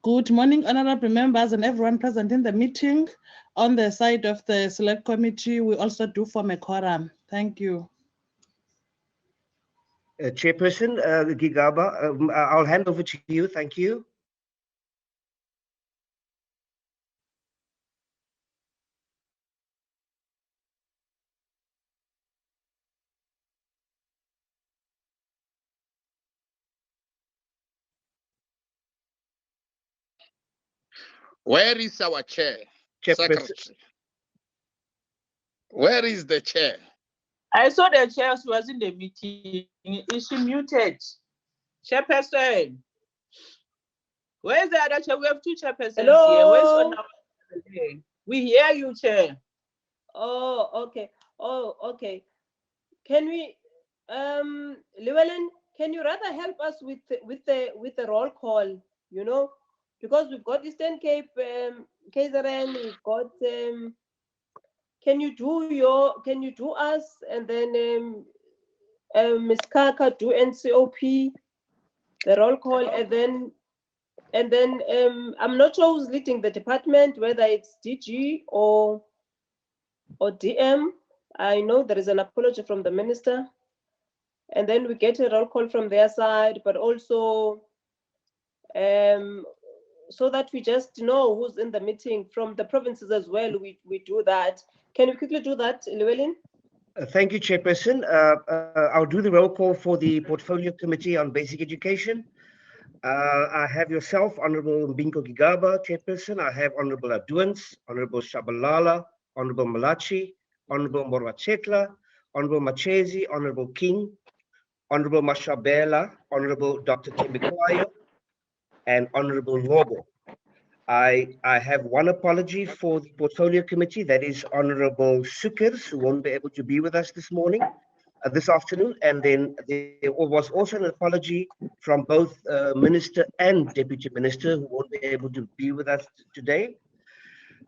Good morning, honorable members and everyone present in the meeting. On the side of the select committee, we also do form a quorum. Thank you. Chairperson Gigaba, I'll hand over to you. Thank you. Where is our chair? Secretary. Where is the chair? I saw the chair was in the meeting. Is she muted? Chairperson. Where is the other chair? We have two chairpersons here. Where's one? We hear you, chair. Oh, okay. Oh, okay. Can we, Llewellyn, can you rather help us with the roll call? You know, because we've got Eastern Cape, KZN, we've got. Can you do us, and then Ms. Kaka do NCOP, the roll call, and then I'm not sure who's leading the department, whether it's DG or DM. I know there is an apology from the minister, and then we get a roll call from their side, but also so that we just know who's in the meeting from the provinces as well. We do that. Can you quickly do that, Llewellyn? Thank you, Chairperson. I'll do the roll call for the Portfolio Committee on Basic Education. I have yourself, Honorable Mbinko Gigaba, Chairperson. I have Honorable Aduans, Honorable Shabalala, Honorable Malachi, Honorable Morwachetla, Honorable Machezi, Honorable King, Honorable Mashabela, Honorable Dr. Tembekwayo, and Honorable Lobo. I have one apology for the Portfolio Committee, that is Honorable Sukers, who won't be able to be with us this morning, this afternoon. And then there was also an apology from both Minister and Deputy Minister, who won't be able to be with us today.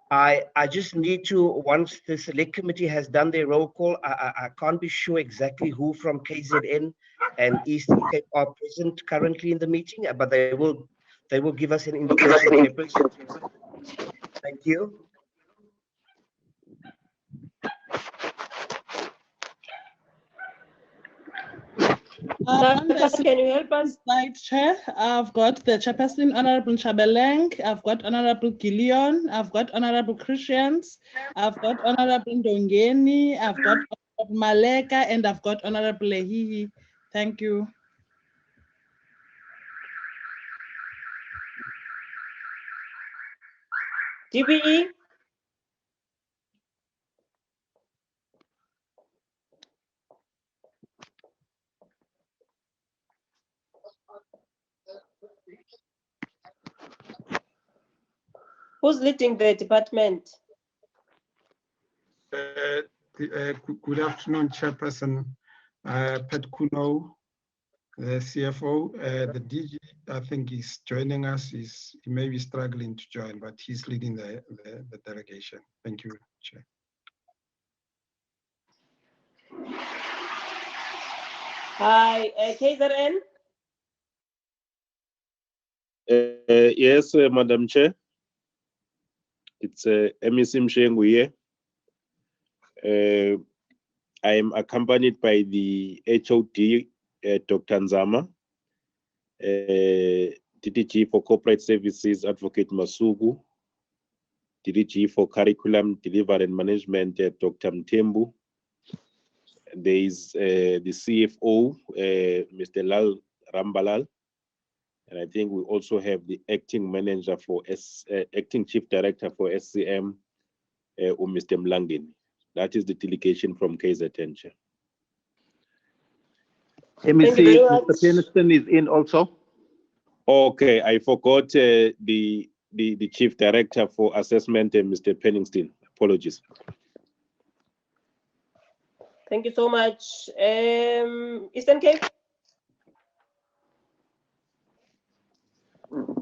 I just need to, once the Select Committee has done their roll call, I can't be sure exactly who from KZN and Eastern Cape are present currently in the meeting, but they will give us an indication. Thank you. Can you help us? Slide chair. I've got the chairperson, Honorable Chabeleng. I've got Honorable Gillion. I've got Honorable Christians. I've got Honorable Ndongeni. I've got Honorable Maleka, and I've got Honorable Lehihi. Thank you. DBE. Who's leading the department? Good afternoon, Chairperson. Pat Kuno, the CFO. The DG, I think, is joining us. He may be struggling to join, but he's leading the delegation. Thank you, Chair. Hi, KZN. Yes, Madam Chair. It's MEC Mshengu here. I am accompanied by the HOD, Dr. Nzama, DDG for Corporate Services, Advocate Masugu, DDG for Curriculum, Delivery and Management, Dr. Mtembu. There is the CFO, Mr. Lal Rambalal. And I think we also have the acting manager for acting chief director for SCM, Mr. Mlangeni. That is the delegation from KZN. MEC, Mr. Peniston is in also. Okay, I forgot the chief director for assessment, Mr. Penningston. Apologies. Thank you so much. Eastern Cape.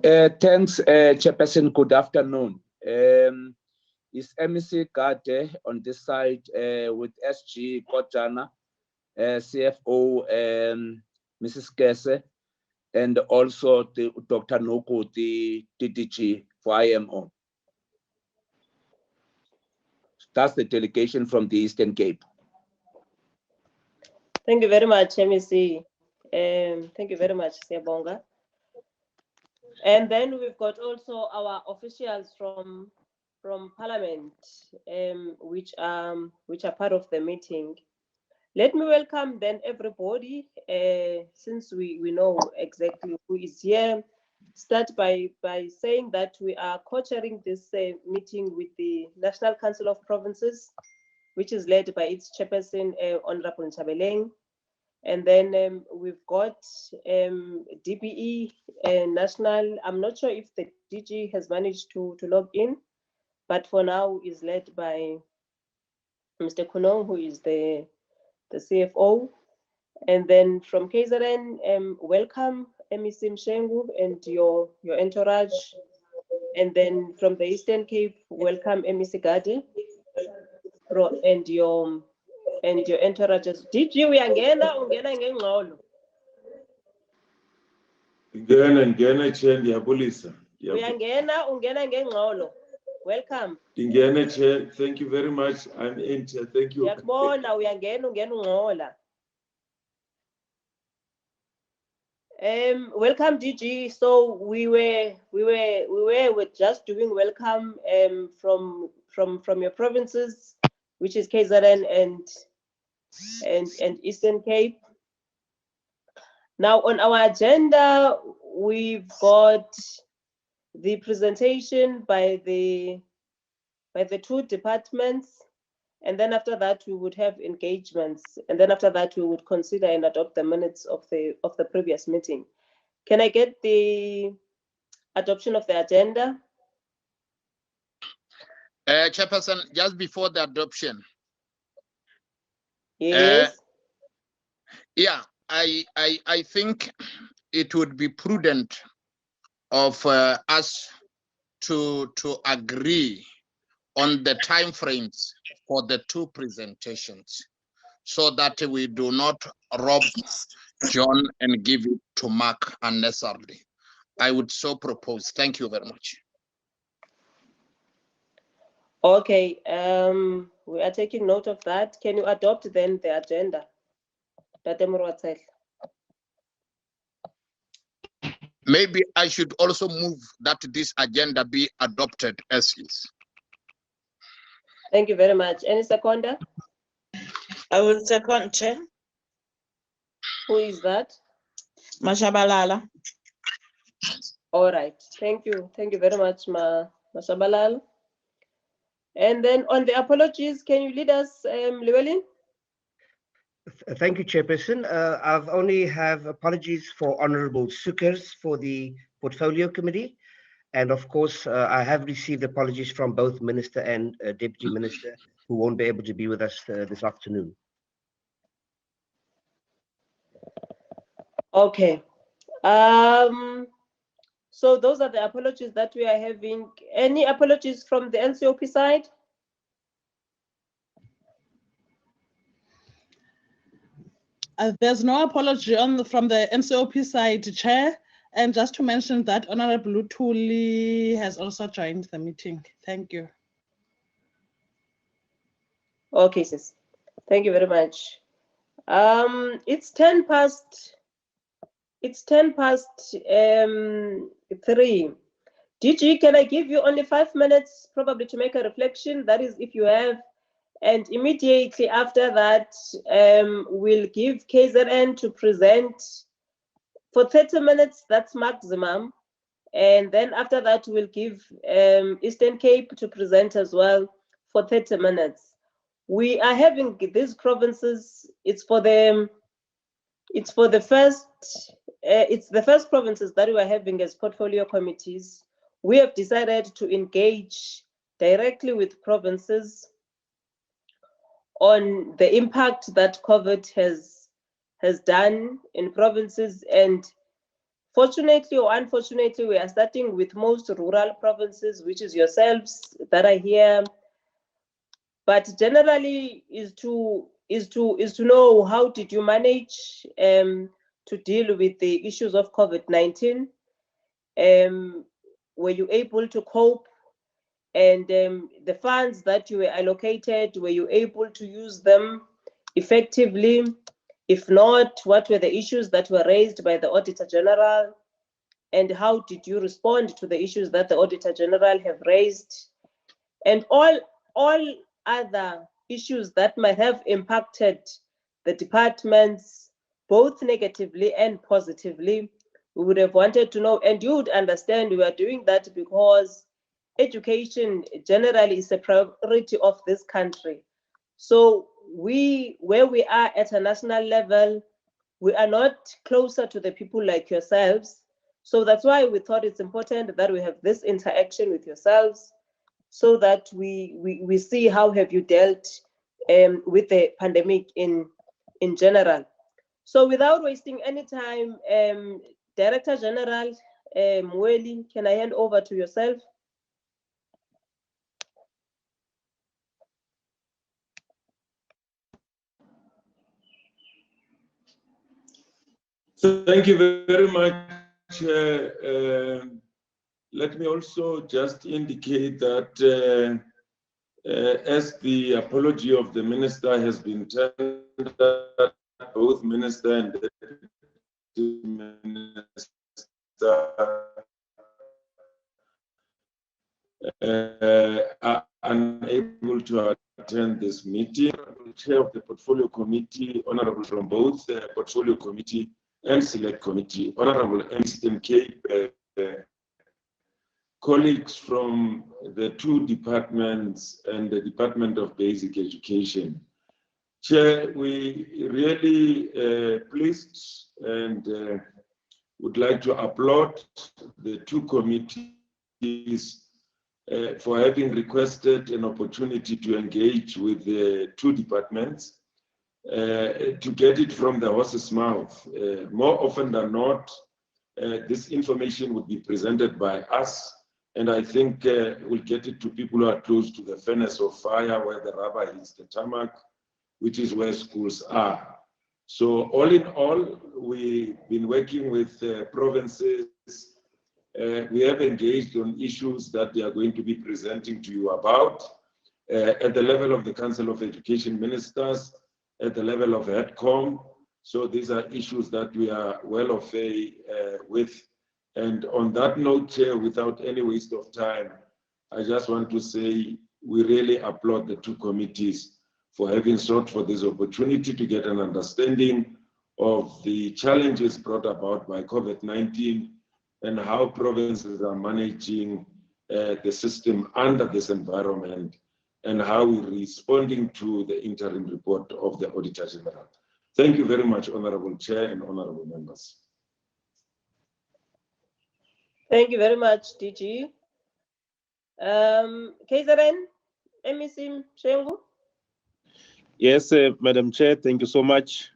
Thanks, Chairperson. Good afternoon. Is MEC Gade on this side with SG Kotjana, CFO, Mrs. Kese, and also Dr. Noko, the DG for IMO. That's the delegation from the Eastern Cape. Thank you very much, MEC. Thank you very much, Siyabonga. And then we've got also our officials from Parliament, which are part of the meeting. Let me welcome then everybody, since we know exactly who is here. Start by saying that we are co-chairing this meeting with the National Council of Provinces, which is led by its chairperson, Honorable Nchabeleng. And then we've got DPE National. I'm not sure if the DG has managed to log in, but for now is led by Mr. Kunong, who is the CFO. And then from KZN, welcome MEC Mshengu and your entourage. And then from the Eastern Cape, welcome MEC Gade and your entourages. DG uyangena ungena ngengxolo. Ngena chair ndiyabulisa. Uyangena ungena ngengxolo. Welcome. Ngena chair, thank you very much. I'm in chair, thank you. Yakubona uyangena ungena ungxola. Welcome DG. So we were just doing welcome from your provinces, which is KZN and Eastern Cape. Now on our agenda, we've got the presentation by the two departments, and then after that we would have engagements, and then after that we would consider and adopt the minutes of the previous meeting. Can I get the adoption of the agenda? Chairperson, just before the adoption. Yes. Yeah, I think it would be prudent of us to agree on the time frames for the two presentations, so that we do not rob John and give it to Mark unnecessarily. I would so propose. Thank you very much. Okay, we are taking note of that. Can you adopt then the agenda? Maybe I should also move that this agenda be adopted as is. Thank you very much. Any seconder? I will second, Chair. Who is that? Mashabalala. All right. Thank you. Thank you very much, Mashabalala. And then on the apologies, can you lead us, Llewellyn? Thank you, Chairperson. I've only have apologies for Honorable Sukers for the Portfolio Committee. And of course, I have received apologies from both Minister and Deputy Minister, who won't be able to be with us this afternoon. Okay. So those are the apologies that we are having. Any apologies from the NCOP side? There's no apology from the NCOP side, Chair. And just to mention that Honorable Lutuli has also joined the meeting. Thank you. Okay, sis. Thank you very much. It's 10 past 3. DG, can I give you only 5 minutes probably to make a reflection? That is, if you have. And immediately after that, we'll give KZN to present for 30 minutes, that's maximum. And then after that, we'll give Eastern Cape to present as well for 30 minutes. We are having these provinces, it's the first provinces that we are having as portfolio committees. We have decided to engage directly with provinces on the impact that COVID has done in provinces, and fortunately or unfortunately, we are starting with most rural provinces, which is yourselves that are here. But generally is to know how did you manage to deal with the issues of COVID-19? Were you able to cope? And the funds that you were allocated, were you able to use them effectively? If not, what were the issues that were raised by the Auditor General? And how did you respond to the issues that the Auditor General have raised? And all other issues that might have impacted the departments, both negatively and positively, we would have wanted to know. And you would understand we are doing that because education generally is a priority of this country. So where we are at a national level, we are not closer to the people like yourselves. So that's why we thought it's important that we have this interaction with yourselves, so that we see how have you dealt with the pandemic in general. So without wasting any time, Director General Mweli, can I hand over to yourself? Thank you very much. Let me also just indicate that as the apology of the minister has been tendered, both minister and deputy minister are unable to attend this meeting. Chair of the Portfolio Committee, Honorable from both the Portfolio Committee and Select Committee, Honorable Eastern Cape, colleagues from the two departments and the Department of Basic Education. Chair, we really pleased and would like to applaud the two committees for having requested an opportunity to engage with the two departments to get it from the horse's mouth. More often than not, this information would be presented by us, and I think we'll get it to people who are close to the furnace of fire, where the rubber hits the tarmac, which is where schools are. So all in all, we've been working with provinces. We have engaged on issues that they are going to be presenting to you about at the level of the Council of Education Ministers, at the level of HEDCOM. So these are issues that we are well au fait with. And on that note, Chair, without any waste of time, I just want to say we really applaud the two committees for having sought for this opportunity to get an understanding of the challenges brought about by COVID-19 and how provinces are managing the system under this environment, and how we're responding to the interim report of the Auditor General. Thank you very much, Honorable Chair and Honorable Members. Thank you very much, DG. KZN, MEC Shengu. Yes, Madam Chair, thank you so much.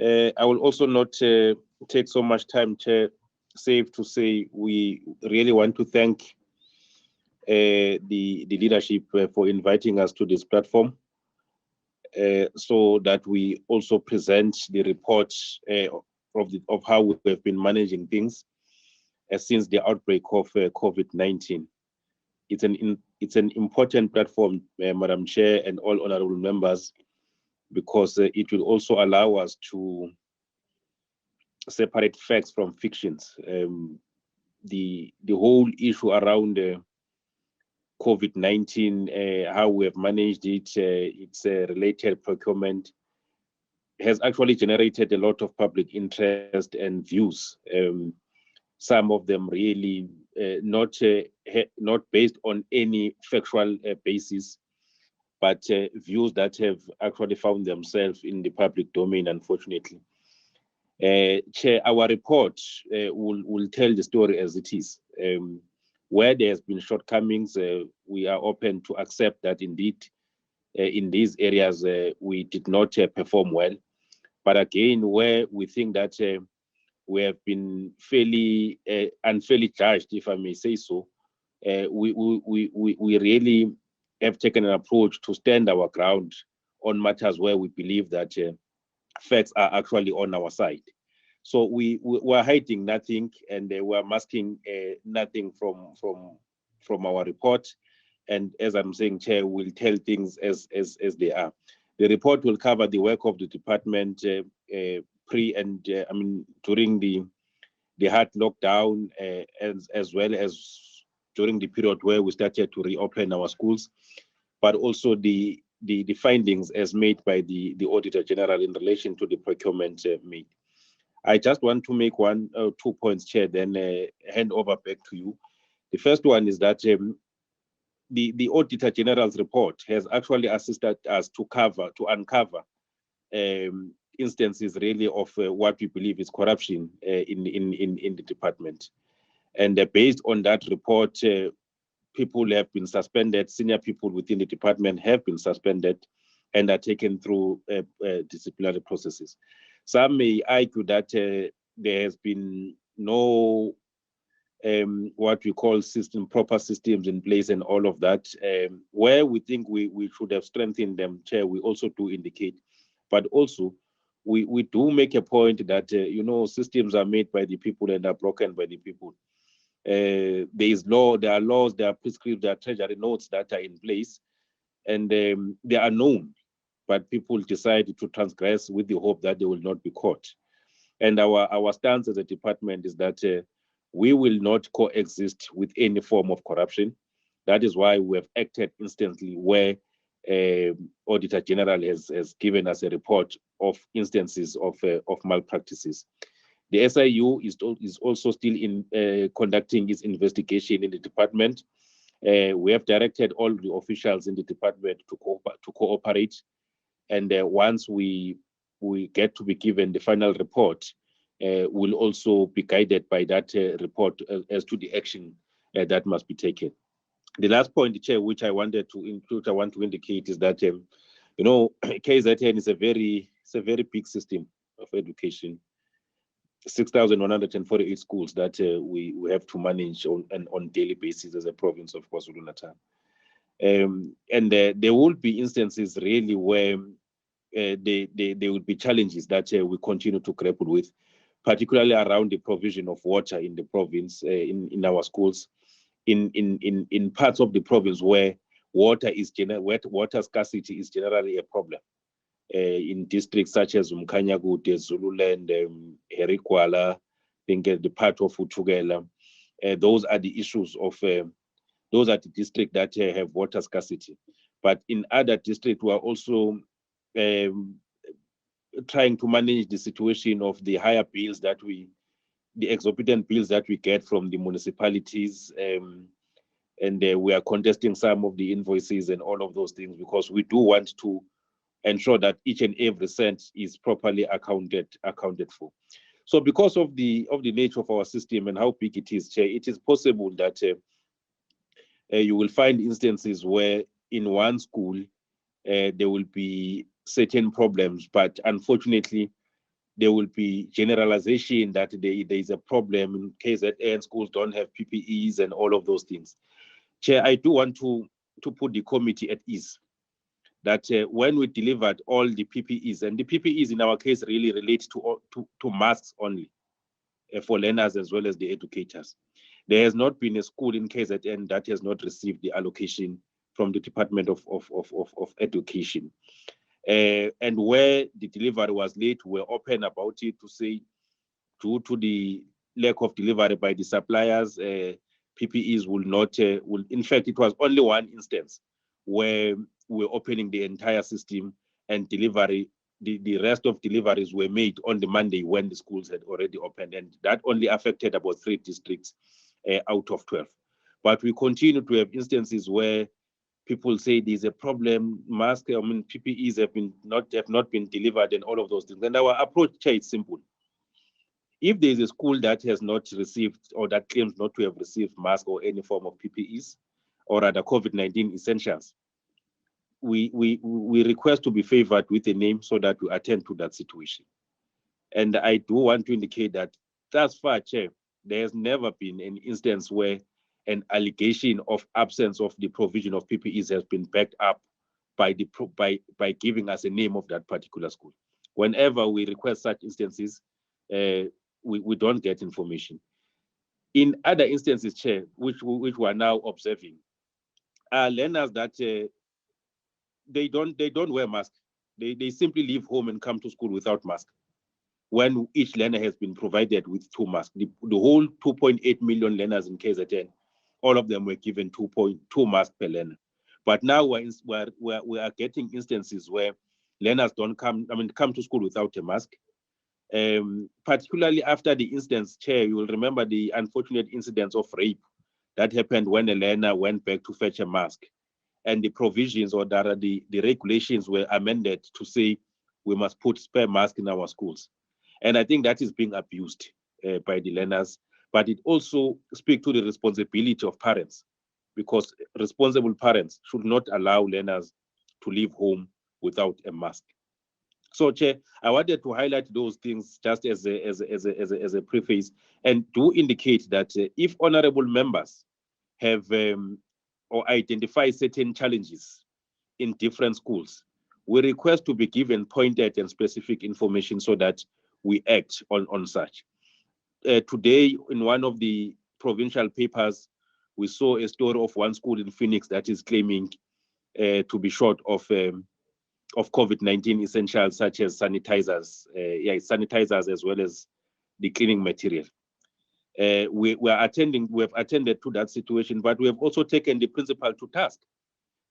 I will also not take so much time, Chair. Safe to say we really want to thank the leadership for inviting us to this platform so that we also present the report of how we have been managing things since the outbreak of COVID-19. It's an important platform, Madam Chair and all honorable members, because it will also allow us to separate facts from fictions. The whole issue around COVID-19, how we have managed it, its related procurement, has actually generated a lot of public interest and views. Some of them really not based on any factual basis, but views that have actually found themselves in the public domain, unfortunately. Chair, our report will tell the story as it is. Where there has been shortcomings, we are open to accept that indeed in these areas we did not perform well. But again, where we think that we have been fairly unfairly judged, if I may say so, we really have taken an approach to stand our ground on matters where we believe that facts are actually on our side. So we were hiding nothing, and we're masking nothing from our report. And as I'm saying, Chair, we'll tell things as they are. The report will cover the work of the department pre and during the hard lockdown, as well as during the period where we started to reopen our schools, but also the findings as made by the Auditor General in relation to the procurement made. I just want to make 1 or 2 points, Chair, then hand over back to you. The first one is that the Auditor General's report has actually assisted us to uncover instances really of what we believe is corruption in the department. And based on that report, people have been suspended, senior people within the department have been suspended and are taken through disciplinary processes. Some may argue that there has been no what we call proper systems in place and all of that. Where we think we should have strengthened them, Chair, we also do indicate. But also, we do make a point that, systems are made by the people and are broken by the people. There is law, there are laws, there are prescripts, there are treasury notes that are in place, and they are known, but people decide to transgress with the hope that they will not be caught. And our stance as a department is that we will not coexist with any form of corruption. That is why we have acted instantly where Auditor General has given us a report of instances of malpractices. The SIU is also still in conducting its investigation in the department. We have directed all the officials in the department to cooperate. And once we get to be given the final report, we'll also be guided by that report as to the action that must be taken. The last point, Chair, which I want to indicate is that KZN is a very big system of education. 6,148 schools that we have to manage on daily basis as a province of Kwa-Zulu Natal. And there will be instances really where there will be challenges that we continue to grapple with, particularly around the provision of water in the province, in our schools, in parts of the province where water scarcity is generally a problem. In districts such as Mkanyagude, Zululand, Herikwala, the part of Utugela, those are the issues of those are the districts that have water scarcity. But in other districts, we are also trying to manage the situation of the higher bills the exorbitant bills that we get from the municipalities, and we are contesting some of the invoices and all of those things because we do want to ensure that each and every cent is properly accounted for. So because of the nature of our system and how big it is, Chair, it is possible that you will find instances where in one school there will be certain problems, but unfortunately there will be generalization that there is a problem in KZN schools don't have PPEs and all of those things. Chair, I do want to put the committee at ease that when we delivered all the PPEs, and the PPEs in our case really relate to masks only for learners as well as the educators. There has not been a school in KZN that has not received the allocation from the Department of Education. And where the delivery was late, we're open about it to say, due to the lack of delivery by the suppliers, PPEs will not, in fact, it was only one instance where we're opening the entire system and delivery, the rest of deliveries were made on the Monday when the schools had already opened, and that only affected about 3 districts out of 12. But we continue to have instances where people say there's a problem, PPEs have not been delivered and all of those things. And our approach, Chair, is simple. If there's a school that has not received or that claims not to have received masks or any form of PPEs or other COVID-19 essentials, we request to be favored with a name so that we attend to that situation. And I do want to indicate that thus far, Chair, there has never been an instance where an allegation of absence of the provision of PPEs has been backed up by giving us a name of that particular school. Whenever we request such instances, we don't get information. In other instances, Chair, which we are now observing, are learners that they don't wear masks. They simply leave home and come to school without mask, when each learner has been provided with 2 masks. The whole 2.8 million learners in KZN, all of them were given 2.2 masks per learner. But now we are getting instances where learners don't come to school without a mask. Particularly after the instance, Chair, you will remember the unfortunate incidents of rape that happened when a learner went back to fetch a mask. And the provisions or the regulations were amended to say we must put spare masks in our schools. And I think that is being abused by the learners. But it also speaks to the responsibility of parents, because responsible parents should not allow learners to leave home without a mask. So, Chair, I wanted to highlight those things just as a preface, and do indicate that if honorable members have or identify certain challenges in different schools, we request to be given pointed and specific information so that we act on such. Today, in one of the provincial papers, we saw a story of one school in Phoenix that is claiming to be short of COVID-19 essentials such as sanitizers, sanitizers as well as the cleaning material. We have attended to that situation, but we have also taken the principal to task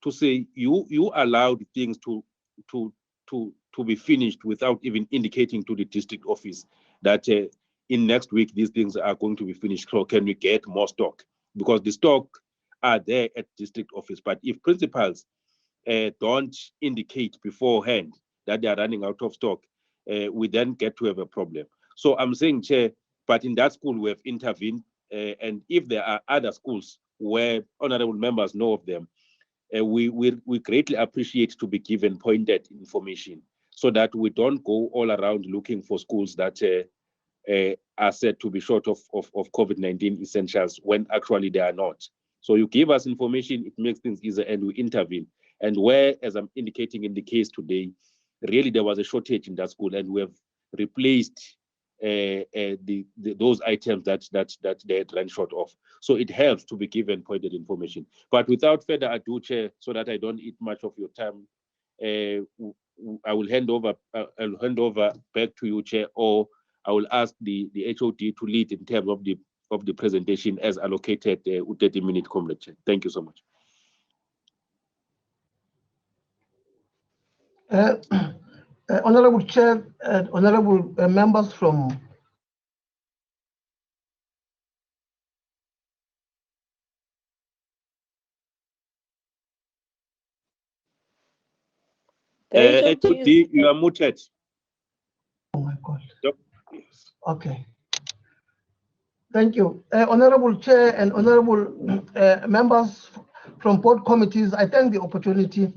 to say you allowed things to be finished without even indicating to the district office that in next week these things are going to be finished. So can we get more stock? Because the stock are there at district office, but if principals don't indicate beforehand that they are running out of stock, we then get to have a problem. So I'm saying, Chair, but in that school we have intervened, and if there are other schools where honorable members know of them, we greatly appreciate to be given pointed information so that we don't go all around looking for schools that are said to be short of COVID-19 essentials when actually they are not. So you give us information, it makes things easier, and we intervene. And where, as I'm indicating in the case today, really there was a shortage in that school, and we have replaced those items that they had run short of. So it helps to be given pointed information. But without further ado, Chair, so that I don't eat much of your time, I will hand over. I'll hand over back to you, Chair, or I will ask the HOD to lead in terms of the presentation as allocated with 30-minute comrade, Chair. Thank you so much. Honorable Chair and honorable members from HOD, you are muted. Oh my God. Yep. Okay. Thank you. Honorable Chair and honorable members from board committees, I thank the opportunity.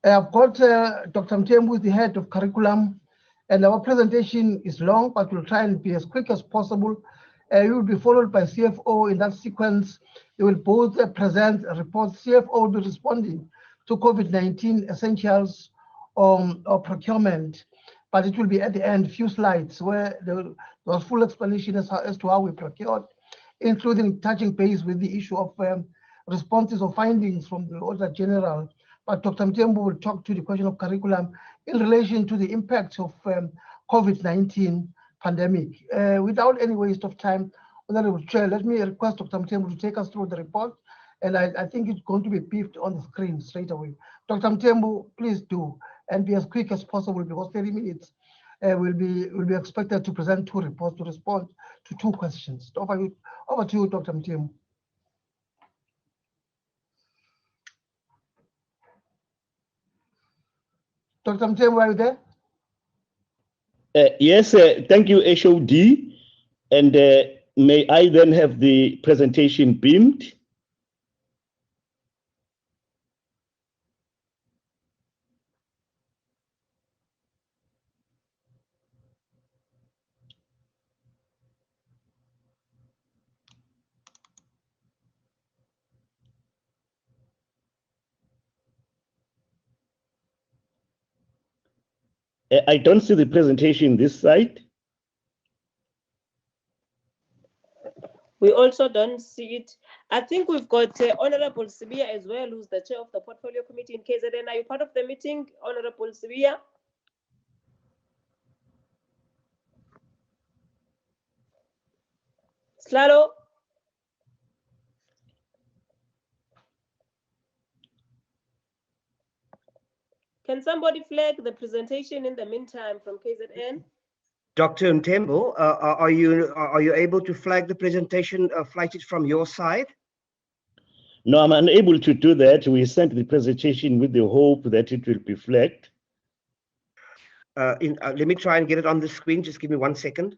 I've got Dr. Mtembu, the head of curriculum, and our presentation is long, but we'll try and be as quick as possible. We will be followed by CFO in that sequence. They will both present a report. CFO will be responding to COVID-19 essentials or procurement, but it will be at the end, a few slides where there was full explanation as to how we procured, including touching base with the issue of responses or findings from the Auditor General. But Dr. Mtembu will talk to the question of curriculum in relation to the impact of COVID-19 pandemic. Without any waste of time, Honorable Chair, let me request Dr. Mtembu to take us through the report, and I think it's going to be beeped on the screen straight away. Dr. Mtembu, please do, and be as quick as possible, because 30 minutes will be expected to present 2 reports to respond to 2 questions. Over to you, Dr. Mtembu. Dr. Mtembu, are you there? Yes, thank you, HOD. And may I then have the presentation beamed? I don't see the presentation this side. We also don't see it. I think we've got Honorable Sibia as well, who's the chair of the Portfolio Committee in KZN. Are you part of the meeting, Honorable Sibia? Slalo? Can somebody flag the presentation in the meantime from KZN? Dr. Mtembo, are you able to flag the presentation, flight it from your side? No, I'm unable to do that. We sent the presentation with the hope that it will be flagged. Let me try and get it on the screen. Just give me 1 second.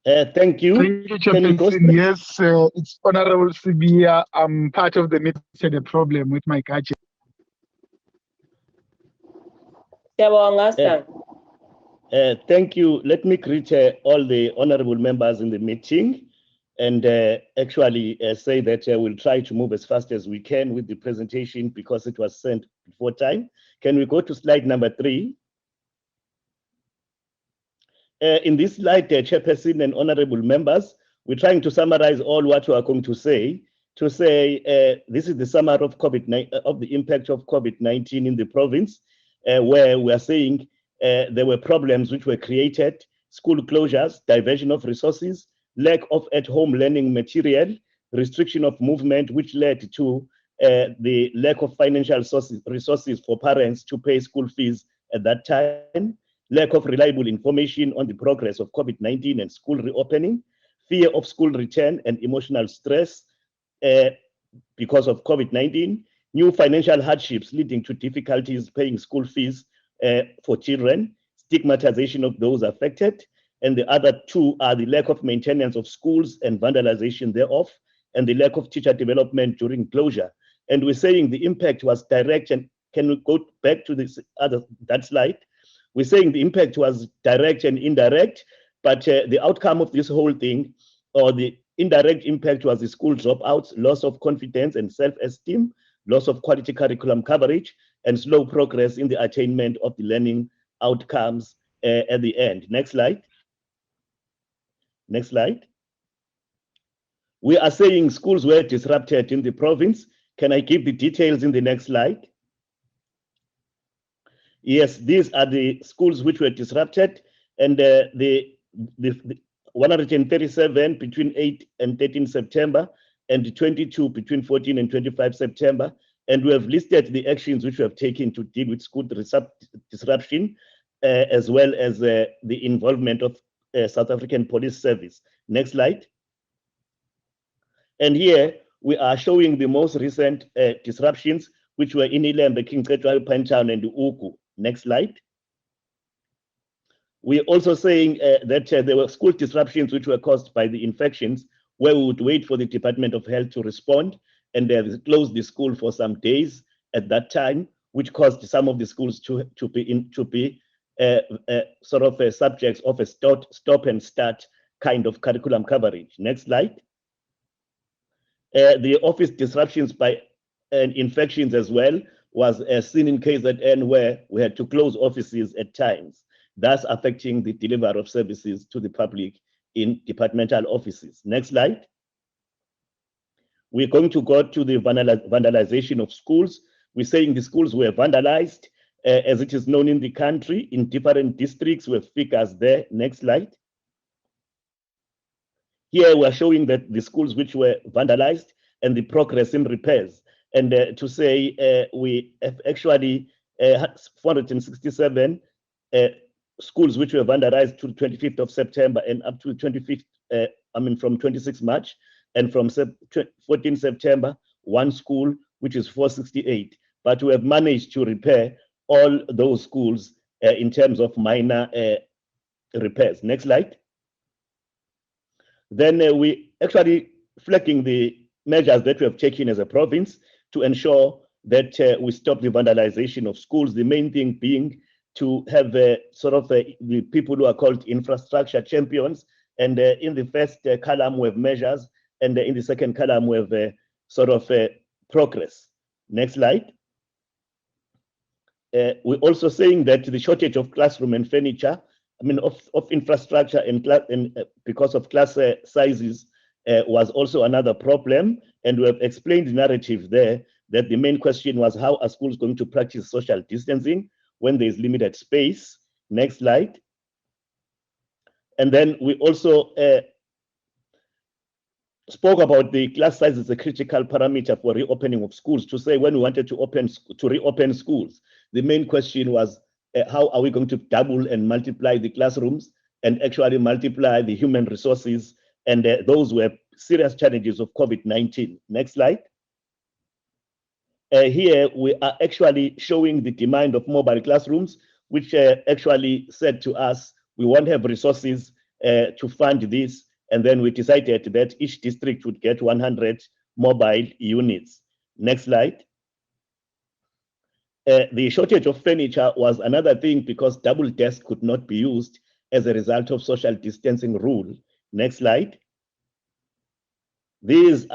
Thank you. Thank you, Chairperson. Yes, it's Honorable Sibia. I'm part of the meeting. A problem with my gadget. Thank you. Let me greet all the honorable members in the meeting and actually say that we'll try to move as fast as we can with the presentation because it was sent before time. Can we go to slide number 3? In this slide, Chairperson and honorable members, we're trying to summarize all what we are going to say. This is the summary of of the impact of COVID-19 in the province, where we are saying there were problems which were created: school closures, diversion of resources, lack of at-home learning material, restriction of movement, which led to the lack of financial resources for parents to pay school fees at that time, lack of reliable information on the progress of COVID-19 and school reopening, fear of school return and emotional stress because of COVID-19, new financial hardships leading to difficulties paying school fees for children, stigmatization of those affected, and the other two are the lack of maintenance of schools and vandalization thereof, and the lack of teacher development during closure. And we're saying the impact was direct, and can we go back to that slide? We're saying the impact was direct and indirect, but the outcome of this whole thing, or the indirect impact, was the school dropouts, loss of confidence and self-esteem, loss of quality curriculum coverage, and slow progress in the attainment of the learning outcomes at the end. Next slide. Next slide. We are saying schools were disrupted in the province. Can I give the details in the next slide? Yes, these are the schools which were disrupted, and the 137 between 8 and 13 September, and 22 between 14 and 25 September. And we have listed the actions which we have taken to deal with school disruption, as well as the involvement of South African Police Service. Next slide. And here we are showing the most recent disruptions, which were in Ilembe, King Cetral, Pinetown, and Uku. Next slide. We're also saying that there were school disruptions which were caused by the infections, where we would wait for the Department of Health to respond, and they closed the school for some days at that time, which caused some of the schools to be sort of subjects of a stop and start kind of curriculum coverage. Next slide. The office disruptions by infections as well was seen in KZN, where we had to close offices at times, thus affecting the delivery of services to the public in departmental offices. Next slide. We're going to go to the vandalization of schools. We're saying the schools were vandalized, as it is known in the country, in different districts with figures there. Next slide. Here we're showing that the schools which were vandalized and the progress in repairs. And to say we have actually 467 schools which were vandalized to 25th of September and up to 25th, from 26 March, and from 14 September, one school, which is 468. But we have managed to repair all those schools in terms of minor repairs. Next slide. Then we actually flagging the measures that we have taken as a province to ensure that we stop the vandalization of schools. The main thing being to have the people who are called infrastructure champions. And in the first column we have measures, and in the second column we have progress. Next slide. We're also saying that the shortage of classroom and furniture, of infrastructure and because of class sizes was also another problem. And we have explained the narrative there that the main question was, how are schools going to practice social distancing when there is limited space? Next slide. And then we also spoke about the class size as a critical parameter for reopening of schools, to say when we wanted to reopen schools, the main question was, how are we going to double and multiply the classrooms and actually multiply the human resources? And those were serious challenges of COVID-19. Next slide. Here we are actually showing the demand of mobile classrooms, which actually said to us, we won't have resources to fund this. And then we decided that each district would get 100 mobile units. Next slide. The shortage of furniture was another thing, because double desks could not be used as a result of social distancing rule. Next slide. This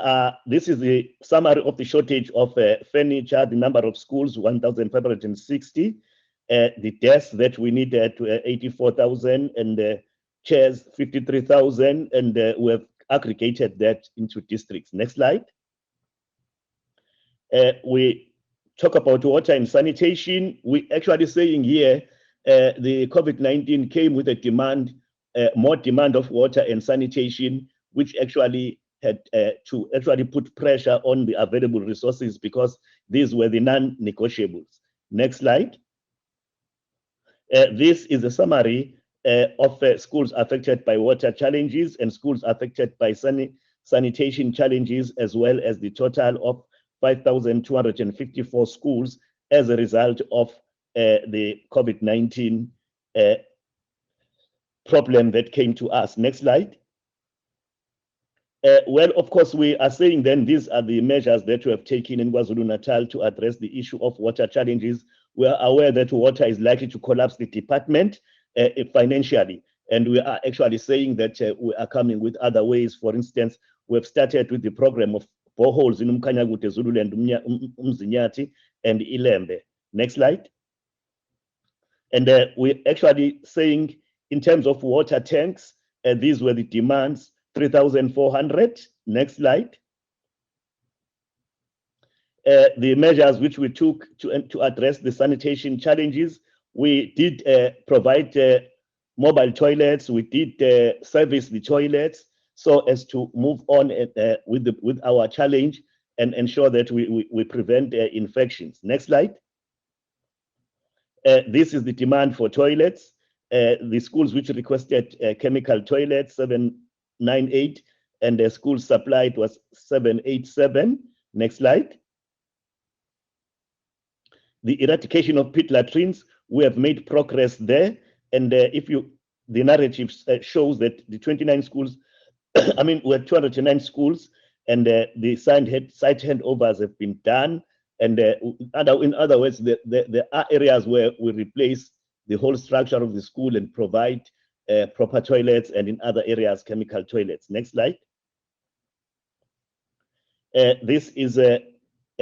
is the summary of the shortage of furniture, the number of schools, 1,560, the desks that we needed, 84,000, and chairs, 53,000, and we have aggregated that into districts. Next slide. We talk about water and sanitation. We actually saying here, the COVID-19 came with a demand, more demand of water and sanitation, which actually had to actually put pressure on the available resources, because these were the non-negotiables. Next slide. This is a summary of schools affected by water challenges and schools affected by sanitation challenges, as well as the total of 5,254 schools as a result of the COVID-19 problem that came to us. Next slide. Well, of course, we are saying then these are the measures that we have taken in KwaZulu-Natal to address the issue of water challenges. We are aware that water is likely to collapse the department financially, and we are actually saying that we are coming with other ways. For instance, we have started with the program of boreholes in Umkanyagute, Zulu, and Umzinyati, and Ilembe. Next slide. And we're actually saying, in terms of water tanks, these were the demands, 3,400. Next slide. The measures which we took to address the sanitation challenges, we did provide mobile toilets, we did service the toilets, so as to move on with our challenge and ensure that we prevent infections. Next slide. This is the demand for toilets. The schools which requested chemical toilets, 798, and the school supplied was 787. Next slide. The eradication of pit latrines, we have made progress there. And the narrative shows that the 29 schools, we had 209 schools, and the site handovers have been done. And in other words, there are areas where we replace the whole structure of the school and provide proper toilets, and in other areas, chemical toilets. Next slide. This is a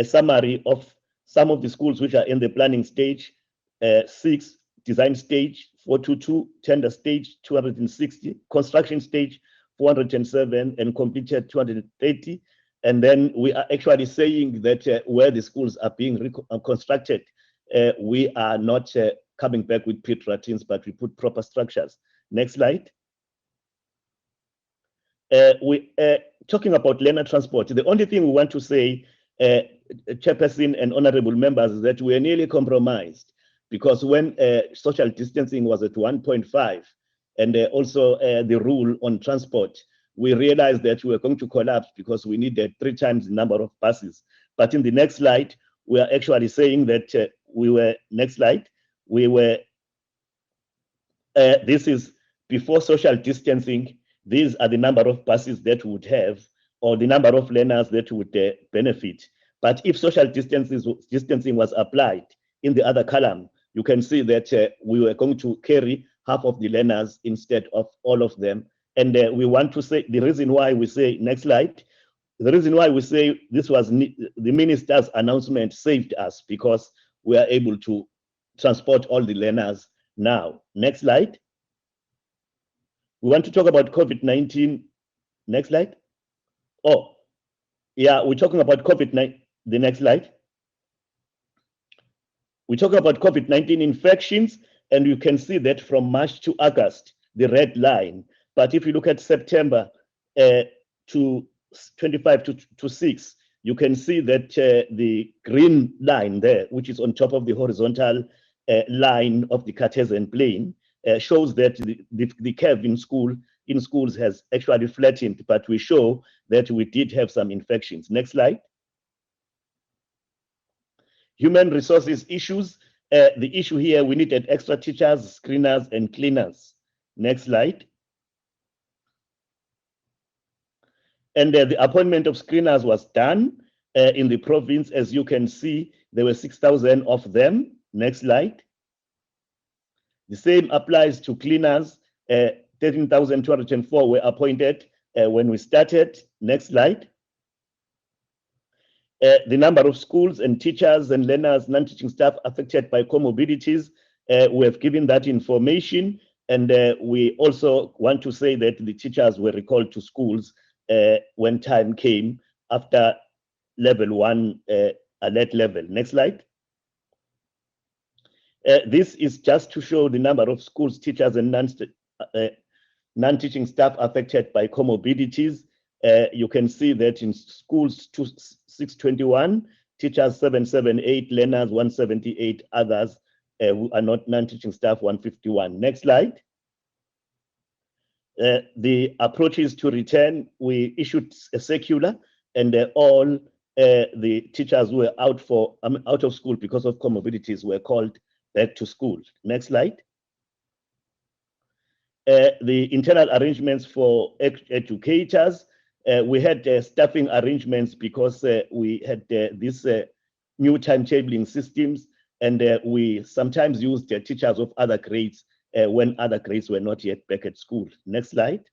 summary of some of the schools which are in the planning stage, 6, design stage, 422, tender stage, 260, construction stage, 407, and completed 230. And then we are actually saying that where the schools are being constructed, we are not coming back with pit latrines, but we put proper structures. Next slide. We talking about learner transport. The only thing we want to say, Chairperson and honorable members, is that we are nearly compromised, because when social distancing was at 1.5, and also the rule on transport, we realized that we were going to collapse because we needed 3 times the number of buses. But in the next slide, we are actually saying that next slide, this is before social distancing, these are the number of buses that we would have, or the number of learners that would benefit. But if social distancing was applied in the other column, you can see that we were going to carry half of the learners instead of all of them. And we want to say, the reason why we say, next slide, the reason why we say this was the minister's announcement saved us, because we are able to transport all the learners now. Next slide. We want to talk about COVID-19. Next slide. Oh, yeah, we're talking about COVID-19. The next slide. We're talking about COVID-19 infections, and you can see that from March to August, the red line. But if you look at September to 25 to 6, you can see that the green line there, which is on top of the horizontal line of the Cartesian plane, shows that the curve in schools has actually flattened, but we show that we did have some infections. Next slide. Human resources issues. The issue here, we needed extra teachers, screeners, and cleaners. Next slide. And the appointment of screeners was done in the province. As you can see, there were 6,000 of them. Next slide. The same applies to cleaners. 13,204 were appointed when we started. Next slide. The number of schools and teachers and learners, non-teaching staff affected by comorbidities, we have given that information. And we also want to say that the teachers were recalled to schools when time came after level 1 alert level. Next slide. This is just to show the number of schools, teachers, and non-teaching staff affected by comorbidities. You can see that in schools 621, teachers 778, learners 178, others who are not non-teaching staff 151. Next slide. The approaches to return, we issued a circular, and all the teachers who were out of school because of comorbidities were called back to school. Next slide. The internal arrangements for educators. We had staffing arrangements because we had these new timetabling systems, and we sometimes used teachers of other grades when other grades were not yet back at school. Next slide.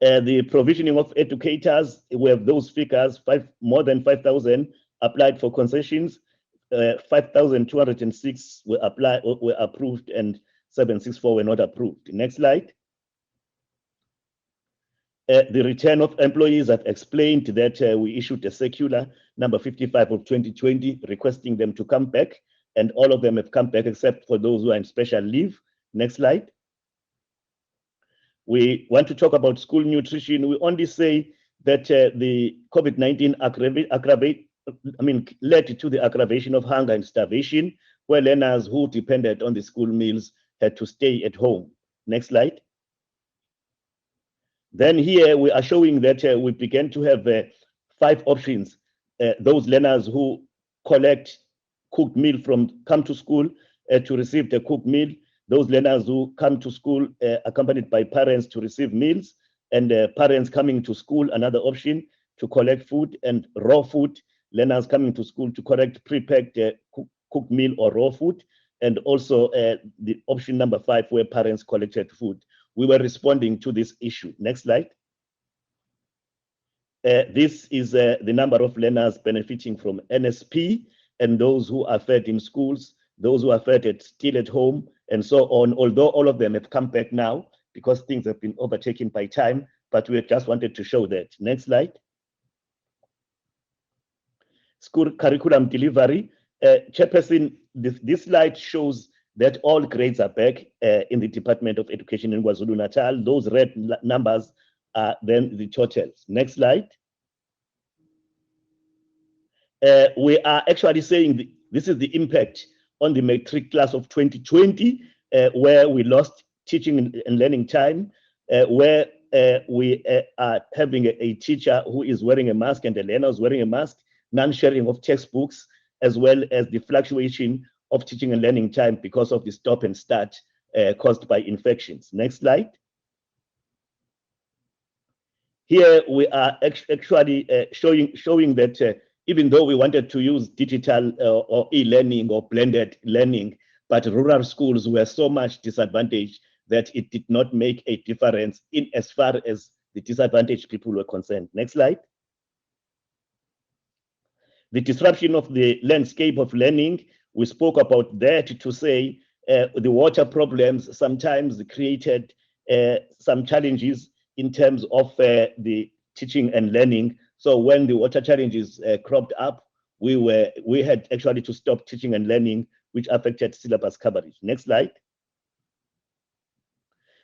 The provisioning of educators, we have those figures, more than 5,000 applied for concessions, 5,206 were approved, and 764 were not approved. Next slide. The return of employees, I've explained that we issued a circular number 55 of 2020 requesting them to come back, and all of them have come back except for those who are in special leave. Next slide. We want to talk about school nutrition. We only say that the COVID-19 led to the aggravation of hunger and starvation, where learners who depended on the school meals had to stay at home. Next slide. Then here we are showing that we began to have 5 options. Those learners who collect cooked meal come to school to receive the cooked meal. Those learners who come to school accompanied by parents to receive meals, and parents coming to school, another option to collect food, and raw food, learners coming to school to collect pre-packed cooked meal or raw food, and also the option number 5 where parents collected food. We were responding to this issue. Next slide. This is the number of learners benefiting from NSP, and those who are fed in schools, those who are fed still at home, and so on, although all of them have come back now because things have been overtaken by time, but we just wanted to show that. Next slide. School curriculum delivery. Chairperson, this slide shows that all grades are back in the Department of Education in KwaZulu-Natal. Those red numbers are then the totals. Next slide. We are actually saying this is the impact on the Matric class of 2020, where we lost teaching and learning time, where we are having a teacher who is wearing a mask and a learner is wearing a mask, non-sharing of textbooks, as well as the fluctuation of teaching and learning time because of the stop and start caused by infections. Next slide. Here we are actually showing that even though we wanted to use digital or e-learning or blended learning, but rural schools were so much disadvantaged that it did not make a difference in as far as the disadvantaged people were concerned. Next slide. The disruption of the landscape of learning, we spoke about that to say the water problems sometimes created some challenges in terms of the teaching and learning. So when the water challenges cropped up, we had actually to stop teaching and learning, which affected syllabus coverage. Next slide.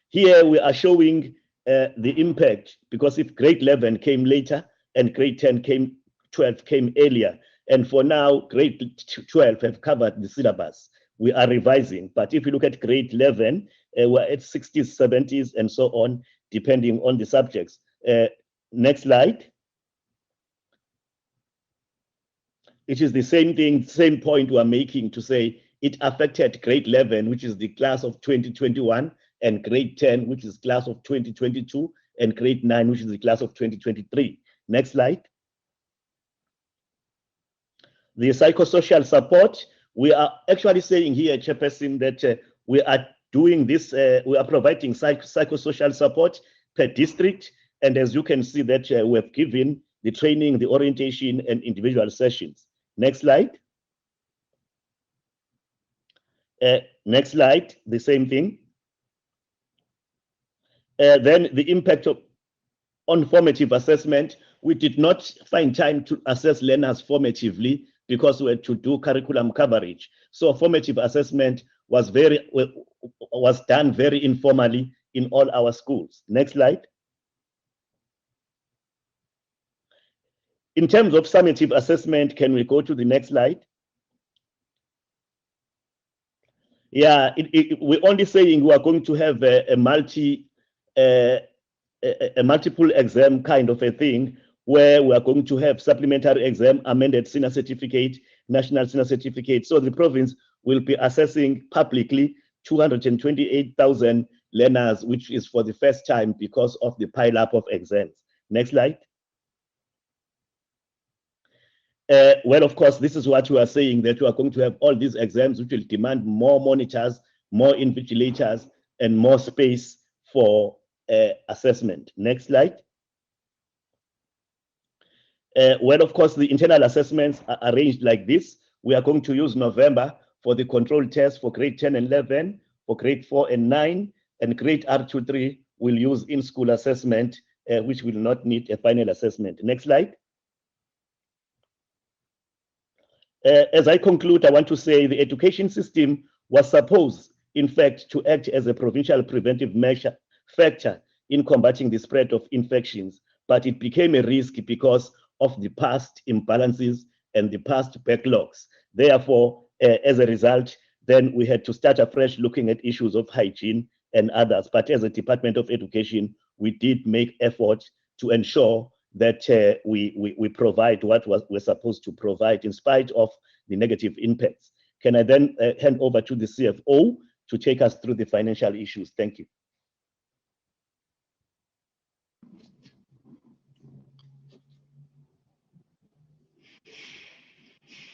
Here we are showing the impact, because if grade 11 came later and grade 12 came earlier, and for now grade 12 have covered the syllabus, we are revising. But if you look at grade 11, we're at 60s, 70s, and so on, depending on the subjects. Next slide. It is the same thing, same point we're making to say it affected grade 11, which is the class of 2021, and grade 10, which is class of 2022, and grade 9, which is the class of 2023. Next slide. The psychosocial support, we are actually saying here, Chairperson, that we are doing this, we are providing psychosocial support per district. And as you can see that we have given the training, the orientation, and individual sessions. Next slide. Next slide, the same thing. Then the impact on formative assessment, we did not find time to assess learners formatively because we had to do curriculum coverage. So formative assessment was done very informally in all our schools. Next slide. In terms of summative assessment, can we go to the next slide? Yeah, we're only saying we are going to have a multiple exam kind of a thing, where we are going to have supplementary exam, amended senior certificate, national senior certificate. So the province will be assessing publicly 228,000 learners, which is for the first time because of the pile up of exams. Next slide. Well, of course, this is what we are saying, that we are going to have all these exams, which will demand more monitors, more invigilators, and more space for assessment. Next slide. Well, of course, the internal assessments are arranged like this. We are going to use November for the control test for grade 10 and 11, for grade 4 and 9, and grade R23 will use in-school assessment, which will not need a final assessment. Next slide. As I conclude, I want to say the education system was supposed, in fact, to act as a provincial preventive measure factor in combating the spread of infections, but it became a risk because of the past imbalances and the past backlogs. Therefore, as a result, then we had to start afresh looking at issues of hygiene and others. But as a Department of Education, we did make efforts to ensure that we provide what we're supposed to provide in spite of the negative impacts. Can I then hand over to the CFO to take us through the financial issues? Thank you.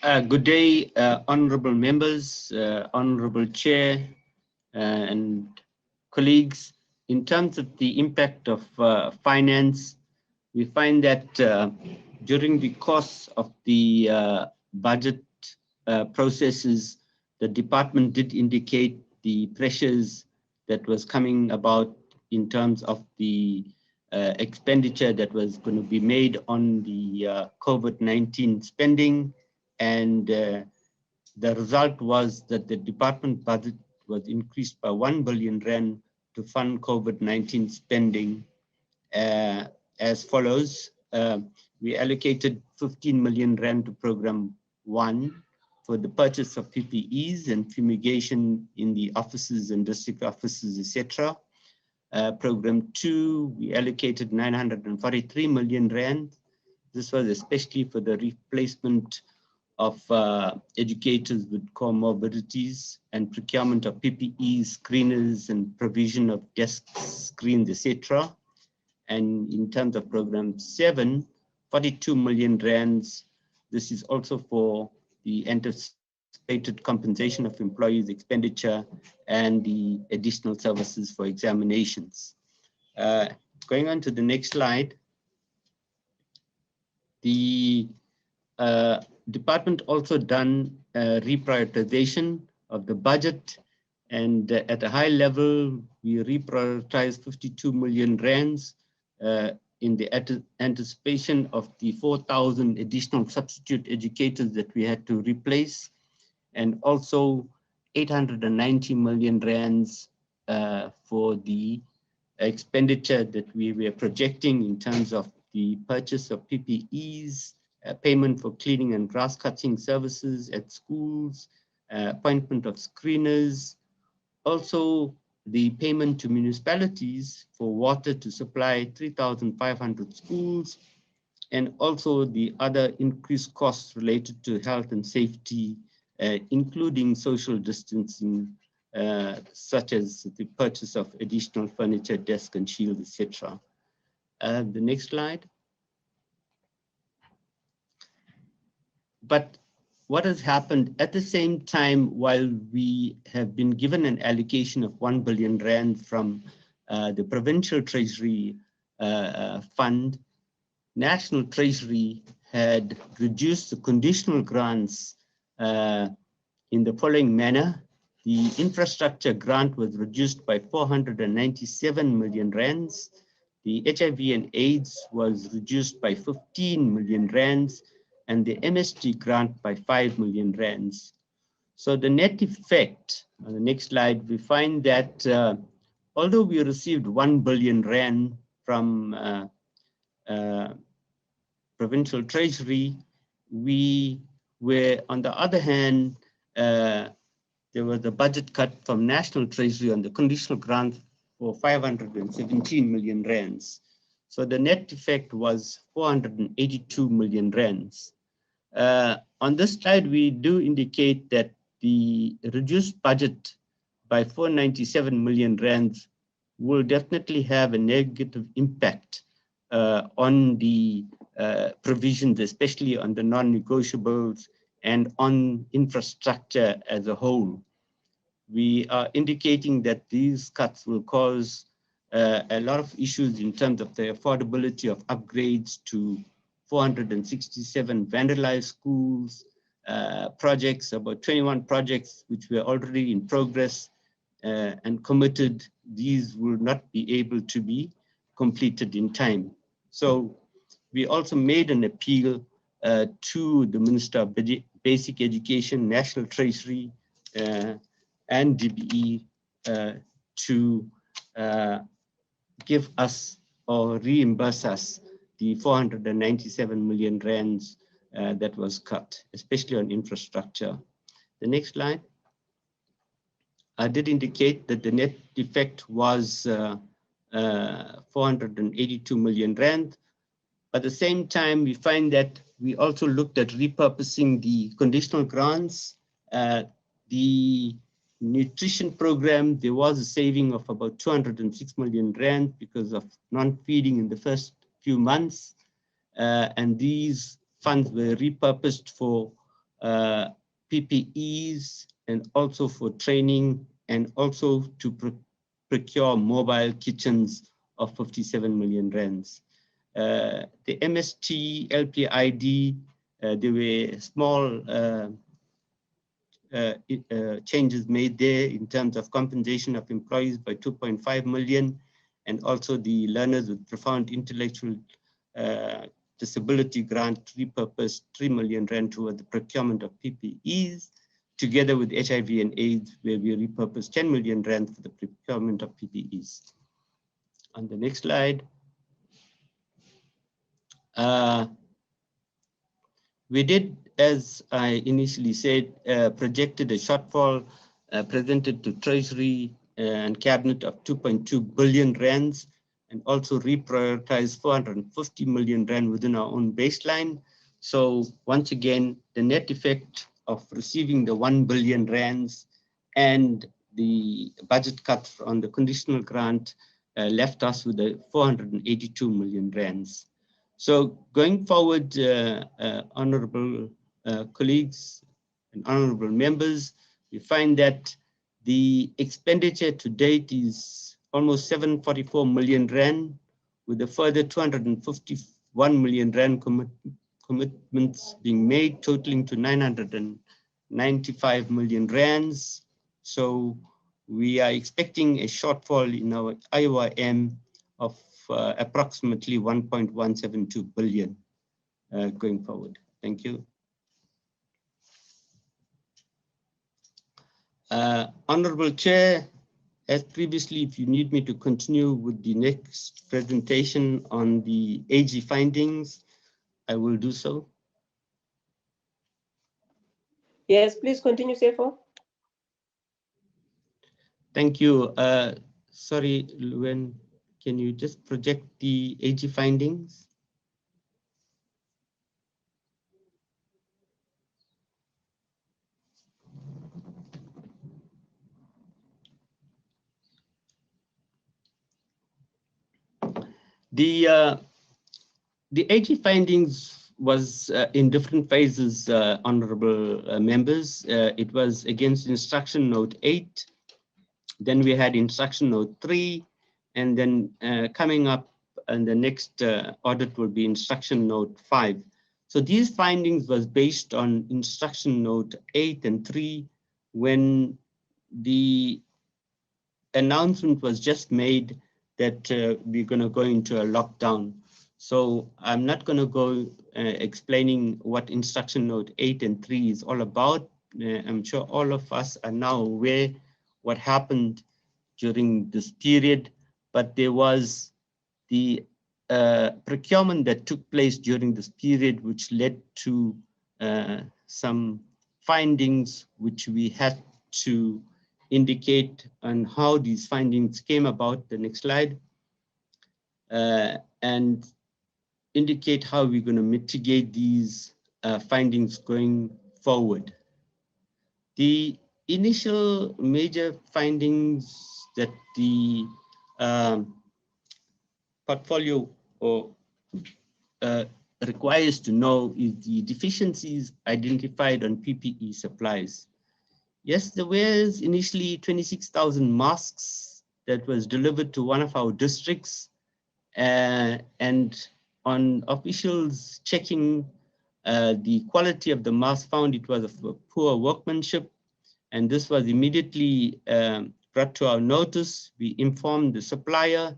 Good day, honorable members, honorable chair, and colleagues. In terms of the impact of finance, we find that during the course of the budget processes, the department did indicate the pressures that was coming about in terms of the expenditure that was going to be made on the COVID-19 spending. And the result was that the department budget was increased by 1 billion rand to fund COVID-19 spending as follows. We allocated 15 million rand to program 1 for the purchase of PPEs and fumigation in the offices and district offices, etc. Program 2, we allocated 943 million rand. This was especially for the replacement of educators with comorbidities and procurement of PPEs, screeners, and provision of desk screens, etc. And in terms of program 7, 42 million rands. This is also for the anticipated compensation of employees' expenditure and the additional services for examinations. Going on to the next slide, the department also done reprioritization of the budget, and at a high level, we reprioritized 52 million rands in the anticipation of the 4,000 additional substitute educators that we had to replace, and also 890 million rands for the expenditure that we were projecting in terms of the purchase of PPEs, payment for cleaning and grass cutting services at schools, appointment of screeners, also the payment to municipalities for water to supply 3,500 schools, and also the other increased costs related to health and safety, including social distancing, such as the purchase of additional furniture, desk and shields, etc. The next slide. But what has happened at the same time, while we have been given an allocation of 1 billion rand from the Provincial Treasury Fund, National Treasury had reduced the conditional grants in the following manner. The infrastructure grant was reduced by 497 million rands. The HIV and AIDS was reduced by 15 million rands, and the MST grant by 5 million rands. So the net effect, on the next slide, we find that although we received 1 billion rand from Provincial Treasury, we were, on the other hand, there was a budget cut from National Treasury on the conditional grant for 517 million rands. So the net effect was 482 million rands. On this slide, we do indicate that the reduced budget by 497 million rands will definitely have a negative impact on the provisions, especially on the non-negotiables and on infrastructure as a whole. We are indicating that these cuts will cause a lot of issues in terms of the affordability of upgrades to 467 vandalized schools, projects, about 21 projects which were already in progress and committed. These will not be able to be completed in time. So we also made an appeal to the Minister of Basic Education, National Treasury, and DBE to give us or reimburse us the 497 million rands that was cut, especially on infrastructure. The next slide. I did indicate that the net effect was 482 million rand. At the same time, we find that we also looked at repurposing the conditional grants. The nutrition program, there was a saving of about 206 million rand because of non-feeding in the first few months. And these funds were repurposed for PPEs and also for training and also to procure mobile kitchens of 57 million rands. The MST, LPID, there were small changes made there in terms of compensation of employees by 2.5 million, and also the learners with profound intellectual disability grant repurposed 3 million rand toward the procurement of PPEs, together with HIV and AIDS, where we repurposed 10 million rand for the procurement of PPEs. On the next slide. We did, as I initially said, projected a shortfall presented to Treasury and Cabinet of 2.2 billion rands, and also reprioritized 450 million rand within our own baseline. So once again, the net effect of receiving the 1 billion rands and the budget cut on the conditional grant left us with the 482 million rands. So going forward, honorable colleagues and honorable members, we find that the expenditure to date is almost 744 million rand, with a further 251 million rand commitments being made, totaling to 995 million rands. So we are expecting a shortfall in our IOM of approximately 1.172 billion going forward. Thank you. Honorable Chair, as previously, if you need me to continue with the next presentation on the AG findings, I will do so. Yes, please continue, CFO. Thank you. Sorry, Luwen, can you just project the AG findings? The AG findings was in different phases, honorable members. It was against instruction note 8, then we had instruction note 3, and then coming up and the next audit will be instruction note 5. So these findings was based on instruction note 8 and 3 when the announcement was just made that we're going to go into a lockdown. So I'm not going to go explaining what instruction note 8 and 3 is all about. I'm sure all of us are now aware what happened during this period, but there was the procurement that took place during this period, which led to some findings which we had to indicate on how these findings came about. The next slide. And indicate how we're going to mitigate these findings going forward. The initial major findings that the portfolio requires to know is the deficiencies identified on PPE supplies. Yes, there was initially 26,000 masks that was delivered to one of our districts, and on officials checking the quality of the mask, found it was of poor workmanship, and this was immediately brought to our notice. We informed the supplier,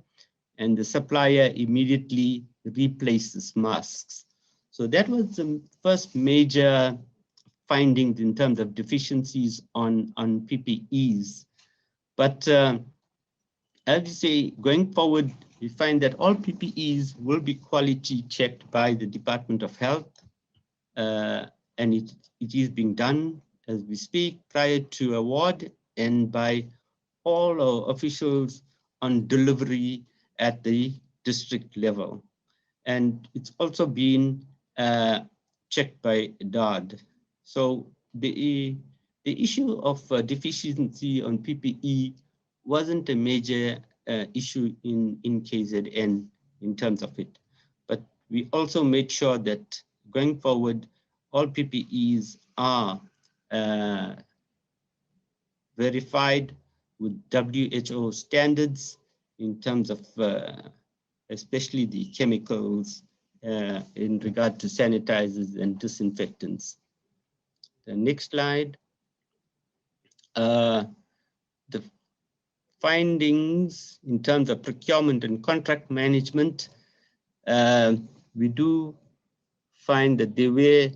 and the supplier immediately replaced these masks. So that was the first major findings in terms of deficiencies on PPEs. But as you say, going forward, we find that all PPEs will be quality checked by the Department of Health, and it is being done as we speak prior to award and by all our officials on delivery at the district level. And it's also been checked by DARD. So the issue of deficiency on PPE wasn't a major issue in KZN in terms of it. But we also made sure that going forward, all PPEs are verified with WHO standards in terms of especially the chemicals in regard to sanitizers and disinfectants. The next slide. The findings in terms of procurement and contract management, we do find that there were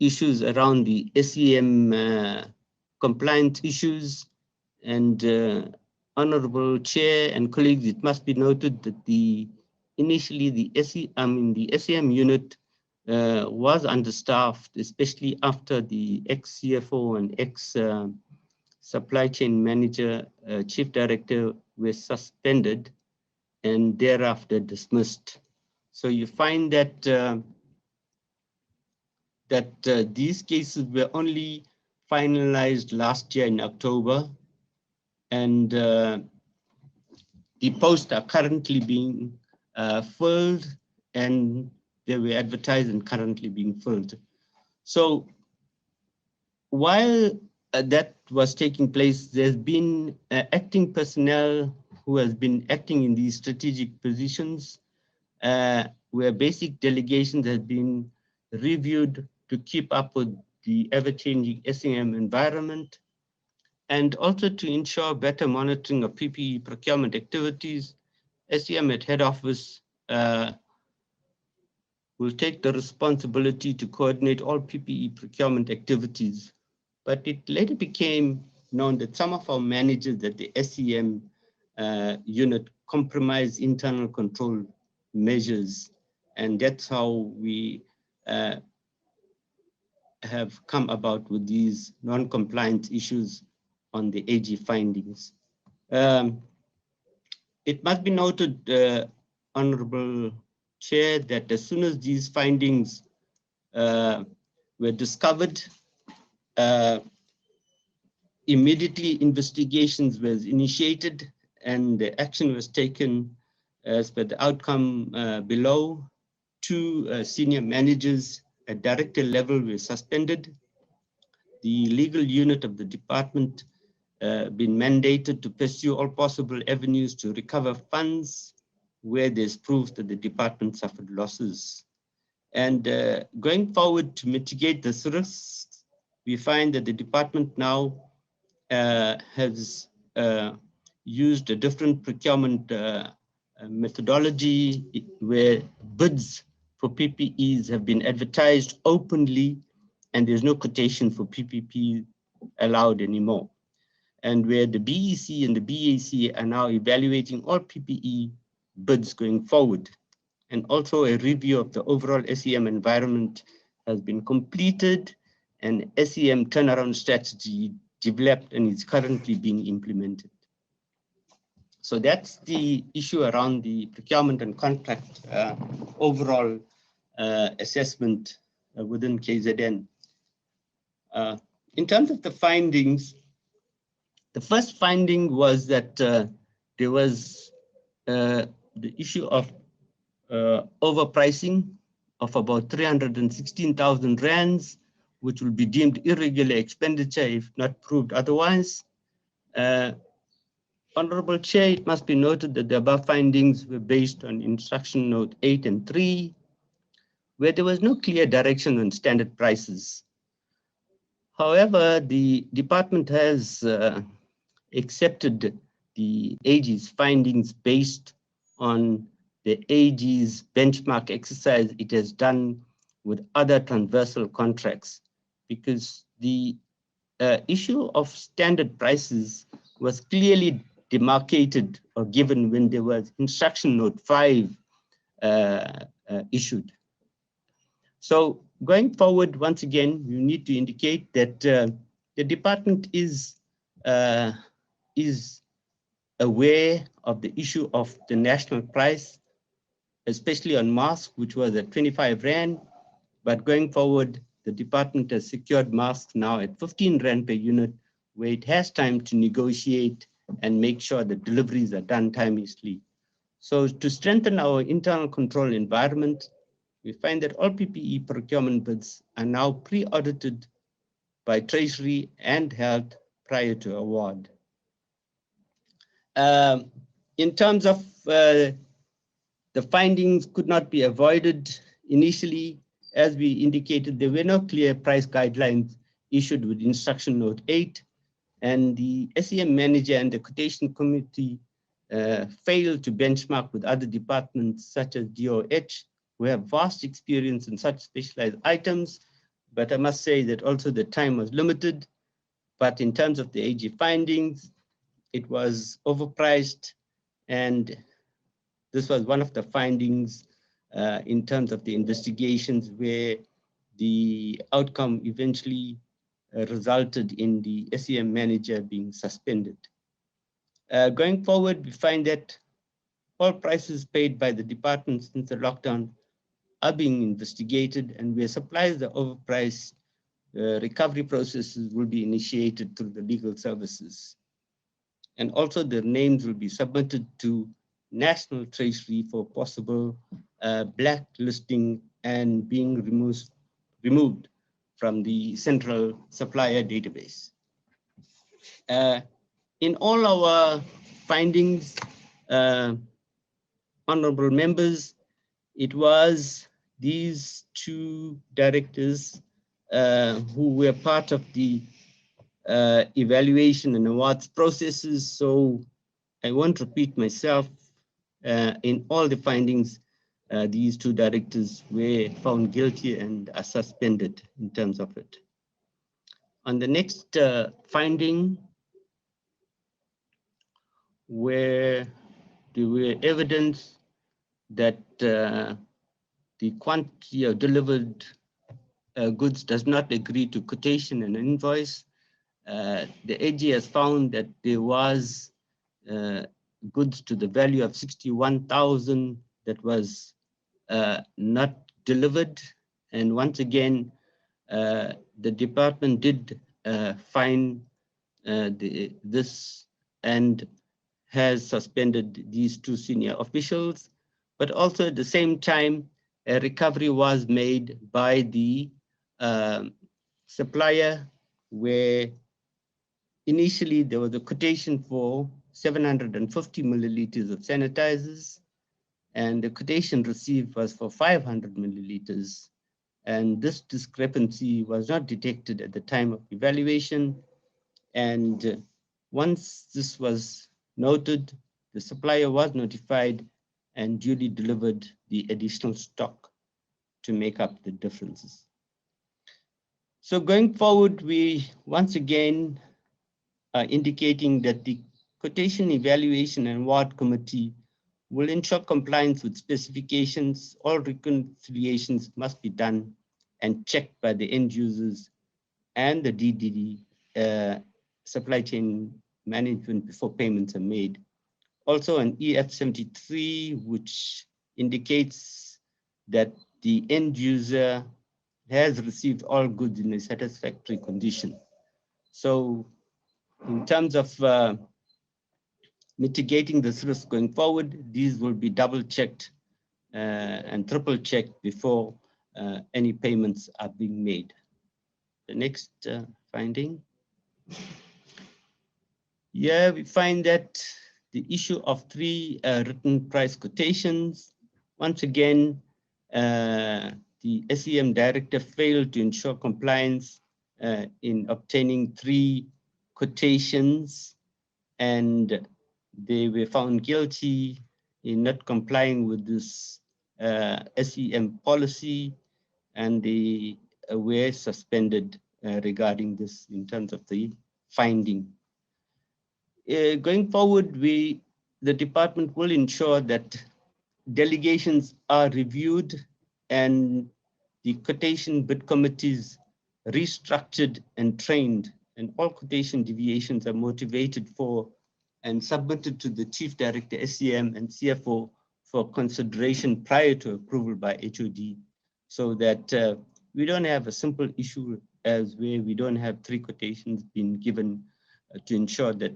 issues around the SEM compliance issues, and Honorable Chair and colleagues, it must be noted that initially the SEM unit was understaffed, especially after the ex-CFO and ex-supply chain manager, chief director were suspended and thereafter dismissed. So you find that that these cases were only finalized last year in October, and the posts are currently being filled, and they were advertised and currently being filled. So while that was taking place, there's been acting personnel who has been acting in these strategic positions where basic delegations have been reviewed to keep up with the ever-changing SEM environment, and also to ensure better monitoring of PPE procurement activities. SEM at head office will take the responsibility to coordinate all PPE procurement activities. But it later became known that some of our managers at the SEM unit compromised internal control measures, and that's how we have come about with these non-compliance issues on the AG findings. It must be noted, Honorable Chair, that as soon as these findings were discovered, immediately investigations was initiated and the action was taken as per the outcome below. Two senior managers at director level were suspended. The legal unit of the department been mandated to pursue all possible avenues to recover funds where there's proof that the department suffered losses. And going forward to mitigate this risks, we find that the department now has used a different procurement methodology where bids for PPEs have been advertised openly and there's no quotation for PPP allowed anymore. And where the BEC and the BAC are now evaluating all PPE bids going forward. And also a review of the overall SEM environment has been completed, and SEM turnaround strategy developed and is currently being implemented. So that's the issue around the procurement and contract overall assessment within KZN. In terms of the findings, the first finding was that there was the issue of overpricing of about 316,000 rands, which will be deemed irregular expenditure if not proved otherwise. Honorable Chair, it must be noted that the above findings were based on instruction note 8 and 3, where there was no clear direction on standard prices. However, the department has accepted the AG's findings based on the AG's benchmark exercise it has done with other transversal contracts, because the issue of standard prices was clearly demarcated or given when there was instruction note 5 issued. So going forward, once again, you need to indicate that the department is aware of the issue of the national price, especially on masks, which was at 25 Rand. But going forward, the department has secured masks now at 15 Rand per unit, where it has time to negotiate and make sure that deliveries are done timelessly. So to strengthen our internal control environment, we find that all PPE procurement bids are now pre-audited by Treasury and held prior to award. In terms of the findings could not be avoided initially, as we indicated, there were no clear price guidelines issued with instruction note 8, and the SEM manager and the quotation committee failed to benchmark with other departments such as DOH, who have vast experience in such specialized items. But I must say that also the time was limited. But in terms of the AG findings, it was overpriced, and this was one of the findings in terms of the investigations where the outcome eventually resulted in the SEM manager being suspended. Going forward, we find that all prices paid by the department since the lockdown are being investigated, and where suppliers are overpriced, recovery processes will be initiated through the legal services. And also the names will be submitted to National Treasury for possible blacklisting and being removed from the central supplier database. In all our findings, honorable members, it was these two directors who were part of the evaluation and awards processes. So I won't repeat myself. In all the findings, these two directors were found guilty and are suspended in terms of it. On the next finding, where there were evidence that the quantity of delivered goods does not agree to quotation and invoice, the AG has found that there was goods to the value of 61,000 that was not delivered. And once again, the department did find this and has suspended these two senior officials, but also at the same time, a recovery was made by the supplier, where initially there was a quotation for 750 milliliters of sanitizers, and the quotation received was for 500 milliliters. And this discrepancy was not detected at the time of evaluation. And once this was noted, the supplier was notified and duly delivered the additional stock to make up the differences. So going forward, we once again are indicating that the Quotation Evaluation and Award Committee will ensure compliance with specifications. All reconciliations must be done and checked by the end users and the DDD supply chain management before payments are made. Also an EF73, which indicates that the end user has received all goods in a satisfactory condition. So in terms of mitigating this risk going forward, these will be double checked and triple checked before any payments are being made. The next finding. Yeah, we find that the issue of 3 written price quotations, once again, the SEM director failed to ensure compliance in obtaining 3 quotations, and they were found guilty in not complying with this SEM policy, and they were suspended regarding this in terms of the finding. Going forward, the department will ensure that delegations are reviewed and the quotation bid committees restructured and trained, and all quotation deviations are motivated for and submitted to the Chief Director, SEM and CFO for consideration prior to approval by HOD, so that we don't have a simple issue as where we don't have 3 quotations being given to ensure that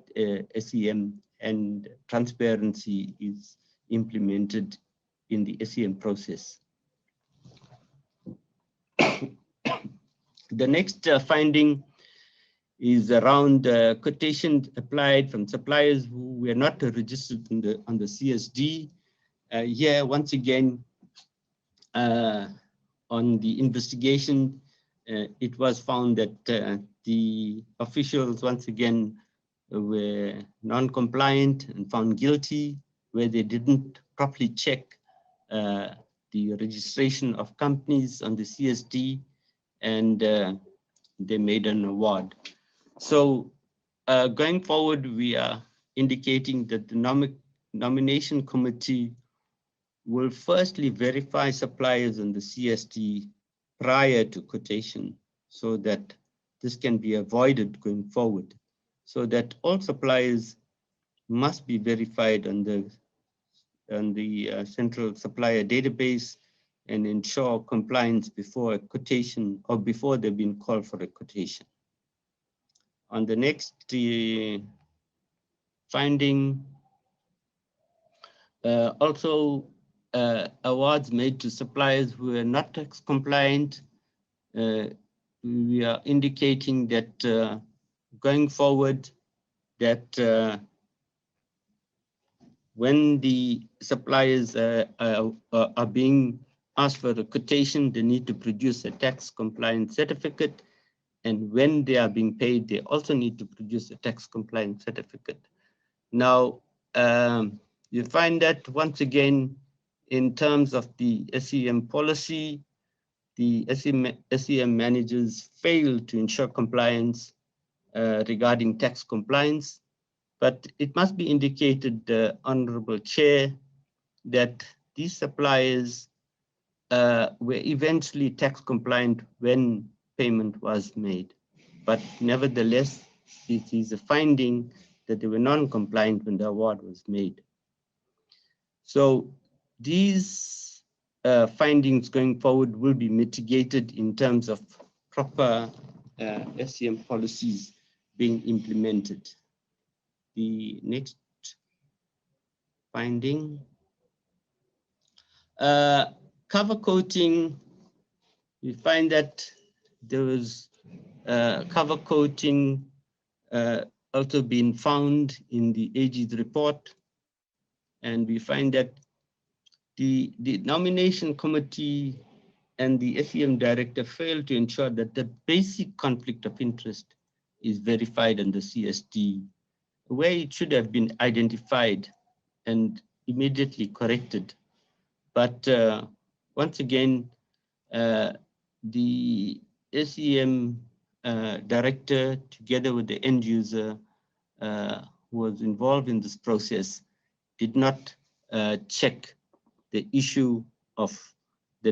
SEM and transparency is implemented in the SEM process. The next finding is around quotations applied from suppliers who were not registered on the CSD. Here, once again, on the investigation, it was found that the officials once again were non-compliant and found guilty, where they didn't properly check the registration of companies on the CSD, and they made an award. So going forward, we are indicating that the nomination committee will firstly verify suppliers on the CSD prior to quotation, so that this can be avoided going forward, so that all suppliers must be verified on the central supplier database and ensure compliance before a quotation or before they've been called for a quotation. On the next finding, also awards made to suppliers who are not tax compliant. We are indicating that going forward, that when the suppliers are being asked for a quotation, they need to produce a tax compliance certificate. And when they are being paid, they also need to produce a tax compliance certificate. Now, you find that once again, in terms of the SEM policy, the SEM managers fail to ensure compliance regarding tax compliance. But it must be indicated, Honorable Chair, that these suppliers were eventually tax compliant when payment was made. But nevertheless, it is a finding that they were non-compliant when the award was made. So these findings going forward will be mitigated in terms of proper SEM policies being implemented. The next finding, cover coating, we find that there was cover coating also been found in the AG's report. And we find that the nomination committee and the SEM director failed to ensure that the basic conflict of interest is verified in the CST, where it should have been identified and immediately corrected. But once again, the SEM director, together with the end user who was involved in this process, did not check the issue of the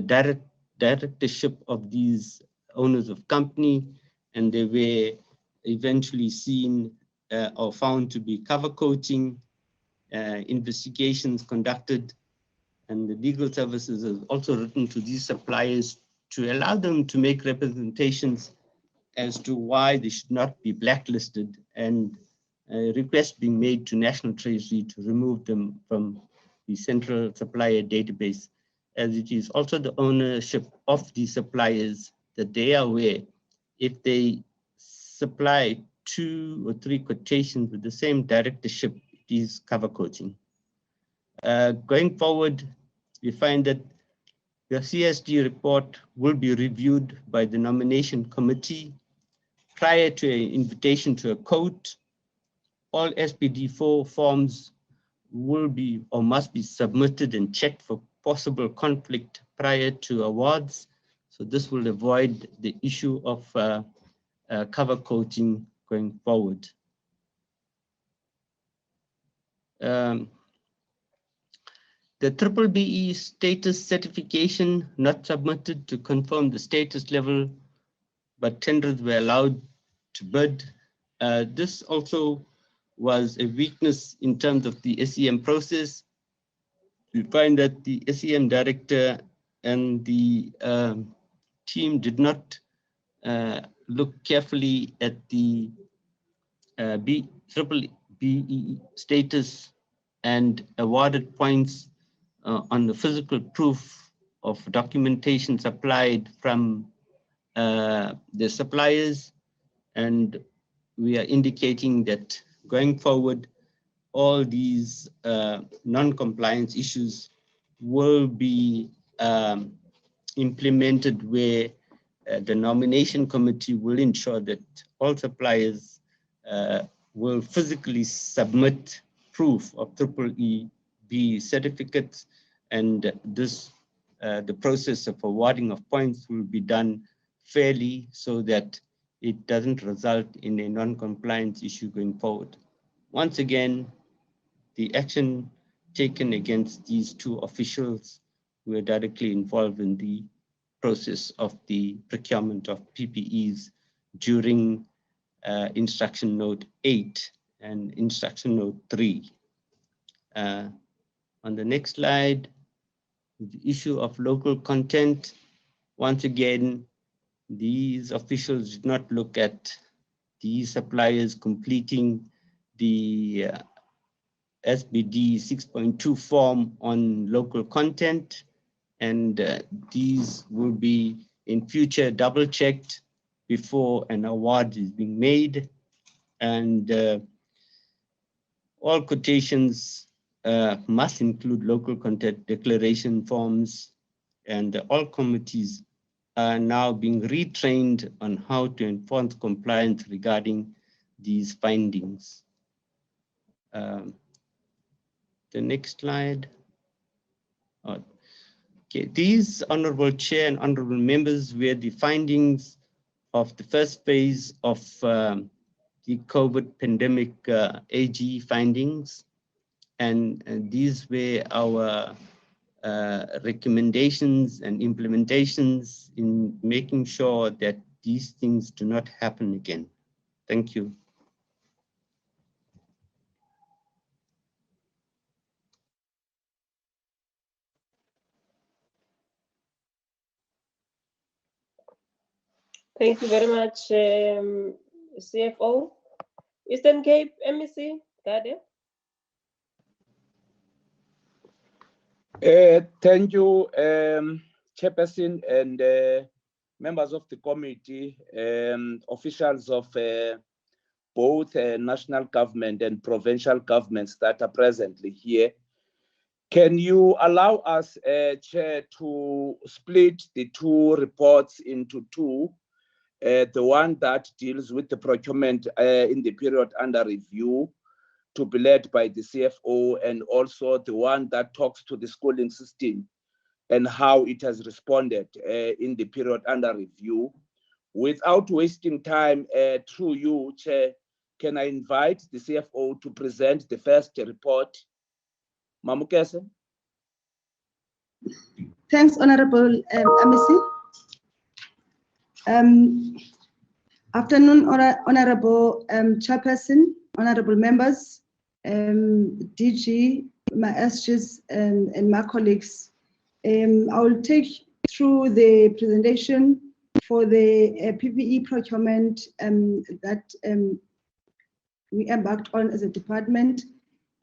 directorship of these owners of company, and they were eventually seen or found to be cover coating. Investigations conducted, and the legal services have also written to these suppliers to allow them to make representations as to why they should not be blacklisted, and a request being made to National Treasury to remove them from the central supplier database, as it is also the ownership of the suppliers that they are aware if they supply 2 or 3 quotations with the same directorship, it is cover coaching. Going forward, we find that the CSD report will be reviewed by the nomination committee prior to an invitation to a quote. All SPD4 forms will be or must be submitted and checked for possible conflict prior to awards. So this will avoid the issue of cover coaching going forward. The BBBE status certification not submitted to confirm the status level, but tenders were allowed to bid. This also was a weakness in terms of the SEM process. We find that the SEM director and the team did not look carefully at the BBBE status and awarded points on the physical proof of documentation supplied from the suppliers. And we are indicating that going forward, all these non-compliance issues will be implemented, where the nomination committee will ensure that all suppliers will physically submit proof of BBBE certificates, and this the process of awarding of points will be done fairly so that it doesn't result in a non-compliance issue going forward. Once again, the action taken against these 2 officials who were directly involved in the process of the procurement of PPEs during instruction note 8 and instruction note 3. On the next slide, The issue of local content, once again, these officials did not look at these suppliers completing the SBD 6.2 form on local content, and these will be in future double-checked before an award is being made. And all quotations must include local content declaration forms, and all committees are now being retrained on how to enforce compliance regarding these findings. The next slide. Okay, these honorable chair and honorable members were the findings of the first phase of the COVID pandemic AG findings. And these were our recommendations and implementations in making sure that these things do not happen again. Thank you. Thank you very much, CFO. Eastern Cape MEC, Gade. Thank you, Chairperson and members of the committee, officials of both national government and provincial governments that are presently here. Can you allow us, Chair, to split the two reports into two? The one that deals with the procurement in the period under review to be led by the CFO, and also the one that talks to the schooling system and how it has responded in the period under review. Without wasting time, through you, Chair, can I invite the CFO to present the first report? Mamukese. Thanks, Honorable MEC. Afternoon, Honorable Chairperson, Honorable members, DG, my SGs, and my colleagues. I will take through the presentation for the PPE procurement that we embarked on as a department,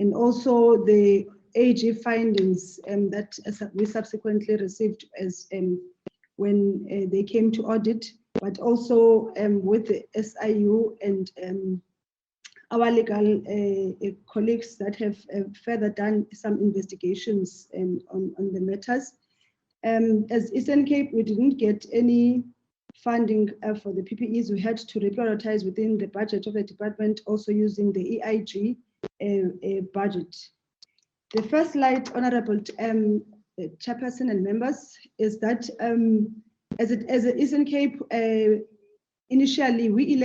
and also the AG findings that we subsequently received as when they came to audit, but also with the SIU and our legal colleagues that have further done some investigations on the matters. As Eastern Cape, we didn't get any funding for the PPEs. We had to reprioritize within the budget of the department, also using the EIG budget. The first slide, Honorable Chairperson and members, is that as Eastern Cape, initially we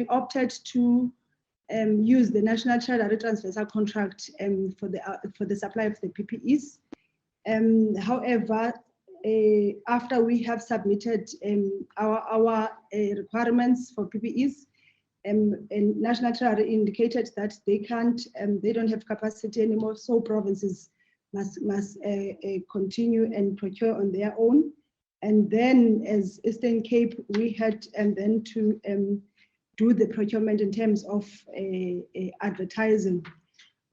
opted to use the National Charter Transversal Contract for the supply of the PPEs. However, after we have submitted our requirements for PPEs, and National Charter indicated that they don't have capacity anymore, so provinces must continue and procure on their own. And then as Eastern Cape, we had then to do the procurement in terms of advertising.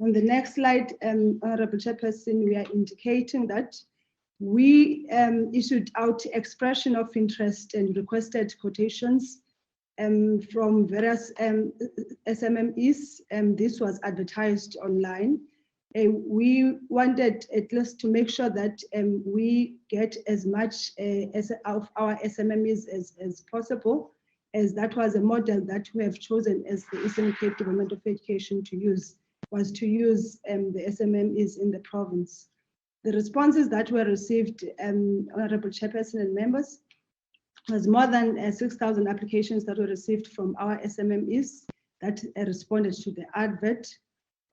On the next slide, Honorable Chairperson, we are indicating that we issued out expression of interest and requested quotations from various SMMEs, and this was advertised online. We wanted at least to make sure that we get as much of our SMMEs as possible, as that was a model that we have chosen as the Eastern Cape Department of Education to use, was to use the SMMEs in the province. The responses that were received, Honorable Chairperson and members, was more than 6,000 applications that were received from our SMMEs that responded to the advert.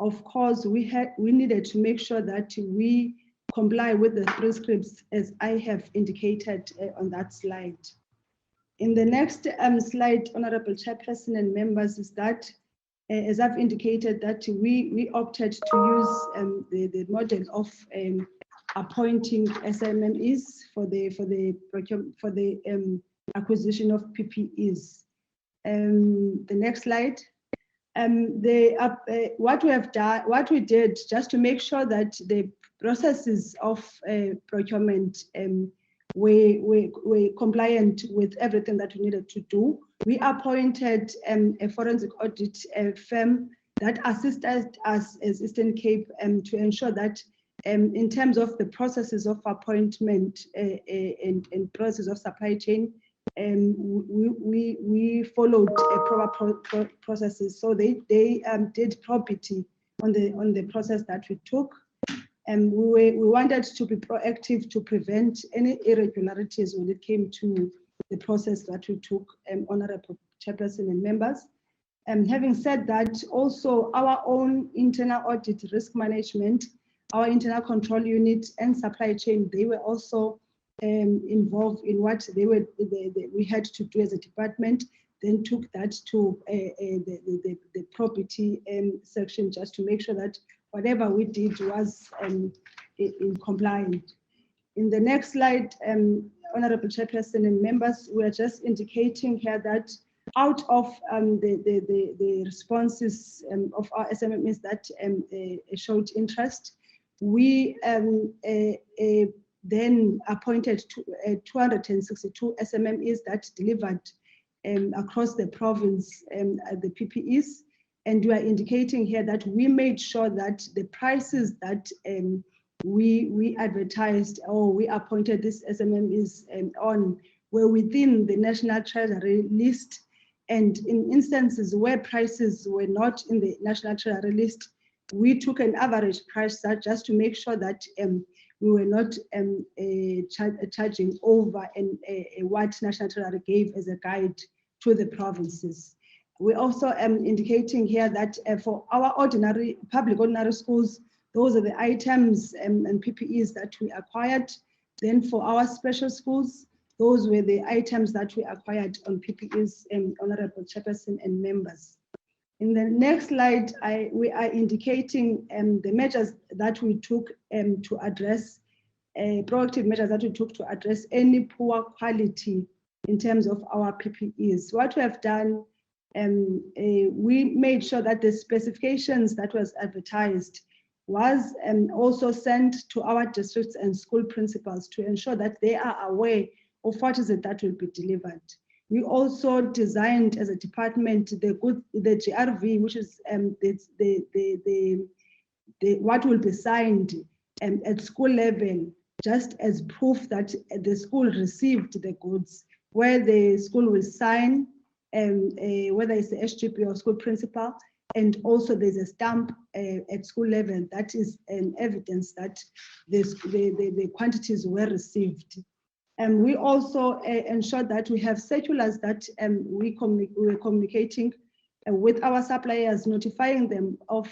Of course, we needed to make sure that we comply with the prescripts as I have indicated on that slide. In the next slide, Honorable Chairperson and members, is that as I've indicated that we opted to use the model of appointing SMMEs for the acquisition of PPEs. The next slide. What we did just to make sure that the processes of procurement were compliant with everything that we needed to do. We appointed a forensic audit firm that assisted us as Eastern Cape to ensure that in terms of the processes of appointment and process of supply chain, we followed proper processes. So they did probity on the process that we took. And we wanted to be proactive to prevent any irregularities when it came to the process that we took, Honorable Chairperson and members. Having said that, also our own internal audit, risk management, our internal control unit and supply chain, they were also involved in what we had to do as a department, then took that to the property section just to make sure that whatever we did was in compliance. In the next slide, Honorable Chairperson and members, we are just indicating here that out of the responses of our SMMEs that showed interest, we then appointed 262 SMMEs that delivered across the province the PPEs. And we are indicating here that we made sure that the prices that we advertised or we appointed this SMMEs on were within the National Treasury list. And in instances where prices were not in the National Treasury list, we took an average price just to make sure that we were not charging over what National Treasury gave as a guide to the provinces. We're also indicating here that for our public ordinary schools, those are the items and PPEs that we acquired. Then for our special schools, those were the items that we acquired on PPEs, Honorable Chairperson and members. In the next slide, we are indicating the measures that we took to address, proactive measures that we took to address any poor quality in terms of our PPEs. What we have done, we made sure that the specifications that was advertised was also sent to our districts and school principals to ensure that they are aware of what is it that will be delivered. We also designed as a department the GRV, which is what will be signed at school level, just as proof that the school received the goods, where the school will sign, whether it's the SGP or school principal, and also there's a stamp at school level that is an evidence that the quantities were received. And we also ensured that we have circulars that we're communicating with our suppliers, notifying them of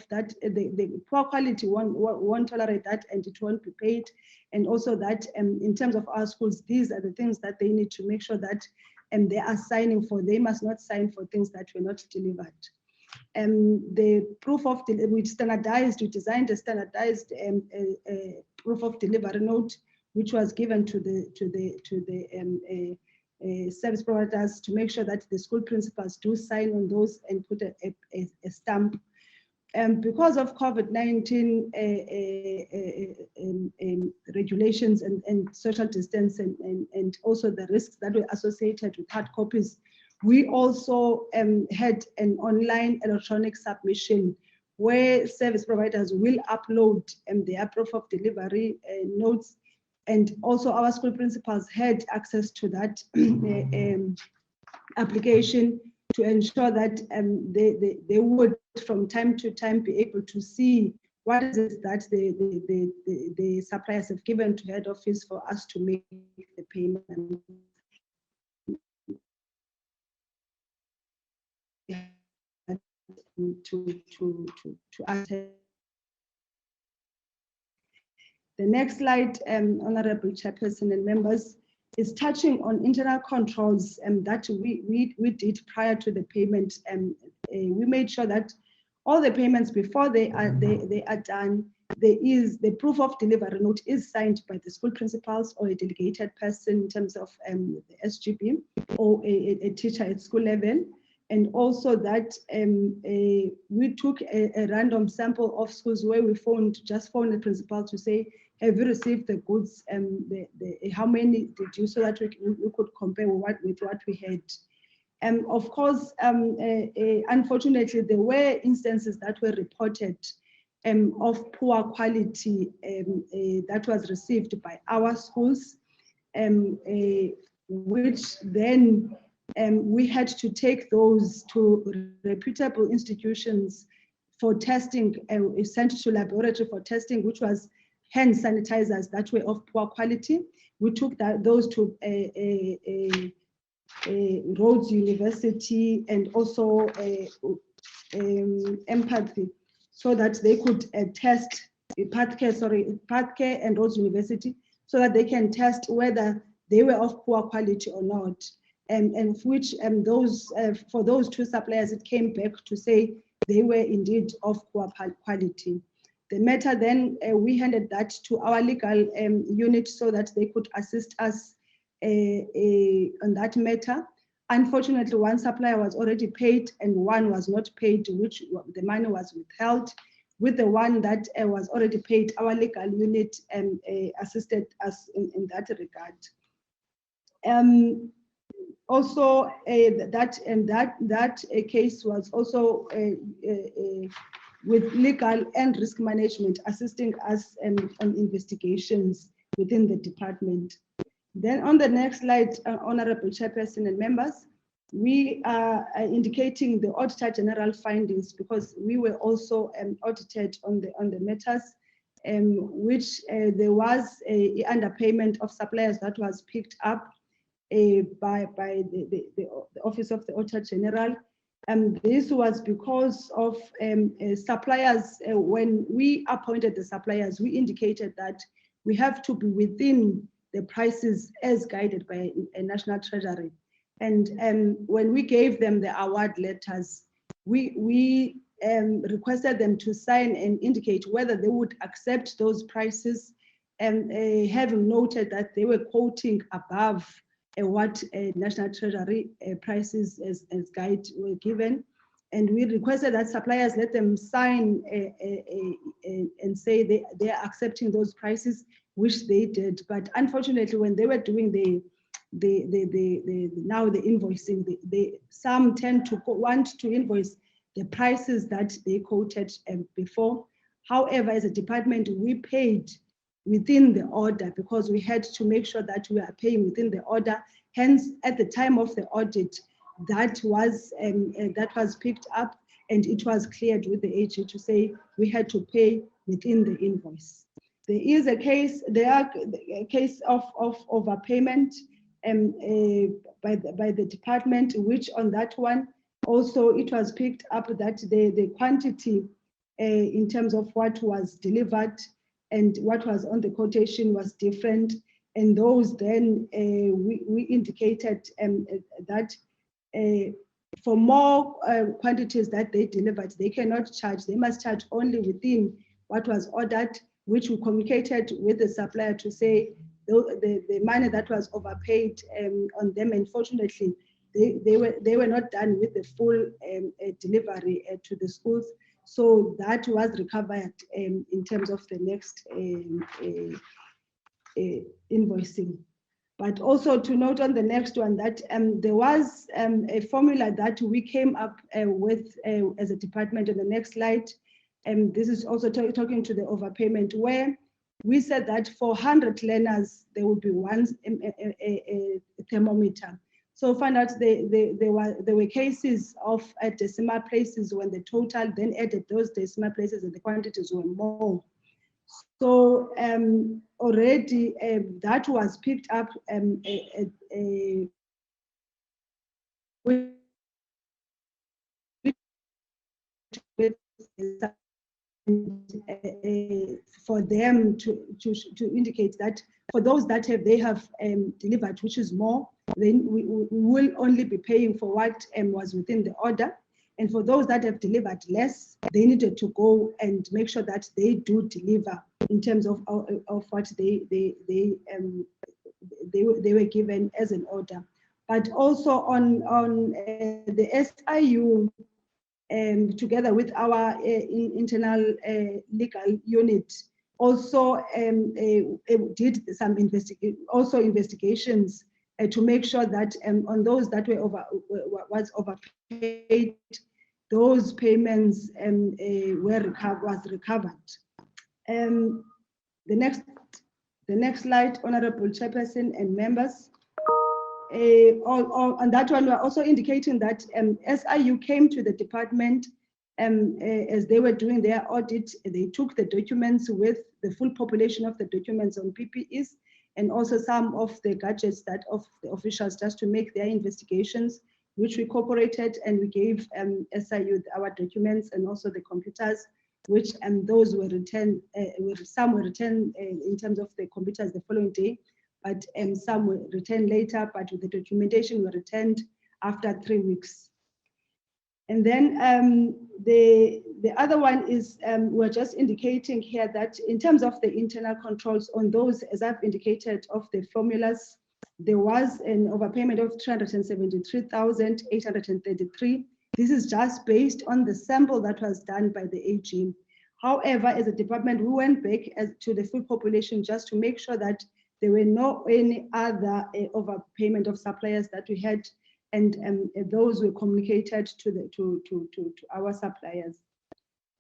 that the poor quality won't tolerate that and it won't be paid. And also that in terms of our schools, these are the things that they need to make sure that they are signing for. They must not sign for things that were not delivered. The proof of we designed a standardized proof of delivery note, which was given to the service providers to make sure that the school principals do sign on those and put a stamp. Because of COVID-19 regulations and social distance and also the risks that were associated with hard copies, we also had an online electronic submission where service providers will upload their proof of delivery notes. And also our school principals had access to that application to ensure that they would from time to time be able to see what is it that the suppliers have given to head office for us to make the payment. To answer. The next slide, Honorable Chairperson and members, is touching on internal controls that we did prior to the payment. We made sure that all the payments before they are done, the proof of delivery note is signed by the school principals or a delegated person in terms of the SGB or a teacher at school level. And also that we took a random sample of schools where we just phoned the principal to say, have you received the goods? How many did you, so that we could compare with what we had. Of course, unfortunately, there were instances that were reported of poor quality that was received by our schools, which then we had to take those to reputable institutions for testing, sent to laboratory for testing, which was hand sanitizers that were of poor quality. We took those to Rhodes University and also Empathy, so that they could test PATCare and Rhodes University, so that they can test whether they were of poor quality or not. And which those for those two suppliers, it came back to say they were indeed of poor quality. The matter then, we handed that to our legal unit so that they could assist us on that matter. Unfortunately, one supplier was already paid and one was not paid, which the money was withheld. With the one that was already paid, our legal unit assisted us in that regard. Also, that case was also with legal and risk management assisting us on investigations within the department. Then on the next slide, Honorable Chairperson and members, we are indicating the Auditor General findings because we were also audited on the matters, which there was a underpayment of suppliers that was picked up by the Office of the Auditor General. This was because of suppliers. When we appointed the suppliers, we indicated that we have to be within the prices as guided by a National Treasury. And when we gave them the award letters, we requested them to sign and indicate whether they would accept those prices, and having noted that they were quoting above what National Treasury prices as guide were given. And we requested that suppliers let them sign and say they are accepting those prices, which they did. But unfortunately, when they were doing the invoicing, some tend to want to invoice the prices that they quoted before. However, as a department, we paid within the order because we had to make sure that we are paying within the order. Hence, at the time of the audit, that was picked up and it was cleared with the AG to say we had to pay within the invoice. There is a case of overpayment by the department, which on that one also it was picked up that the quantity in terms of what was delivered and what was on the quotation was different. And those then we indicated that for more quantities that they delivered, they cannot charge. They must charge only within what was ordered, which we communicated with the supplier to say the money that was overpaid on them. Unfortunately, they were not done with the full delivery to the schools. So that was recovered in terms of the next invoicing. But also to note on the next one that there was a formula that we came up with as a department on the next slide. And this is also talking to the overpayment, where we said that for 100 learners, there would be one thermometer. So found out there were cases of decimal places when the total then added those decimal places and the quantities were more. So already that was picked up for them to indicate that for those that they have delivered, which is more, then we will only be paying for what was within the order. And for those that have delivered less, they needed to go and make sure that they do deliver in terms of what they were given as an order. But also on the SIU, together with our internal legal unit, also did some investigations to make sure that on those that were overpaid, those payments was recovered. The next slide, Honorable Chairperson and members. On that one, we're also indicating that SIU came to the department as they were doing their audit. They took the documents with the full population of the documents on PPEs and also some of the gadgets that of the officials just to make their investigations, which we cooperated, and we gave SIU our documents and also the computers, which those were returned, some were returned in terms of the computers the following day, but some were returned later, but the documentation were returned after 3 weeks. And then the other one is we're just indicating here that in terms of the internal controls on those, as I've indicated, of the formulas, there was an overpayment of 373,833. This is just based on the sample that was done by the AG. However, as a department, we went back to the full population just to make sure that there were no any other overpayment of suppliers that we had, and those were communicated to our suppliers.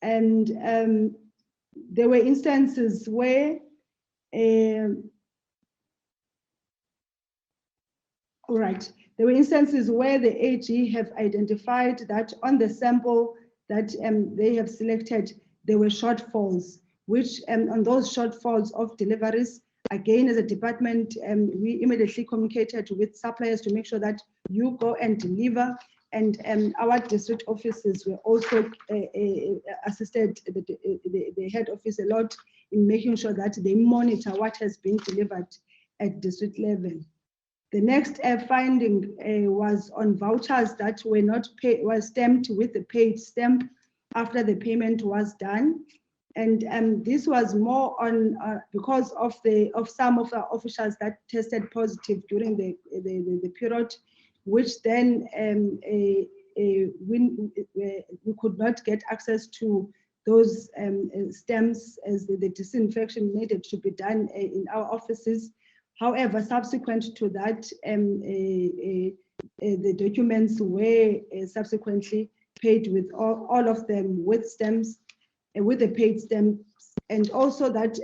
And there were instances where there were instances where the AG have identified that on the sample that they have selected, there were shortfalls, which on those shortfalls of deliveries, again, as a department, we immediately communicated with suppliers to make sure that you go and deliver. And our district offices were also assisted the head office a lot in making sure that they monitor what has been delivered at district level. The next finding was on vouchers that were not paid, was stamped with the paid stamp after the payment was done. And this was more on because of some of our officials that tested positive during the period, which then we could not get access to those stamps as the disinfection needed to be done in our offices. However, subsequent to that, the documents were subsequently paid with all of them with stamps, with the paid stamps, and also that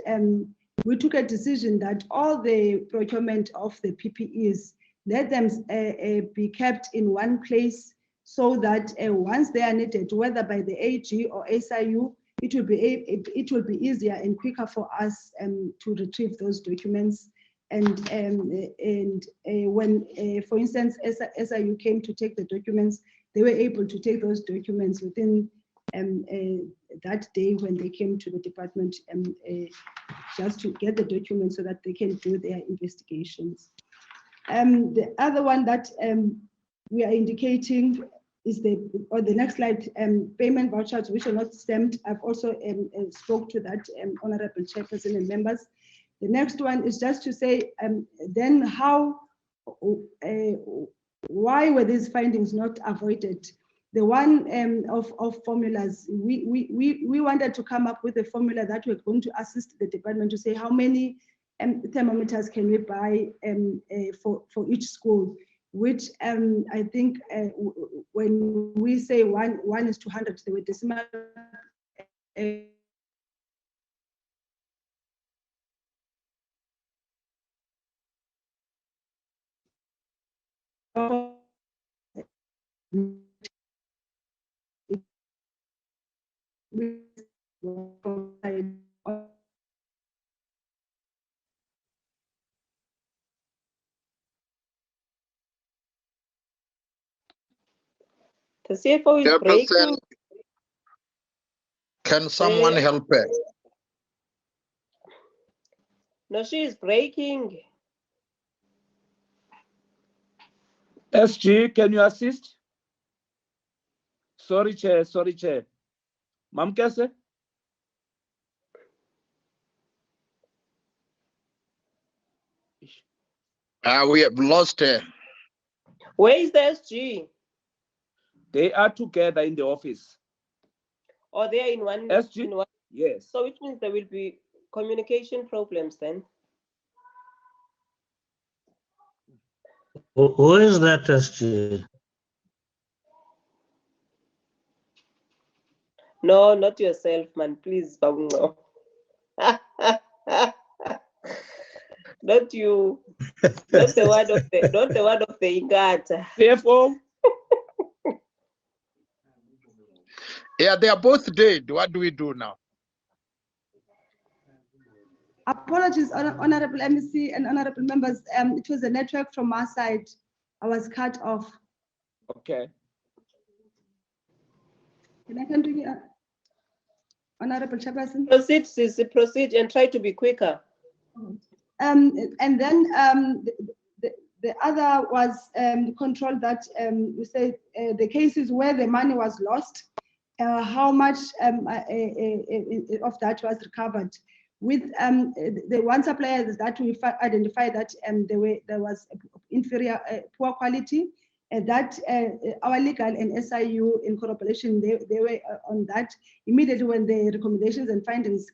we took a decision that all the procurement of the PPEs, let them be kept in one place so that once they are needed, whether by the AG or SIU, it will be easier and quicker for us to retrieve those documents. And when, for instance, SIU came to take the documents, they were able to take those documents within that day when they came to the department just to get the documents so that they can do their investigations. The other one that we are indicating is the next slide, payment vouchers which are not stamped. I've also spoke to that, Honorable Chairperson and members. The next one is just to say, then how, why were these findings not avoided? The one of formulas, we wanted to come up with a formula that we're going to assist the department to say how many thermometers can we buy for each school, which I think when we say one is 200, they were decimal. The CFO is breaking. Can someone help her? No, she is breaking. SG, can you assist? Sorry, Chair. Sorry, Chair. Mam Kese? We have lost her. Where is the SG? They are together in the office. Or they are in one? SG? In one? Yes. So which means there will be communication problems then. Who is that SG? No, not yourself, man. Please, no. Not you. Not the word of the. Not the word of the Ingata. CFO. Yeah, they are both dead. What do we do now? Apologies, Honorable MEC and Honorable members. It was a network from our side. I was cut off. Okay. Can I continue, Honorable Chairperson? Proceed, Sisi, proceed and try to be quicker. And then the other was control that we said the cases where the money was lost, how much of that was recovered. With the one supplier that we identified that there was inferior, poor quality, that our legal and SIU in cooperation, they were on that. Immediately when the recommendations and findings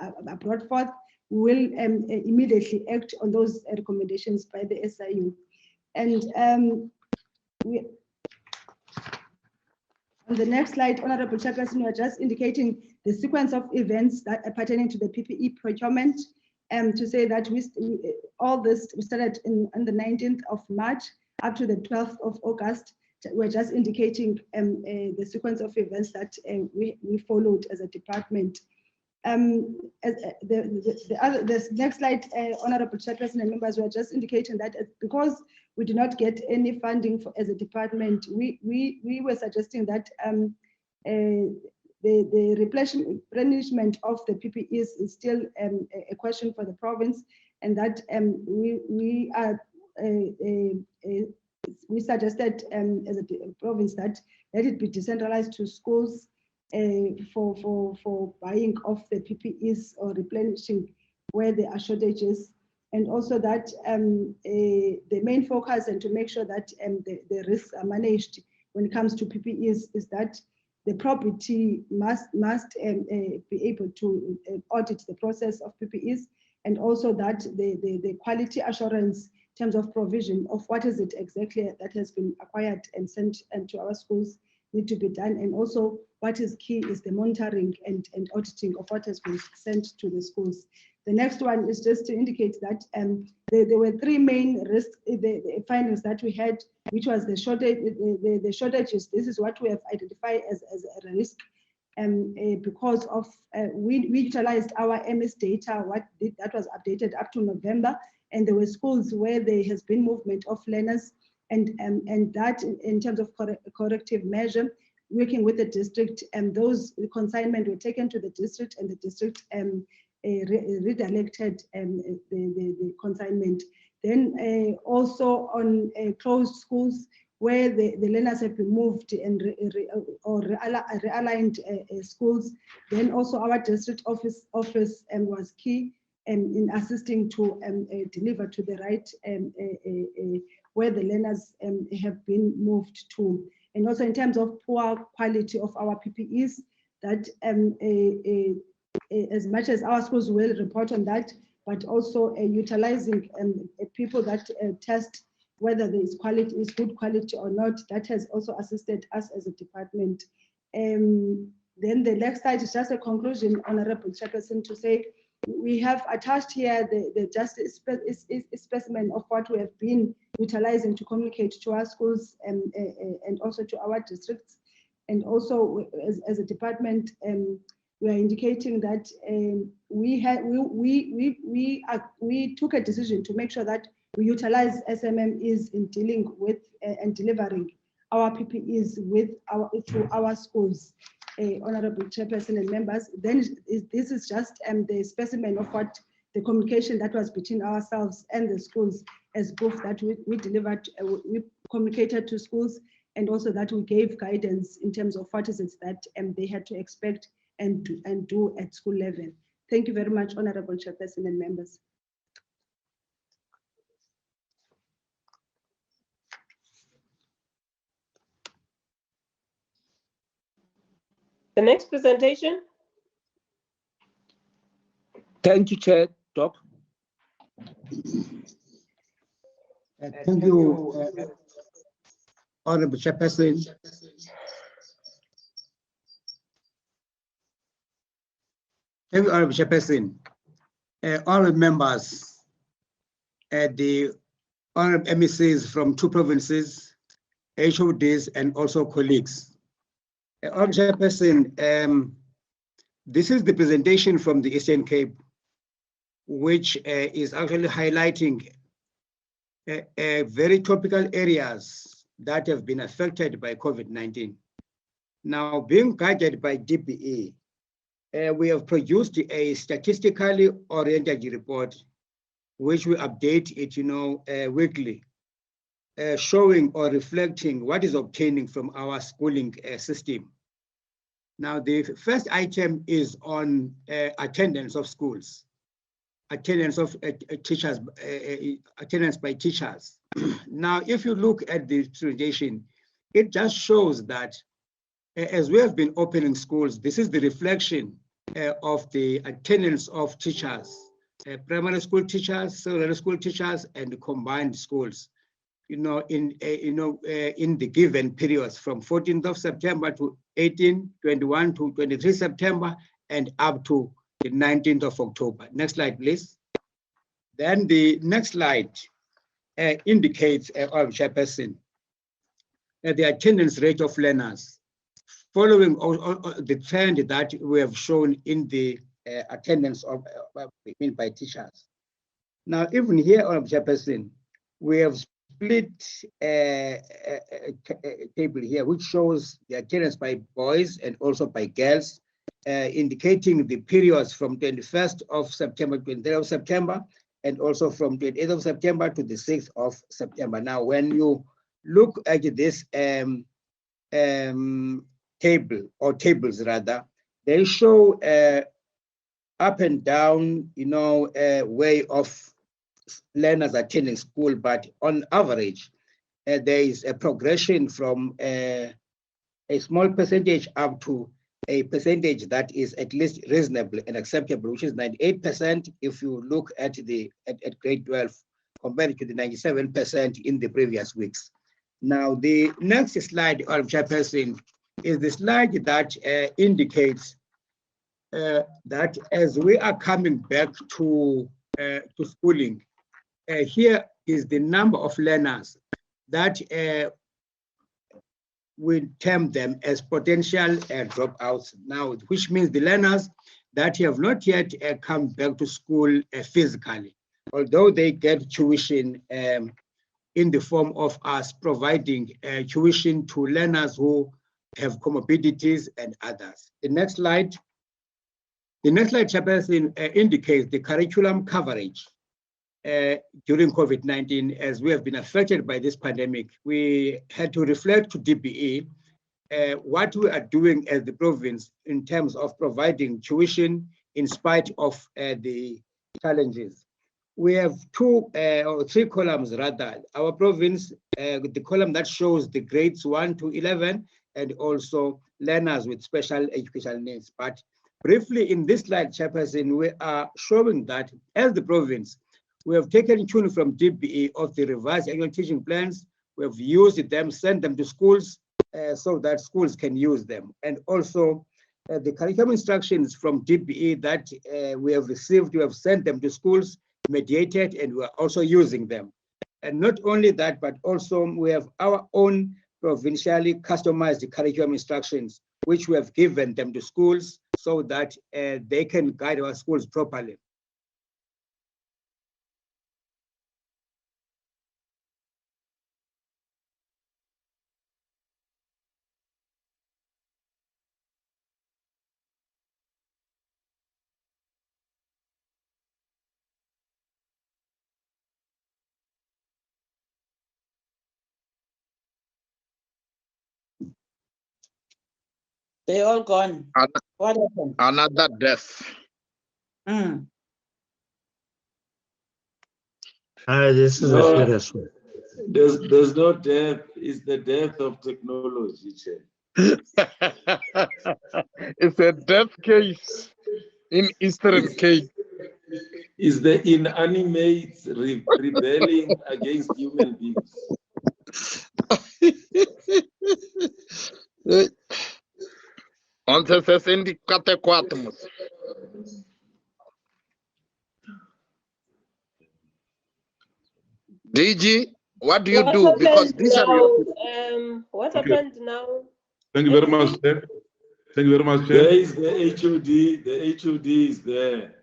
are brought forth, we will immediately act on those recommendations by the SIU. And on the next slide, Honorable Chairperson, we are just indicating the sequence of events that are pertaining to the PPE procurement, to say that all this we started on the 19th of March up to the 12th of August. We're just indicating the sequence of events that we followed as a department. The next slide, Honorable Chairperson and members, we are just indicating that because we do not get any funding as a department, we were suggesting that the replenishment of the PPEs is still a question for the province, and that we suggested as a province that let it be decentralized to schools for buying of the PPEs or replenishing where there are shortages, and also that the main focus and to make sure that the risks are managed when it comes to PPEs is that the property must be able to audit the process of PPEs, and also that the quality assurance in terms of provision of what is it exactly that has been acquired and sent to our schools need to be done. And also what is key is the monitoring and auditing of what has been sent to the schools. The next one is just to indicate that there were three main risks, the findings that we had, which was the shortages. This is what we have identified as a risk, because of we utilized our MS data, that was updated up to November, and there were schools where there has been movement of learners, and that in terms of corrective measure, working with the district, and those consignment were taken to the district, and the district redirected the consignment. Then also on closed schools where the learners have been moved and realigned schools, then also our district office was key in assisting to deliver to the right where the learners have been moved to. And also in terms of poor quality of our PPEs, that as much as our schools will report on that, but also utilizing people that test whether there is quality, is good quality or not, that has also assisted us as a department. Then the next slide is just a conclusion, Honorable Chairperson, to say we have attached here the just specimen of what we have been utilizing to communicate to our schools and also to our districts. And also as a department, we are indicating that we took a decision to make sure that we utilize SMMEs in dealing with and delivering our PPEs to our schools. Honorable Chairperson and members, then this is just the specimen of what the communication that was between ourselves and the schools as proof that we delivered, we communicated to schools, and also that we gave guidance in terms of what is it that they had to expect and do at school level. Thank you very much, Honorable Chairperson and members. The next presentation. Thank you, Chair. Doc. Thank you, Honorable Chairperson. Thank you, Honorable Chairperson. Honorable members, the honorable MECs from 2 provinces, HODs, and also colleagues. Honorable Chairperson, this is the presentation from the Eastern Cape, which is actually highlighting very topical areas that have been affected by COVID-19. Now, being guided by DPE, we have produced a statistically oriented report, which we update it, weekly, showing or reflecting what is obtaining from our schooling system. Now, the first item is on attendance of schools, attendance of teachers, attendance by teachers. Now, if you look at the presentation, it just shows that as we have been opening schools, this is the reflection of the attendance of teachers, primary school teachers, secondary school teachers, and combined schools. In the given periods from 14th of September to 18, 21 to 23 September, and up to the 19th of October. Next slide, please. Then the next slide indicates, Chairperson, the attendance rate of learners, following the trend that we have shown in the attendance of by teachers. Now, even here, Chairperson, we have split a table here, which shows the attendance by boys and also by girls, indicating the periods from 21st of September to 23rd of September, and also from 28th of September to the 6th of September. Now, when you look at this table, or tables rather, they show up and down, way of learners attending school, but on average, there is a progression from a small percentage up to a percentage that is at least reasonable and acceptable, which is 98% if you look at at grade 12, compared to the 97% in the previous weeks. Now, the next slide, Chairperson, is the slide that indicates that as we are coming back to schooling, here is the number of learners that we term them as potential dropouts now, which means the learners that have not yet come back to school physically, although they get tuition in the form of us providing tuition to learners who have comorbidities and others. The next slide. The next slide, Chairperson, indicates the curriculum coverage during COVID-19. As we have been affected by this pandemic, we had to reflect to DPE what we are doing as the province in terms of providing tuition in spite of the challenges. We have 2 or 3 columns rather. Our province, the column that shows the grades 1 to 11, and also learners with special educational needs. But briefly in this slide, Chairperson, we are showing that as the province, we have taken tune from DPE of the revised annual teaching plans. We have used them, sent them to schools so that schools can use them. And also the curriculum instructions from DPE that we have received, we have sent them to schools, mediated, and we are also using them. And not only that, but also we have our own provincially customized curriculum instructions, which we have given them to schools so that they can guide our schools properly. They all gone. What happened? Another death. This is a No, serious one. there's no death. It's the death of technology, Chair. It's a death case in Eastern Cape. Is the inanimates rebelling against human beings. Onde se sente 4. DG, what do you do? Because these are your what Okay. happened now? Thank you very much, Chair. Thank you very much, Chair. There is the HOD. The HOD is there.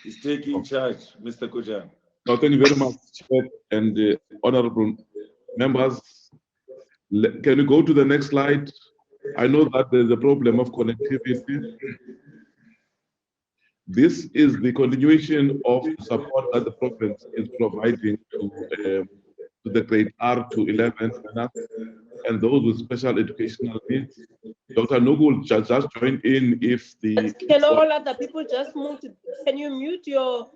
He's taking charge, Mr. Kujan. No, thank you very much, Chair and honorable members. Can you go to the next slide? I know that there's a problem of connectivity. This is the continuation of support that the province is providing to the grade R to 11 and those with special educational needs. Dr. Nugu will just join in if the... Can all other people just move to, can you mute your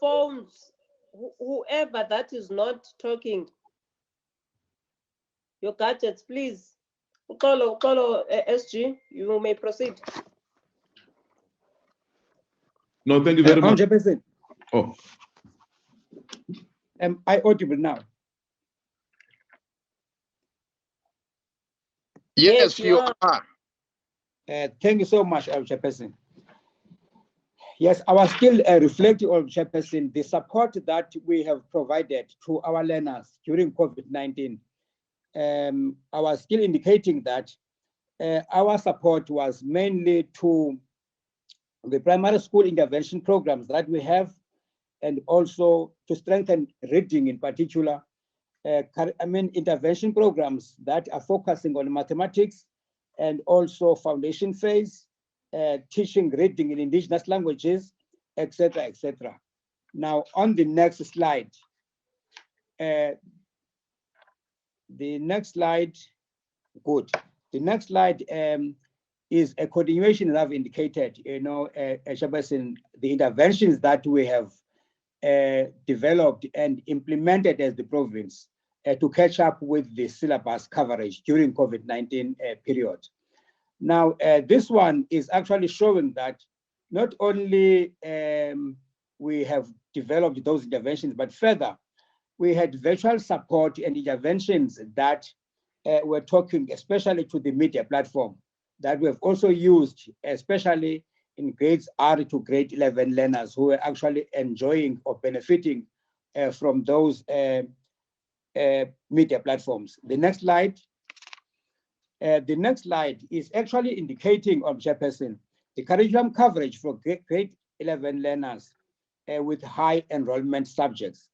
phones? Whoever that is not talking. Your gadgets, please. Ukolo, SG, you may proceed. No, thank you very much. Oh. Am I audible now? Yes, you are. Thank you so much, Chairperson. Yes, I was still reflecting on, Chairperson, the support that we have provided to our learners during COVID-19. I was still indicating that our support was mainly to the primary school intervention programs that we have, and also to strengthen reading in particular. Intervention programs that are focusing on mathematics and also foundation phase, teaching reading in indigenous languages, etc., etc. Now, on the next slide, good. The next slide is a continuation that I've indicated, Chairperson, the interventions that we have developed and implemented as the province to catch up with the syllabus coverage during COVID-19 period. Now, this one is actually showing that not only we have developed those interventions, but further, we had virtual support and interventions that were talking especially to the media platform that we have also used, especially in grades R to grade 11 learners who are actually enjoying or benefiting from those media platforms. The next slide. The next slide is actually indicating, Chairperson, the curriculum coverage for grade 11 learners with high enrollment subjects.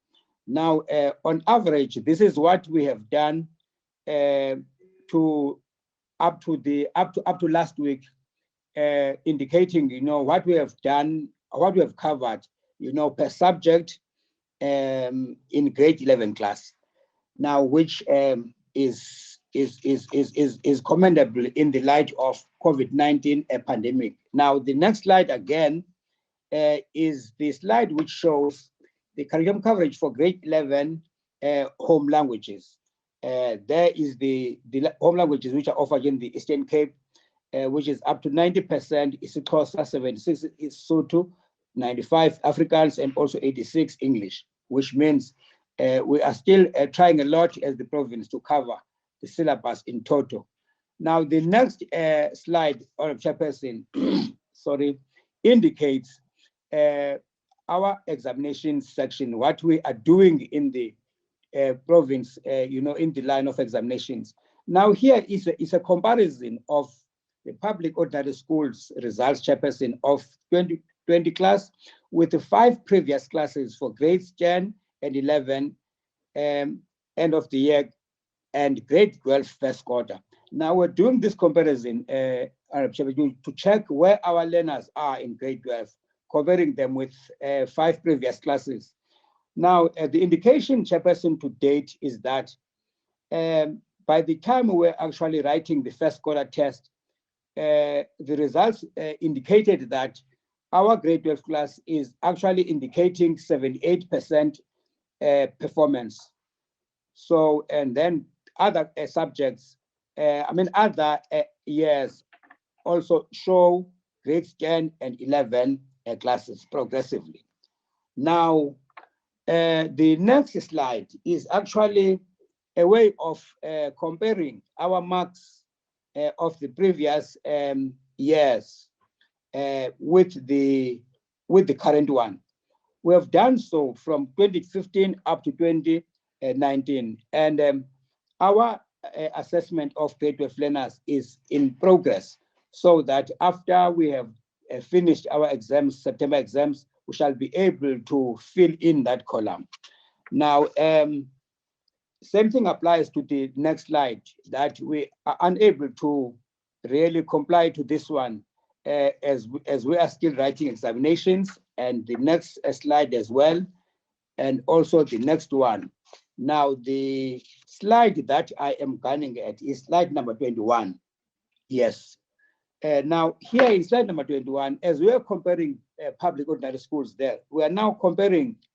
Now, on average, this is what we have done up to last week, indicating, what we have done, what we have covered, per subject in grade 11 class. Now, which is commendable in the light of COVID-19 pandemic. Now, the next slide again is the slide which shows the curriculum coverage for grade 11 home languages. There is the home languages which are offered in the Eastern Cape, which is up to 90%, isiXhosa, 76 is Sotho, 95 Afrikaans, and also 86 English, which means we are still trying a lot as the province to cover the syllabus in total. Now, the next slide, Chairperson, sorry, indicates our examination section, what we are doing in the province, in the line of examinations. Now, here is a comparison of the public ordinary schools results, Chairperson, of 2020 class with the 5 previous classes for grades 10 and 11, end of the year, and grade 12 first quarter. Now we're doing this comparison to check where our learners are in grade 12, comparing them with 5 previous classes. Now, the indication, Chairperson, to date is that by the time we were actually writing the first quarter test, the results indicated that our grade 12 class is actually indicating 78% performance. So, and then other subjects, other years also show grades 10 and 11 classes progressively. Now, the next slide is actually a way of comparing our marks of the previous years with the current one. We have done so from 2015 up to 2019, and our assessment of grade 12 learners is in progress, so that after we have finished our exams, September exams, we shall be able to fill in that column. Now, same thing applies to the next slide, that we are unable to really comply to this one as we are still writing examinations, and the next slide as well, and also the next one. Now, the slide that I am gunning at is slide number 21. Yes. Now, here in slide number 21, as we are comparing public ordinary schools there, we are now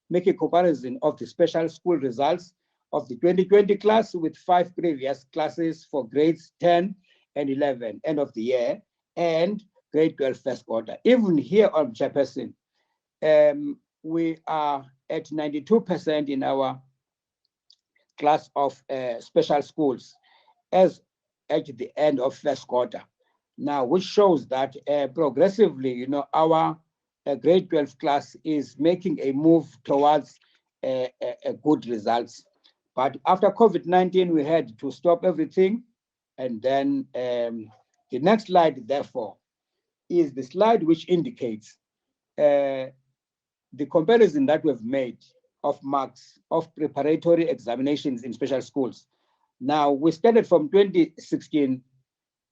making comparison of the special school results of the 2020 class with 5 previous classes for grades 10 and 11, end of the year, and grade 12 first quarter. Even here on Chairperson, we are at 92% in our class of special schools as at the end of first quarter. Now, which shows that progressively, our grade 12 class is making a move towards a good results. But after COVID-19, we had to stop everything. And then the next slide, therefore, is the slide which indicates the comparison that we've made of marks of preparatory examinations in special schools. Now, we started from 2016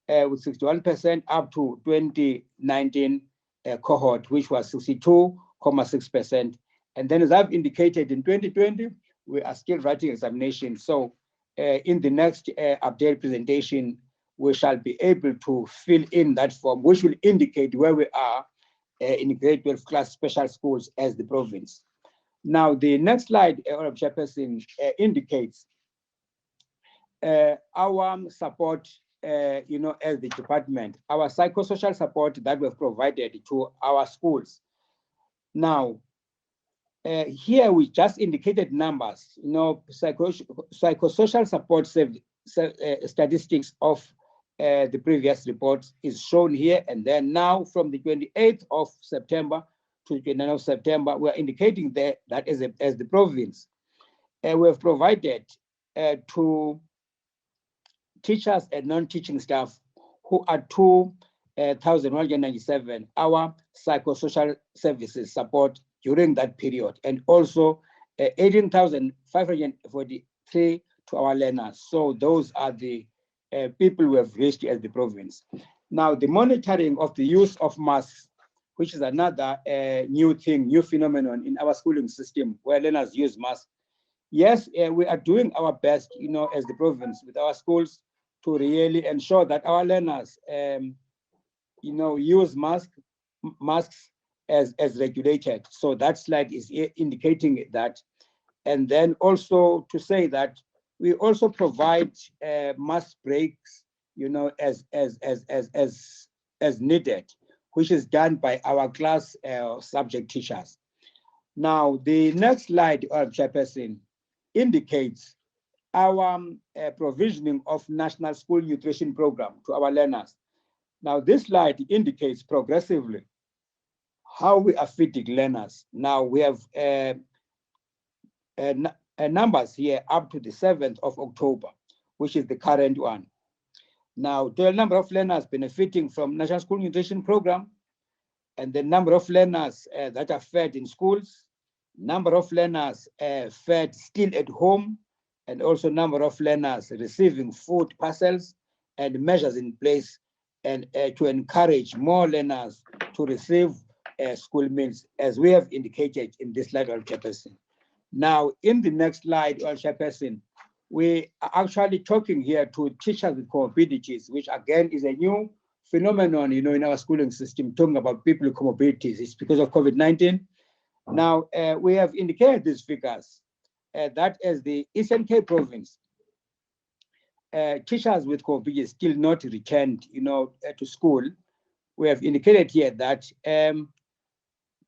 with 61% up to 2019 cohort, which was 62.6%. And then, as I've indicated, in 2020, we are still writing examinations. So in the next update presentation, we shall be able to fill in that form, which will indicate where we are in grade 12 class special schools as the province. Now, the next slide, Honorable Chairperson, indicates our support, as the department, our psychosocial support that we've provided to our schools. Now, here we just indicated numbers, psychosocial support statistics of the previous report is shown here. And then now from the 28th of September to the 29th of September, we're indicating that as the province, we have provided to teachers and non-teaching staff who are 2,197 our psychosocial services support during that period, and also 18,543 to our learners. So those are the people we have reached as the province. Now, the monitoring of the use of masks, which is another new phenomenon in our schooling system where learners use masks. Yes, we are doing our best, as the province with our schools to really ensure that our learners, use masks as regulated. So that slide is indicating that. And then also to say that we also provide mask breaks, as needed, which is done by our class subject teachers. Now, the next slide, Chairperson, indicates our provisioning of National School Nutrition Program to our learners. Now, this slide indicates progressively how we are feeding learners. Now, we have numbers here up to the 7th of October, which is the current one. Now, the number of learners benefiting from National School Nutrition Program, and the number of learners that are fed in schools, number of learners fed still at home, and also number of learners receiving food parcels, and measures in place and to encourage more learners to receive school meals, as we have indicated in this slide, Chairperson. Now, in the next slide, Chairperson, we are actually talking here to teachers with comorbidities, which again is a new phenomenon, in our schooling system, talking about people with comorbidities. It's because of COVID-19. Now, we have indicated these figures that as the Eastern Cape province, teachers with comorbidities still not returned, to school. We have indicated here that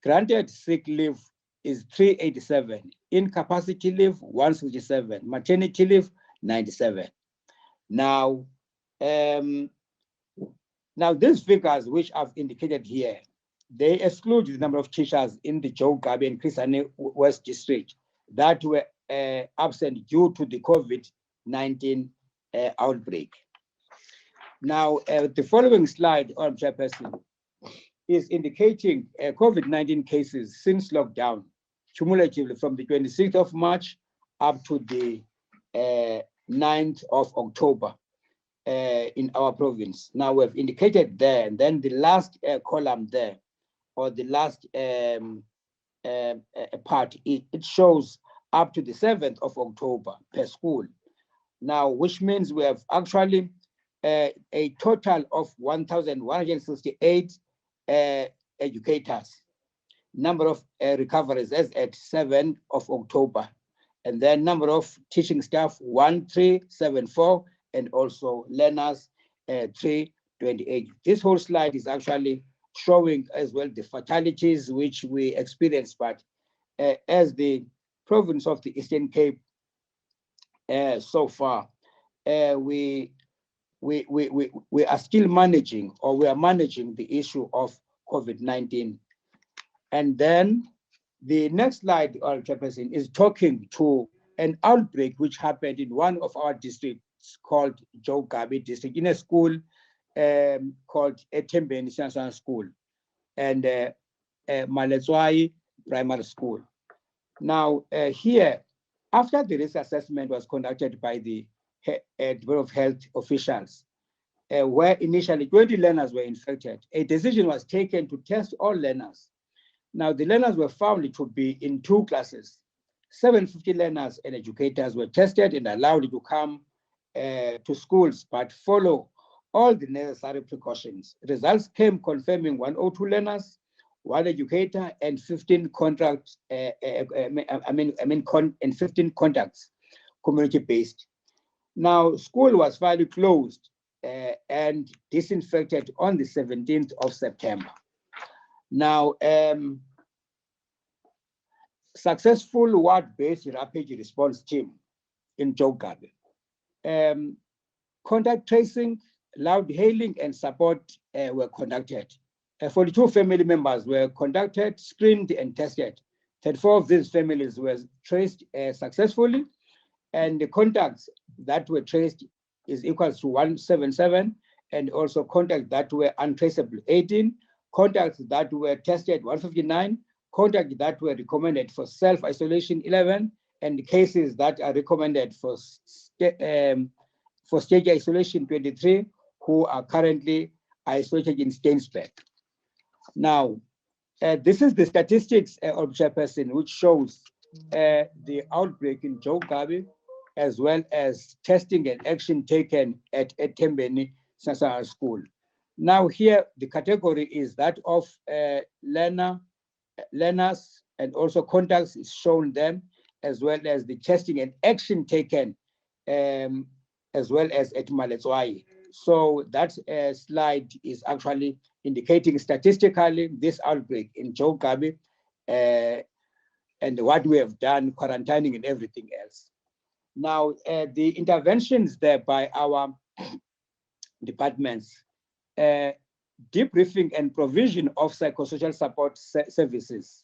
granted sick leave is 387, incapacity leave 167, maternity leave 97. Now, these figures which I've indicated here, they exclude the number of teachers in the Joe Gabi and Chris Hani West district that were absent due to the COVID-19 outbreak. Now, the following slide, Honorable Chairperson, is indicating COVID-19 cases since lockdown, cumulatively from the 26th of March up to the 9th of October in our province. Now, we've indicated there, and then the last column there, or the last part, it shows up to the 7th of October per school. Now, which means we have actually a total of 1,168 educators. Number of recoveries as at 7th of October. And then number of teaching staff, 1,374, and also learners, 328. This whole slide is actually showing as well the fatalities which we experienced, but as the province of the Eastern Cape so far, we are still managing, or we are managing the issue of COVID-19. And then the next slide, Chairperson, is talking to an outbreak which happened in one of our districts called Joe Gabi district, in a school called Assessme International School and Maletswai Primary School. Now, here, after the risk assessment was conducted by the Department of Health officials, where initially 20 learners were infected, a decision was taken to test all learners. Now, the learners were found to be in 2 classes. 750 learners and educators were tested and allowed to come to schools, but follow all the necessary precautions. Results came confirming 102 learners, 1 educator, and 15 contracts. And 15 contacts, community-based. Now, school was finally closed and disinfected on the 17th of September. Now, successful ward-based rapid response team in Joe Gabi. Contact tracing, loud hailing, and support were conducted. 42 family members were conducted, screened, and tested. 34 of these families were traced successfully, and the contacts that were traced is equal to 177, and also contacts that were untraceable, 18, contacts that were tested, 159, contacts that were recommended for self-isolation, 11, and cases that are recommended for stage isolation, 23, who are currently isolated in Stainsburg. Now, this is the statistics of Chairperson, which shows the outbreak in Joe Gabi, as well as testing and action taken at Tembeni Sasana School. Now here, the category is that of learners and also contacts is shown them, as well as the testing and action taken, as well as at Maletswai. So that slide is actually indicating statistically this outbreak in Joe Gabi and what we have done, quarantining and everything else. Now, the interventions there by our departments, debriefing and provision of psychosocial support services,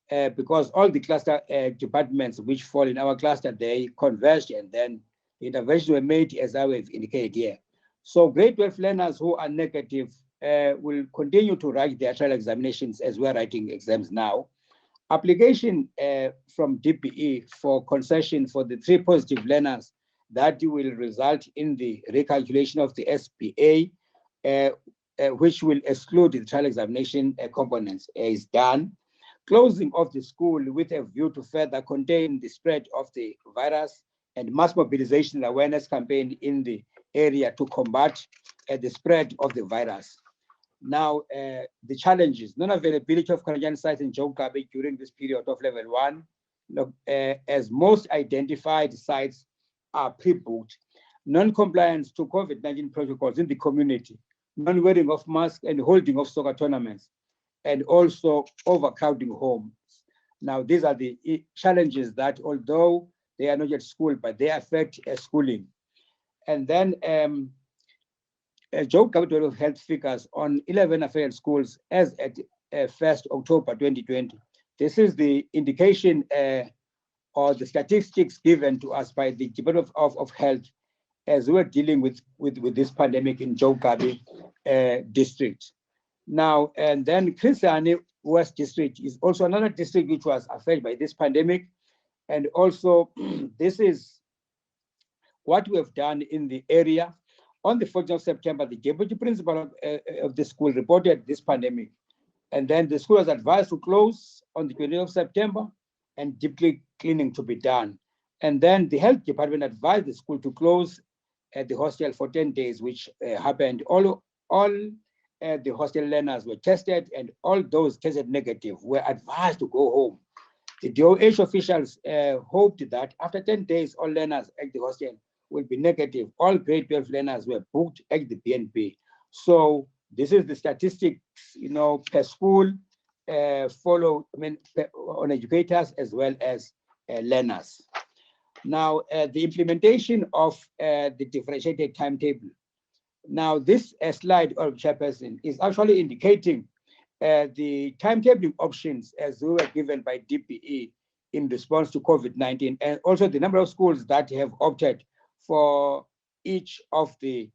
because all the cluster departments which fall in our cluster, they converged, and then interventions were made as I have indicated here. So grade 12 learners who are negative will continue to write their trial examinations as we're writing exams now. Application from DPE for concession for the 3 positive learners that will result in the recalculation of the SPA, which will exclude the trial examination components, is done. Closing of the school with a view to further contain the spread of the virus and mass mobilization and awareness campaign in the area to combat the spread of the virus. Now, the challenges: non-availability of quarantine sites in Jogabe during this period of level 1, as most identified sites are pre-booked, non-compliance to COVID-19 protocols in the community, non-wearing of masks and holding of soccer tournaments, and also overcrowding homes. Now, these are the challenges that, although they are not yet school, but they affect schooling. And then Joe Capital Health figures on 11 affiliate schools as at 1st October 2020. This is the indication or the statistics given to us by the Department of Health as we're dealing with this pandemic in Jogabe district. Now, and then Kristiani West district is also another district which was affected by this pandemic. And also, this is what we have done in the area. On the 14th of September, the deputy principal of the school reported this pandemic. And then the school was advised to close on the 20th of September and deep cleaning to be done. And then the health department advised the school to close at the hostel for 10 days, which happened. All the hostel learners were tested, and all those tested negative were advised to go home. The DOH officials hoped that after 10 days, all learners at the hostel will be negative. All grade 12 learners were booked at the BNP. So this is the statistics, per school, on educators as well as learners. Now, the implementation of the differentiated timetable. Now, this slide, Chairperson, is actually indicating the timetabling options as they were given by DPE in response to COVID-19, and also the number of schools that have opted for each of the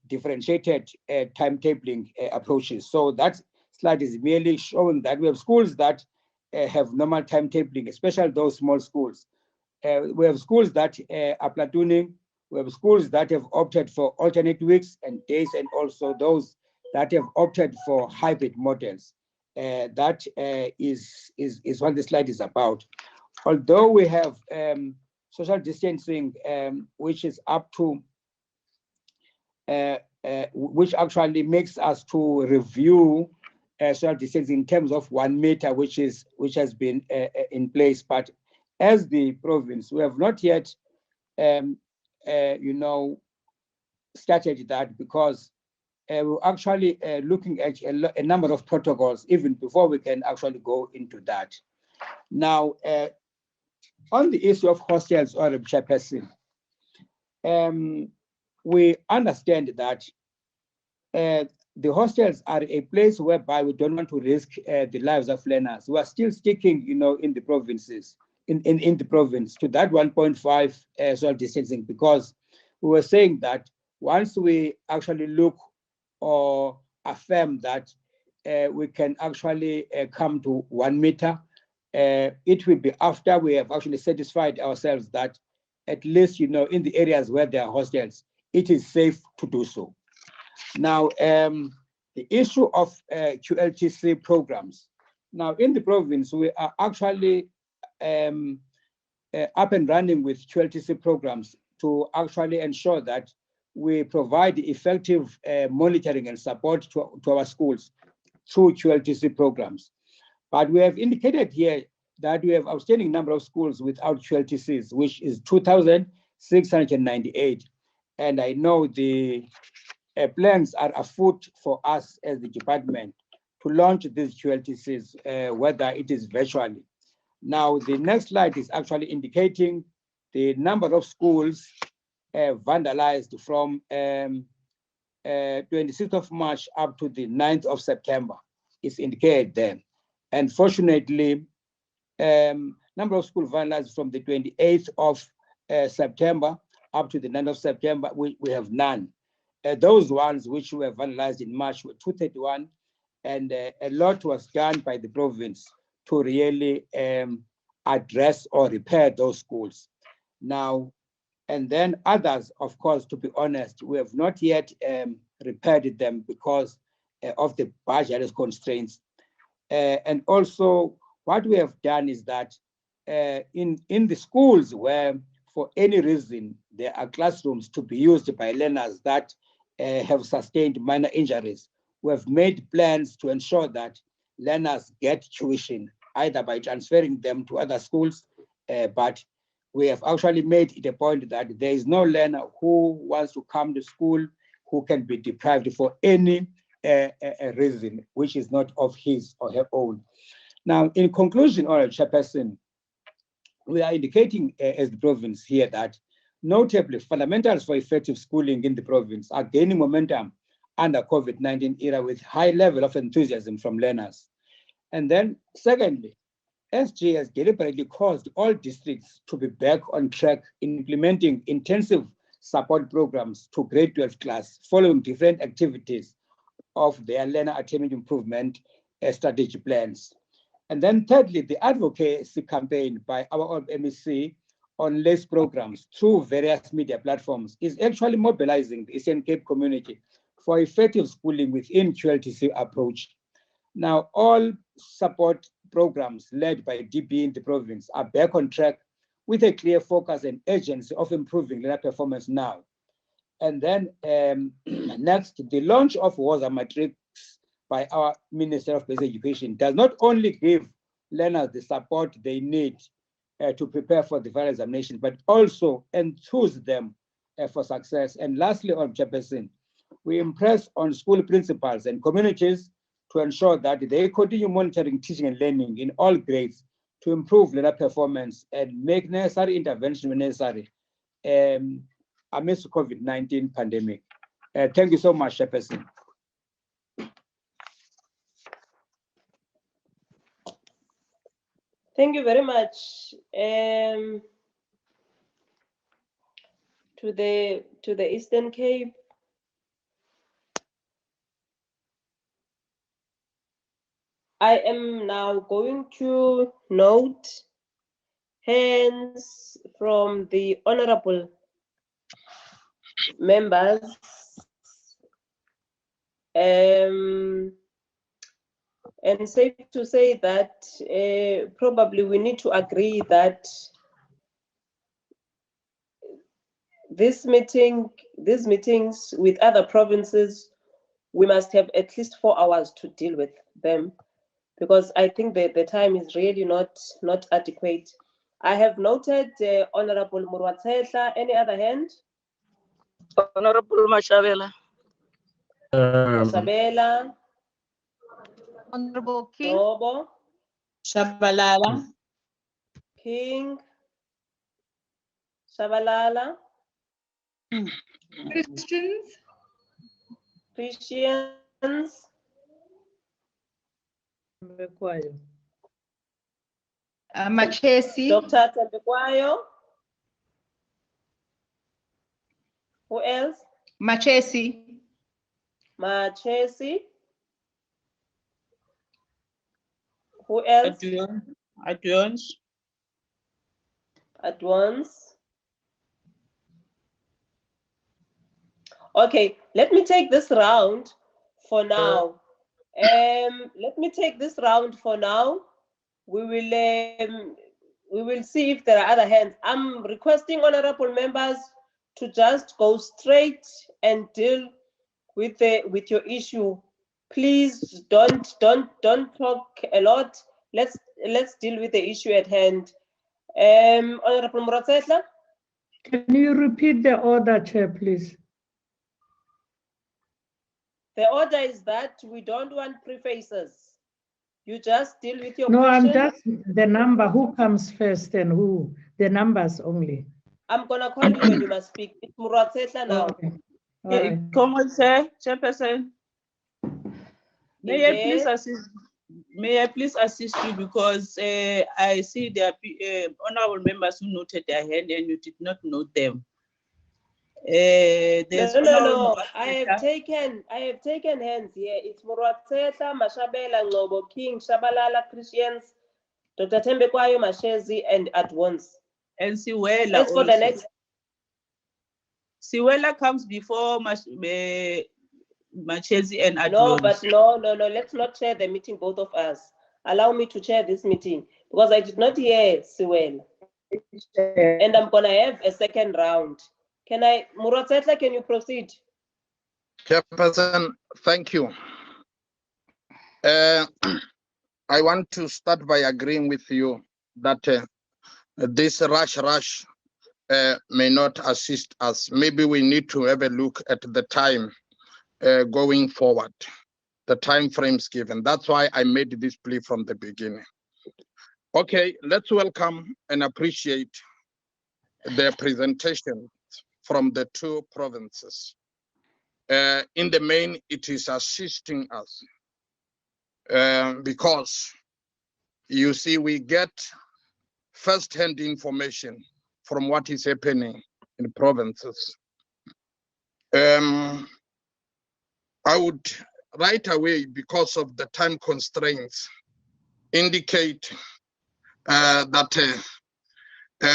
differentiated timetabling approaches. So that slide is merely showing that we have schools that have normal timetabling, especially those small schools. We have schools that are platooning. We have schools that have opted for alternate weeks and days, and also those that have opted for hybrid models. That is what the slide is about. Although we have social distancing, which is up to, which actually makes us to review social distancing in terms of 1 meter, which has been in place. But as the province, we have not yet, started that, because we're actually looking at a number of protocols even before we can actually go into that. Now, on the issue of hostels, or Chairperson, we understand that the hostels are a place whereby we don't want to risk the lives of learners. We are still sticking, in the provinces, in the province, to that 1.5 social distancing, because we were saying that once we actually look or affirm that we can actually come to 1 meter, it will be after we have actually satisfied ourselves that at least, in the areas where there are hostels, it is safe to do so. Now, the issue of QLTC programs. Now, in the province, we are actually up and running with QLTC programs to actually ensure that we provide effective monitoring and support to our schools through QLTC programs. But we have indicated here that we have outstanding number of schools without QLTCs, which is 2,698. And I know the plans are afoot for us as the department to launch these QLTCs, whether it is virtually. Now, the next slide is actually indicating the number of schools vandalized from 26th of March up to the 9th of September. It's indicated there. And fortunately, number of schools vandalized from the 28th of September up to the 9th of September, we have none. Those ones which were vandalized in March were 231, and a lot was done by the province to really address or repair those schools. Now, and then others, of course, to be honest, we have not yet repaired them because of the budget constraints. And also, what we have done is that in the schools where for any reason there are classrooms to be used by learners that have sustained minor injuries, we have made plans to ensure that learners get tuition, either by transferring them to other schools, but we have actually made it a point that there is no learner who wants to come to school who can be deprived for any reason which is not of his or her own. Now, in conclusion, Honourable Chairperson, we are indicating as the province here that notably fundamentals for effective schooling in the province are gaining momentum under COVID-19 era with high level of enthusiasm from learners. And then secondly, SG has deliberately caused all districts to be back on track in implementing intensive support programs to grade 12 class following different activities of their learner attainment improvement strategy plans. And then thirdly, the advocacy campaign by our MEC on less programs through various media platforms is actually mobilizing the Eastern Cape community for effective schooling within QLTC approach. Now, all support programs led by DB in the province are back on track with a clear focus and urgency of improving learner performance now. And then next, the launch of Matric by our Minister of Basic Education does not only give learners the support they need to prepare for the final examination, but also enthuse them for success. And lastly, on Chairperson, we impress on school principals and communities to ensure that they continue monitoring teaching and learning in all grades to improve learner performance and make necessary intervention when necessary amidst the COVID-19 pandemic. Thank you so much, Chairperson. Thank you very much to the Eastern Cape. I am now going to note hands from the honorable members. And safe to say that probably we need to agree that these meetings with other provinces, we must have at least 4 hours to deal with them, because I think that the time is really not adequate. I have noted Honorable Murwatsehla. Any other hand? Honorable Mashabela. Mashabela. Honorable King. Nobo. Shabalala. King. Shabalala. Christians. Machesi. Dr. Tembekwayo. Who else? Machesi. Machesi. Who else? At once. Okay, let me take this round for now. Let me take this round for now. We will see if there are other hands. I'm requesting honorable members to just go straight and deal with your issue. Please don't talk a lot. Let's deal with the issue at hand. Honorable Murwatsehla. Can you repeat the order, Chair, please? The order is that we don't want prefaces. You just deal with your No, question. I'm just the number. Who comes first and who? The numbers only. I'm gonna call you when you must speak. It's Murwatsehla now. Okay. Yeah, come on, Chairperson. May I please assist you, because I see there are honorable members who noted their hand and you did not note them. No. I have taken hands here. It's Murwatsehla, Mashabela, Ngobo, King, Shabalala, Christians, Dr. Tembekwayo, Mashezi, and at once. And Siwela. Let's for the next. Siwela comes before Machezi and at No, once. but no. Let's not chair the meeting, both of us. Allow me to chair this meeting, because I did not hear Siwela. And I'm gonna have a second round. Can I, Muratsetla, can you proceed? Chairperson, thank you. I want to start by agreeing with you that this rush may not assist us. Maybe we need to have a look at the time going forward, the time frames given. That's why I made this plea from the beginning. Okay, let's welcome and appreciate the presentation from the two provinces. In the main, it is assisting us because you see, we get first-hand information from what is happening in provinces. I would right away, because of the time constraints, indicate that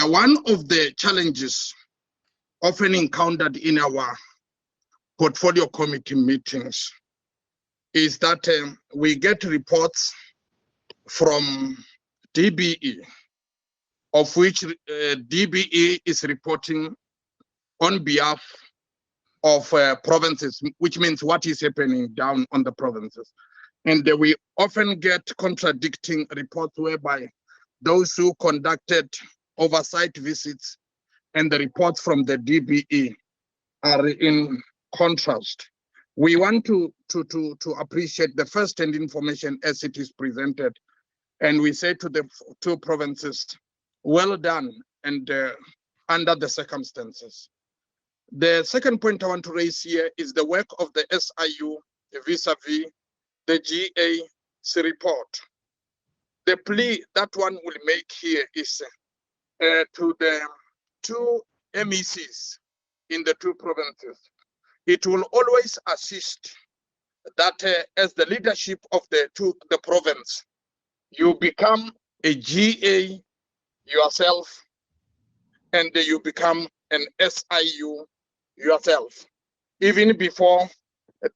one of the challenges often encountered in our portfolio committee meetings is that we get reports from DBE, of which DBE is reporting on behalf of provinces, which means what is happening down on the provinces. And we often get contradicting reports whereby those who conducted oversight visits and the reports from the DBE are in contrast. We want to appreciate the first-hand information as it is presented. And we say to the two provinces, well done, and under the circumstances. The second point I want to raise here is the work of the SIU vis-a-vis the GA's report. The plea that one will make here is to the two MECs in the two provinces. It will always assist that as the leadership of the province, you become a GA yourself, and you become an SIU yourself, even before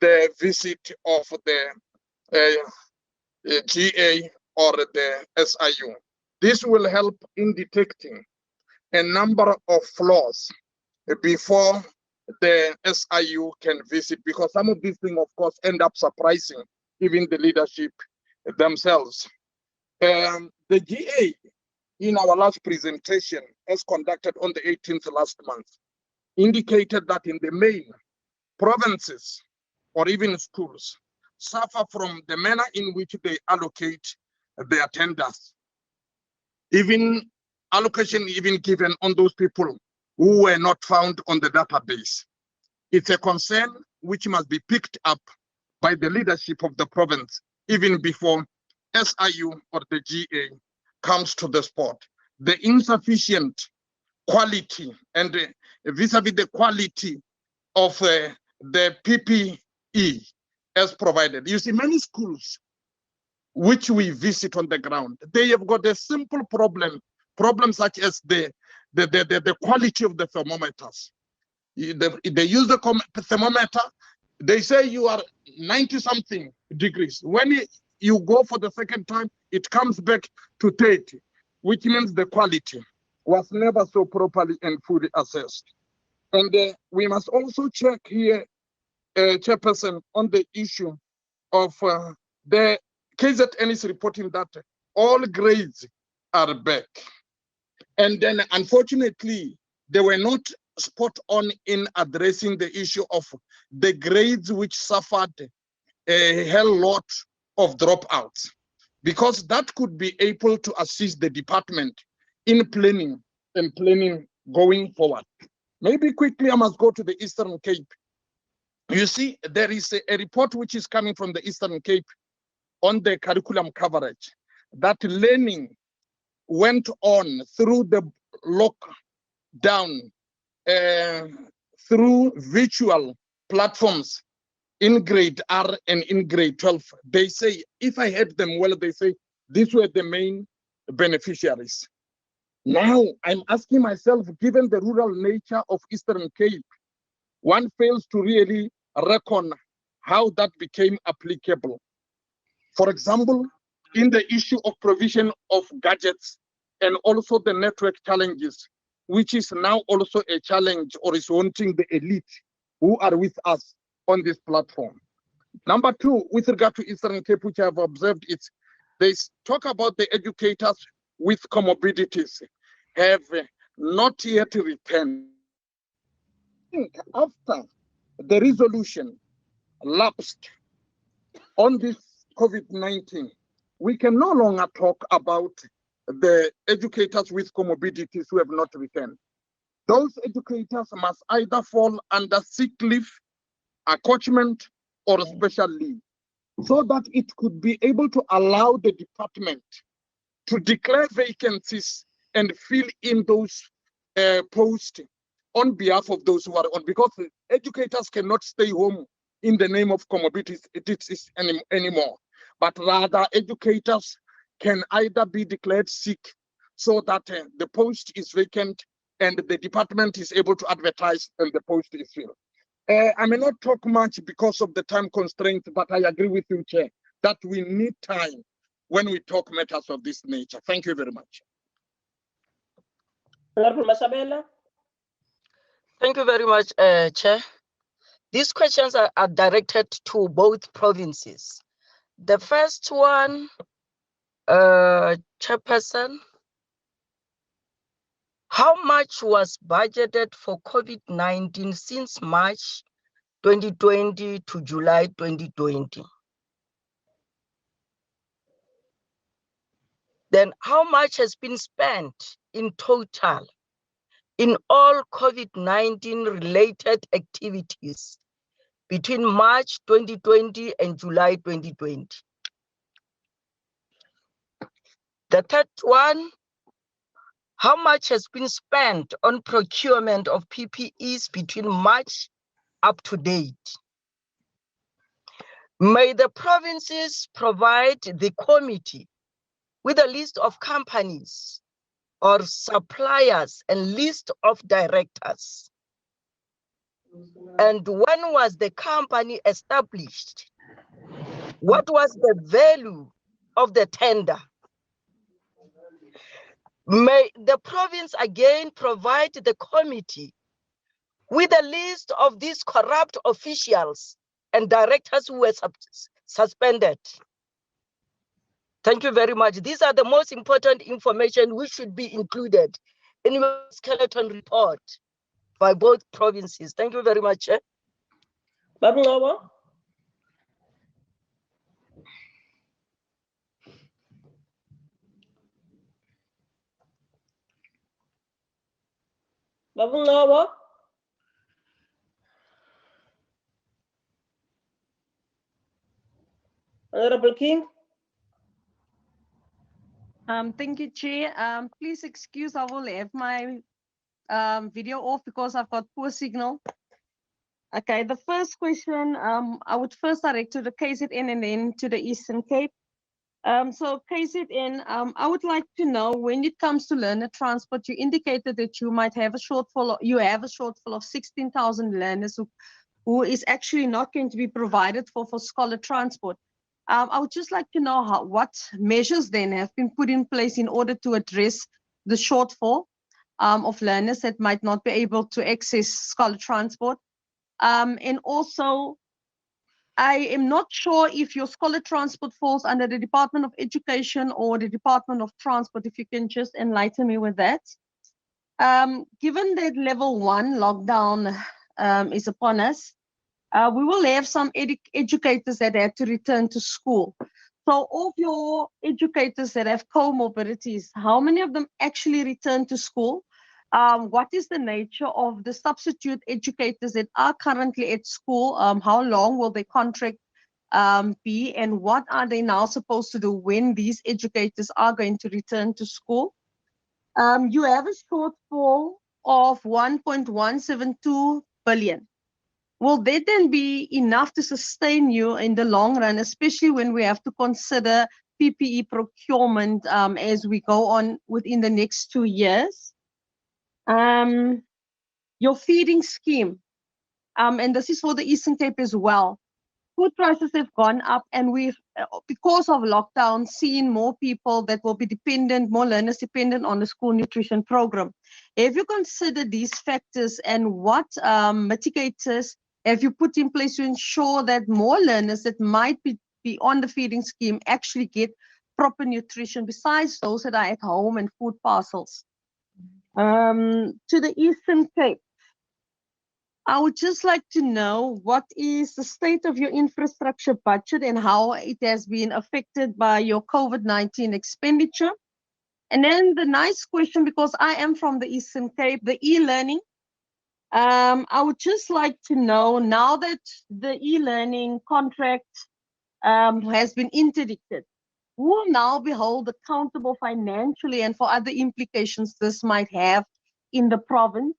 the visit of the GA or the SIU. This will help in detecting a number of flaws before the SIU can visit, because some of these things, of course, end up surprising even the leadership themselves. The GA, in our last presentation, as conducted on the 18th last month, indicated that in the main, provinces or even schools suffer from the manner in which they allocate their tenders. Even allocation even given on those people who were not found on the database. It's a concern which must be picked up by the leadership of the province even before SIU or the GA comes to the spot. The insufficient quality and vis-a-vis the quality of the PPE as provided. You see, many schools which we visit on the ground, they have got a simple problem such as the quality of the thermometers. They use the thermometer, they say you are 90-something degrees. When you go for the second time, it comes back to 30, which means the quality was never so properly and fully assessed. And we must also check here, Chairperson, on the issue of the KZN is reporting that all grades are back. And then, unfortunately, they were not spot on in addressing the issue of the grades which suffered a hell lot of dropouts, because that could be able to assist the department in planning going forward. Maybe quickly, I must go to the Eastern Cape. You see, there is a report which is coming from the Eastern Cape on the curriculum coverage, that learning went on through the lockdown, through virtual platforms in grade R and in grade 12. They say, if I heard them well, they say these were the main beneficiaries. Now I'm asking myself, given the rural nature of Eastern Cape, one fails to really reckon how that became applicable. For example, in the issue of provision of gadgets and also the network challenges, which is now also a challenge or is haunting the elite who are with us on this platform. Number two, with regard to Eastern Cape, which I have observed, they talk about the educators with comorbidities have not yet returned. I think after the resolution lapsed on this COVID-19, we can no longer talk about the educators with comorbidities who have not returned. Those educators must either fall under sick leave, accouchment, or special leave, so that it could be able to allow the department to declare vacancies and fill in those posts on behalf of those who are on, because educators cannot stay home in the name of comorbidities anymore, but rather educators can either be declared sick so that the post is vacant and the department is able to advertise and the post is filled. I may not talk much because of the time constraint, but I agree with you, Chair, that we need time when we talk matters of this nature. Thank you very much. Thank you very much, Chair. These questions are directed to both provinces. The first one, Chairperson, how much was budgeted for COVID-19 since March 2020 to July 2020? Then how much has been spent in total in all COVID-19 related activities between March 2020 and July 2020? The third one, how much has been spent on procurement of PPEs between March up to date? May the provinces provide the committee with a list of companies or suppliers and list of directors? And when was the company established? What was the value of the tender? May the province again provide the committee with a list of these corrupt officials and directors who were suspended. Thank you very much. These are the most important information which should be included in your skeleton report by both provinces. Thank you very much. Babu Ngabo. Honorable King. Thank you, Chair. Please excuse, I will have my video off because I've got poor signal. Okay, the first question, I would first direct to the KZN and then to the Eastern Cape. So KZN, I would like to know, when it comes to learner transport, you indicated that you might have a shortfall, of 16,000 learners who is actually not going to be provided for scholar transport. I would just like to know what measures then have been put in place in order to address the shortfall of learners that might not be able to access scholar transport. And also, I am not sure if your scholar transport falls under the Department of Education or the Department of Transport, if you can just enlighten me with that. Given that level 1 lockdown is upon us, we will have some educators that have to return to school. So of your educators that have comorbidities, how many of them actually return to school? What is the nature of the substitute educators that are currently at school? How long will their contract be? And what are they now supposed to do when these educators are going to return to school? You have a shortfall of 1.172 billion. Will that then be enough to sustain you in the long run, especially when we have to consider PPE procurement as we go on within the next 2 years? Your feeding scheme, and this is for the Eastern Cape as well. food prices have gone up, and we've, because of lockdown, seen more people that will be dependent, more learners dependent on the school nutrition program. Have you considered these factors, and what mitigators have you put in place to ensure that more learners that might be on the feeding scheme actually get proper nutrition besides those that are at home and food parcels? To the Eastern Cape, I would just like to know what is the state of your infrastructure budget and how it has been affected by your COVID-19 expenditure. And then the nice question, because I am from the Eastern Cape, the e-learning. I would just like to know, now that the e-learning contract has been interdicted, who will now be held accountable financially and for other implications this might have in the province?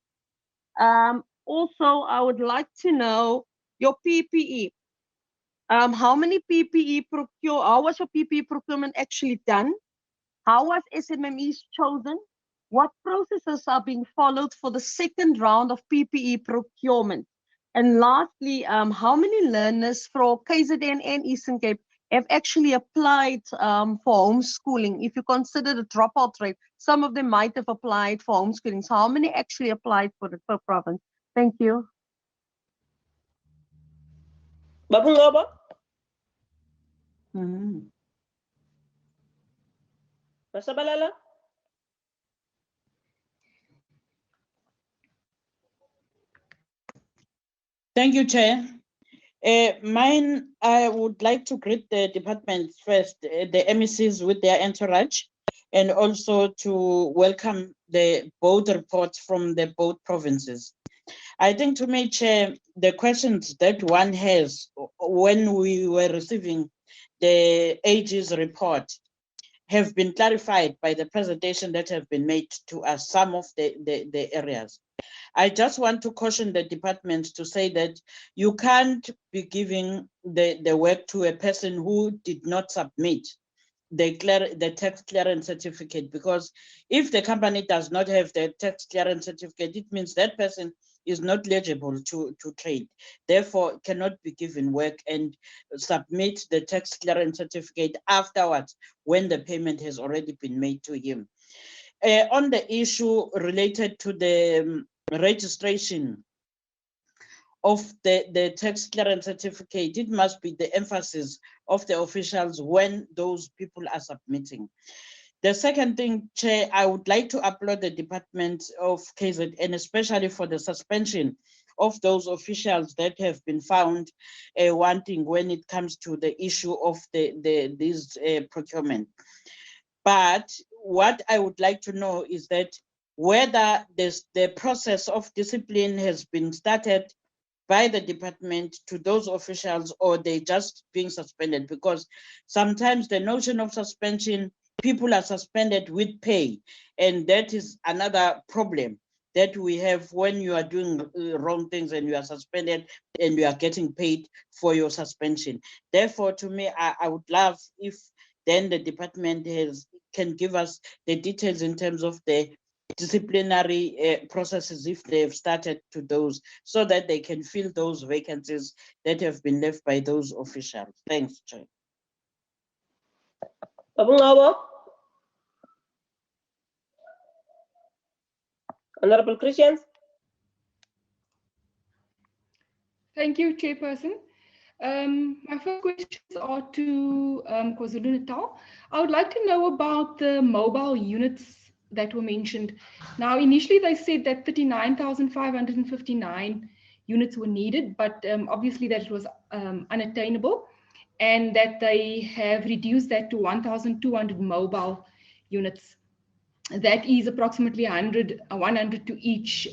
Also, I would like to know your PPE. How many PPE how was your PPE procurement actually done? How was SMMEs chosen? What processes are being followed for the second round of PPE procurement? And lastly, how many learners for KZN and Eastern Cape have actually applied for homeschooling? If you consider the dropout rate, some of them might have applied for homeschooling. So how many actually applied for it per province? Thank you. Babungobo? Masabalala? Thank you, Chair. Mine, I would like to greet the departments first, the MECs with their entourage, and also to welcome the both reports from the both provinces. I think, to me, Chair, the questions that one has when we were receiving the AG's report have been clarified by the presentation that have been made to us, some of the areas. I just want to caution the department to say that you can't be giving the work to a person who did not submit the tax clearance certificate, because if the company does not have the tax clearance certificate, it means that person is not eligible to trade, therefore cannot be given work and submit the tax clearance certificate afterwards when the payment has already been made to him. On the issue related to the registration of the tax clearance certificate, it must be the emphasis of the officials when those people are submitting. The second thing, Chair, I would like to applaud the Department of KZN, especially for the suspension of those officials that have been found wanting when it comes to the issue of this procurement. But what I would like to know is that whether the process of discipline has been started by the department to those officials, or they just being suspended, because sometimes the notion of suspension, people are suspended with pay, and that is another problem that we have when you are doing wrong things and you are suspended and you are getting paid for your suspension. Therefore, to me, I would love if then the department can give us the details in terms of the disciplinary processes, if they've started to those, so that they can fill those vacancies that have been left by those officials. Thanks, Chair. Honorable Christians. Thank you, Chairperson. My first questions are to Kwa-Zulu Natal. I would like to know about the mobile units that were mentioned. Now, initially they said that 39,559 units were needed, but obviously that it was unattainable, and that they have reduced that to 1,200 mobile units. That is approximately 100 to each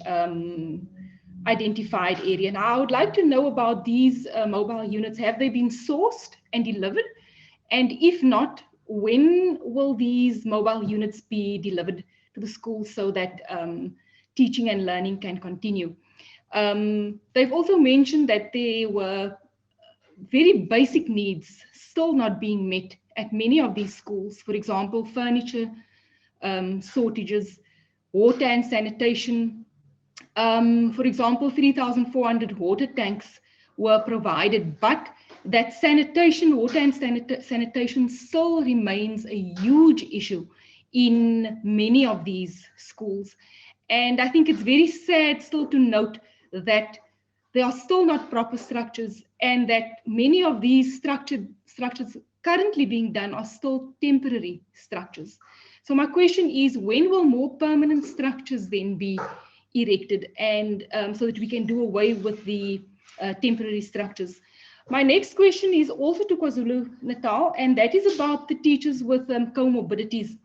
identified area. Now, I would like to know about these mobile units. Have they been sourced and delivered? And if not, when will these mobile units be delivered to the schools so that teaching and learning can continue? They've also mentioned that there were very basic needs still not being met at many of these schools. For example, furniture shortages, water and sanitation. For example, 3,400 water tanks were provided, but that sanitation, water and sanitation still remains a huge issue in many of these schools. And I think it's very sad still to note that there are still not proper structures, and that many of these structures currently being done are still temporary structures. So my question is, when will more permanent structures then be erected, and so that we can do away with the temporary structures? My next question is also to KwaZulu Natal, and that is about the teachers with comorbidities,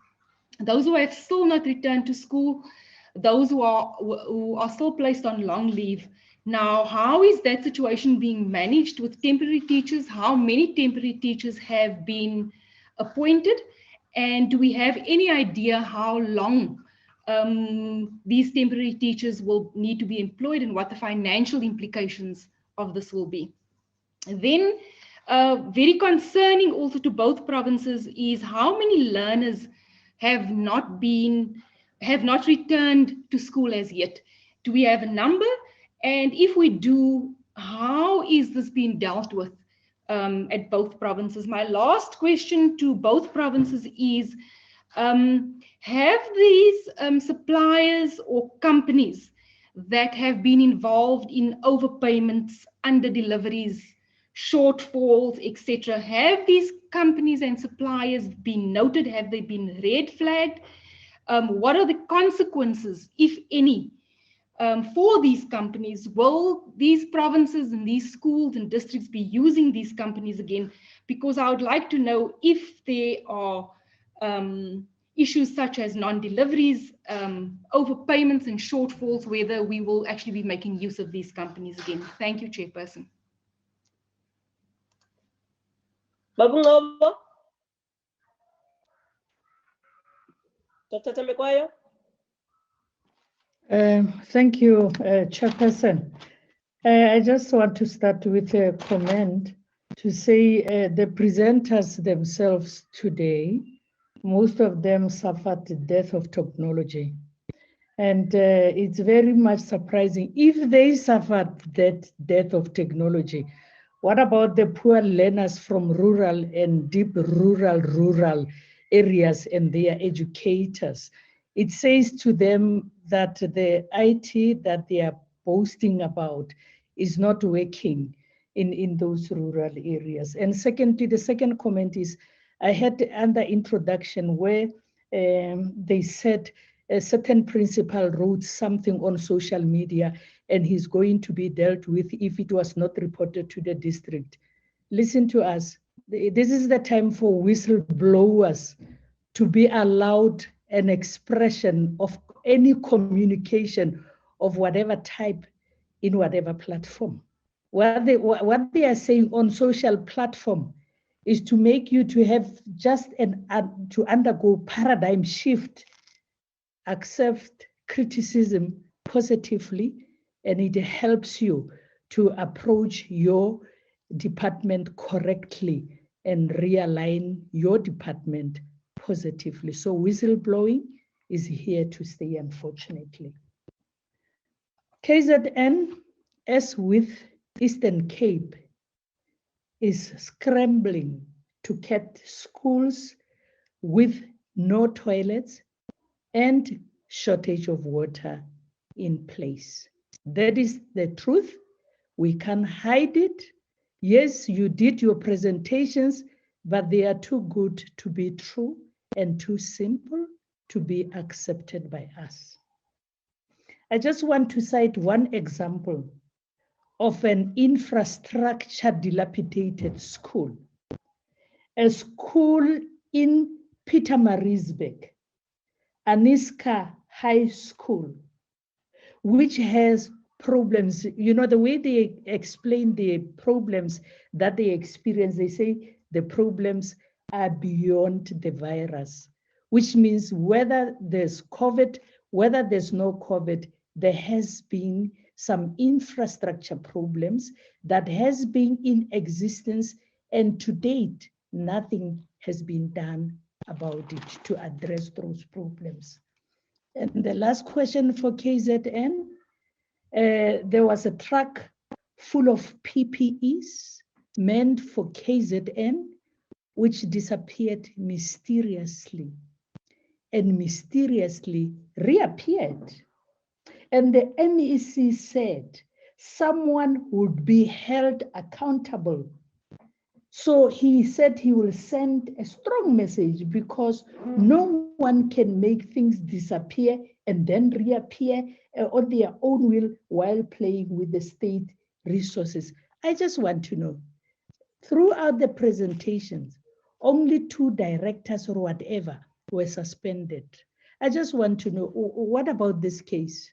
those who have still not returned to school, those who are still placed on long leave. Now, how is that situation being managed with temporary teachers? How many temporary teachers have been appointed? And do we have any idea how long these temporary teachers will need to be employed and what the financial implications of this will be? Then, very concerning also to both provinces is how many learners have not returned to school as yet. Do we have a number? And if we do, how is this being dealt with at both provinces? My last question to both provinces is, have these suppliers or companies that have been involved in overpayments, under deliveries, shortfalls, etc., have these companies and suppliers been noted? Have they been red flagged? What are the consequences, if any, for these companies? Will these provinces and these schools and districts be using these companies again? Because I would like to know if there are issues such as non-deliveries, overpayments and shortfalls, whether we will actually be making use of these companies again. Thank you, Chairperson. Dr. Tamekwayo? Thank you, Chairperson. I just want to start with a comment to say the presenters themselves today, most of them suffered the death of technology. And it's very much surprising. If they suffered that death of technology, what about the poor learners from rural and deep rural areas and their educators? It says to them that the IT that they are boasting about is not working in those rural areas. And secondly, the second comment is, I had the under introduction where they said a certain principal wrote something on social media and he's going to be dealt with if it was not reported to the district. Listen to us. This is the time for whistleblowers to be allowed an expression of any communication of whatever type in whatever platform. What they are saying on social platform is to make you to have just to undergo paradigm shift, accept criticism positively, and it helps you to approach your department correctly and realign your department positively. So whistleblowing is here to stay, unfortunately. KZN, as with Eastern Cape, is scrambling to get schools with no toilets and shortage of water in place. That is the truth. We can't hide it. Yes, you did your presentations, but they are too good to be true and too simple to be accepted by us. I just want to cite one example of an infrastructure dilapidated school. A school in Pietermaritzburg, Aniska High School, which has problems. You know, the way they explain the problems that they experience, they say the problems are beyond the virus, which means whether there's COVID, whether there's no COVID, there has been some infrastructure problems that has been in existence, and to date, nothing has been done about it to address those problems. And the last question for KZN, there was a truck full of PPEs meant for KZN, which disappeared mysteriously and mysteriously reappeared. And the MEC said someone would be held accountable. So he said he will send a strong message, because no one can make things disappear and then reappear on their own will while playing with the state resources. I just want to know, throughout the presentations, only 2 directors or whatever were suspended. I just want to know, what about this case?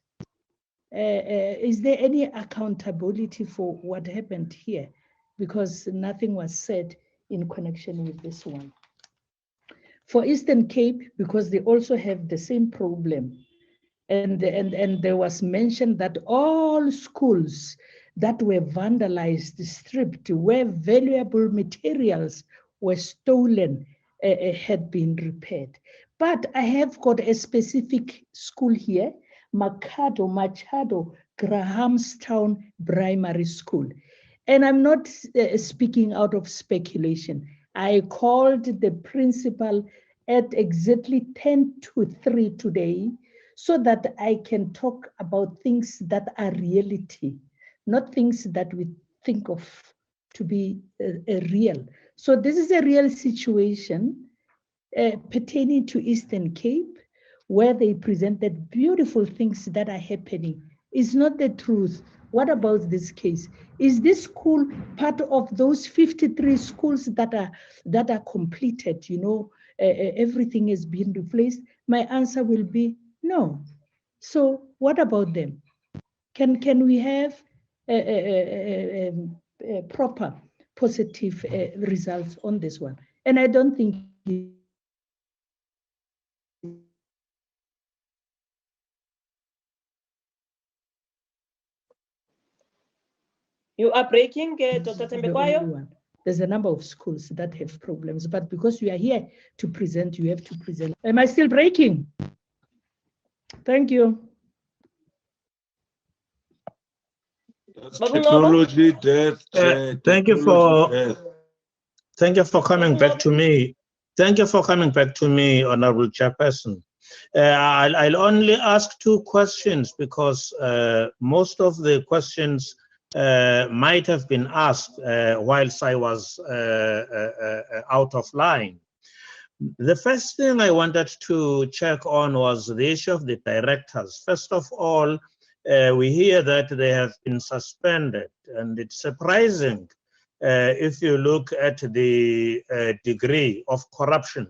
Is there any accountability for what happened here? Because nothing was said in connection with this one. For Eastern Cape, because they also have the same problem, and there was mentioned that all schools that were vandalized, stripped, where valuable materials were stolen, had been repaired. But I have got a specific school here, Machado Grahamstown Primary School. And I'm not speaking out of speculation. I called the principal at exactly 10 to 3 today, so that I can talk about things that are reality, not things that we think of to be real. So this is a real situation pertaining to Eastern Cape, where they presented beautiful things that are happening. It's not the truth. What about this case? Is this school part of those 53 schools that are completed? You know, everything has been replaced. My answer will be no. So what about them? Can we have proper positive results on this one? And I don't think you are breaking, Dr. Tembekwayo. there's a number of schools that have problems, but because you are here to present, you have to present. Am I still breaking? Thank you. Technology death. Thank you for coming back to me. Thank you for coming back to me, Honorable Chairperson. I'll only ask 2 questions, because most of the questions might have been asked whilst I was out of line. The first thing I wanted to check on was the issue of the directors. First of all, we hear that they have been suspended, and it's surprising if you look at the degree of corruption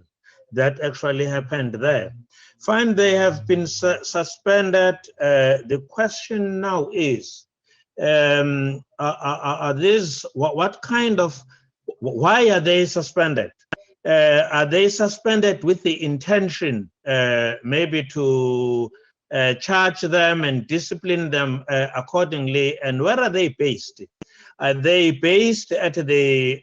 that actually happened there. Fine, they have been suspended. The question now is, are these, what kind of, why are they suspended? Are they suspended with the intention maybe to charge them and discipline them accordingly? And where are they based? Are they based at the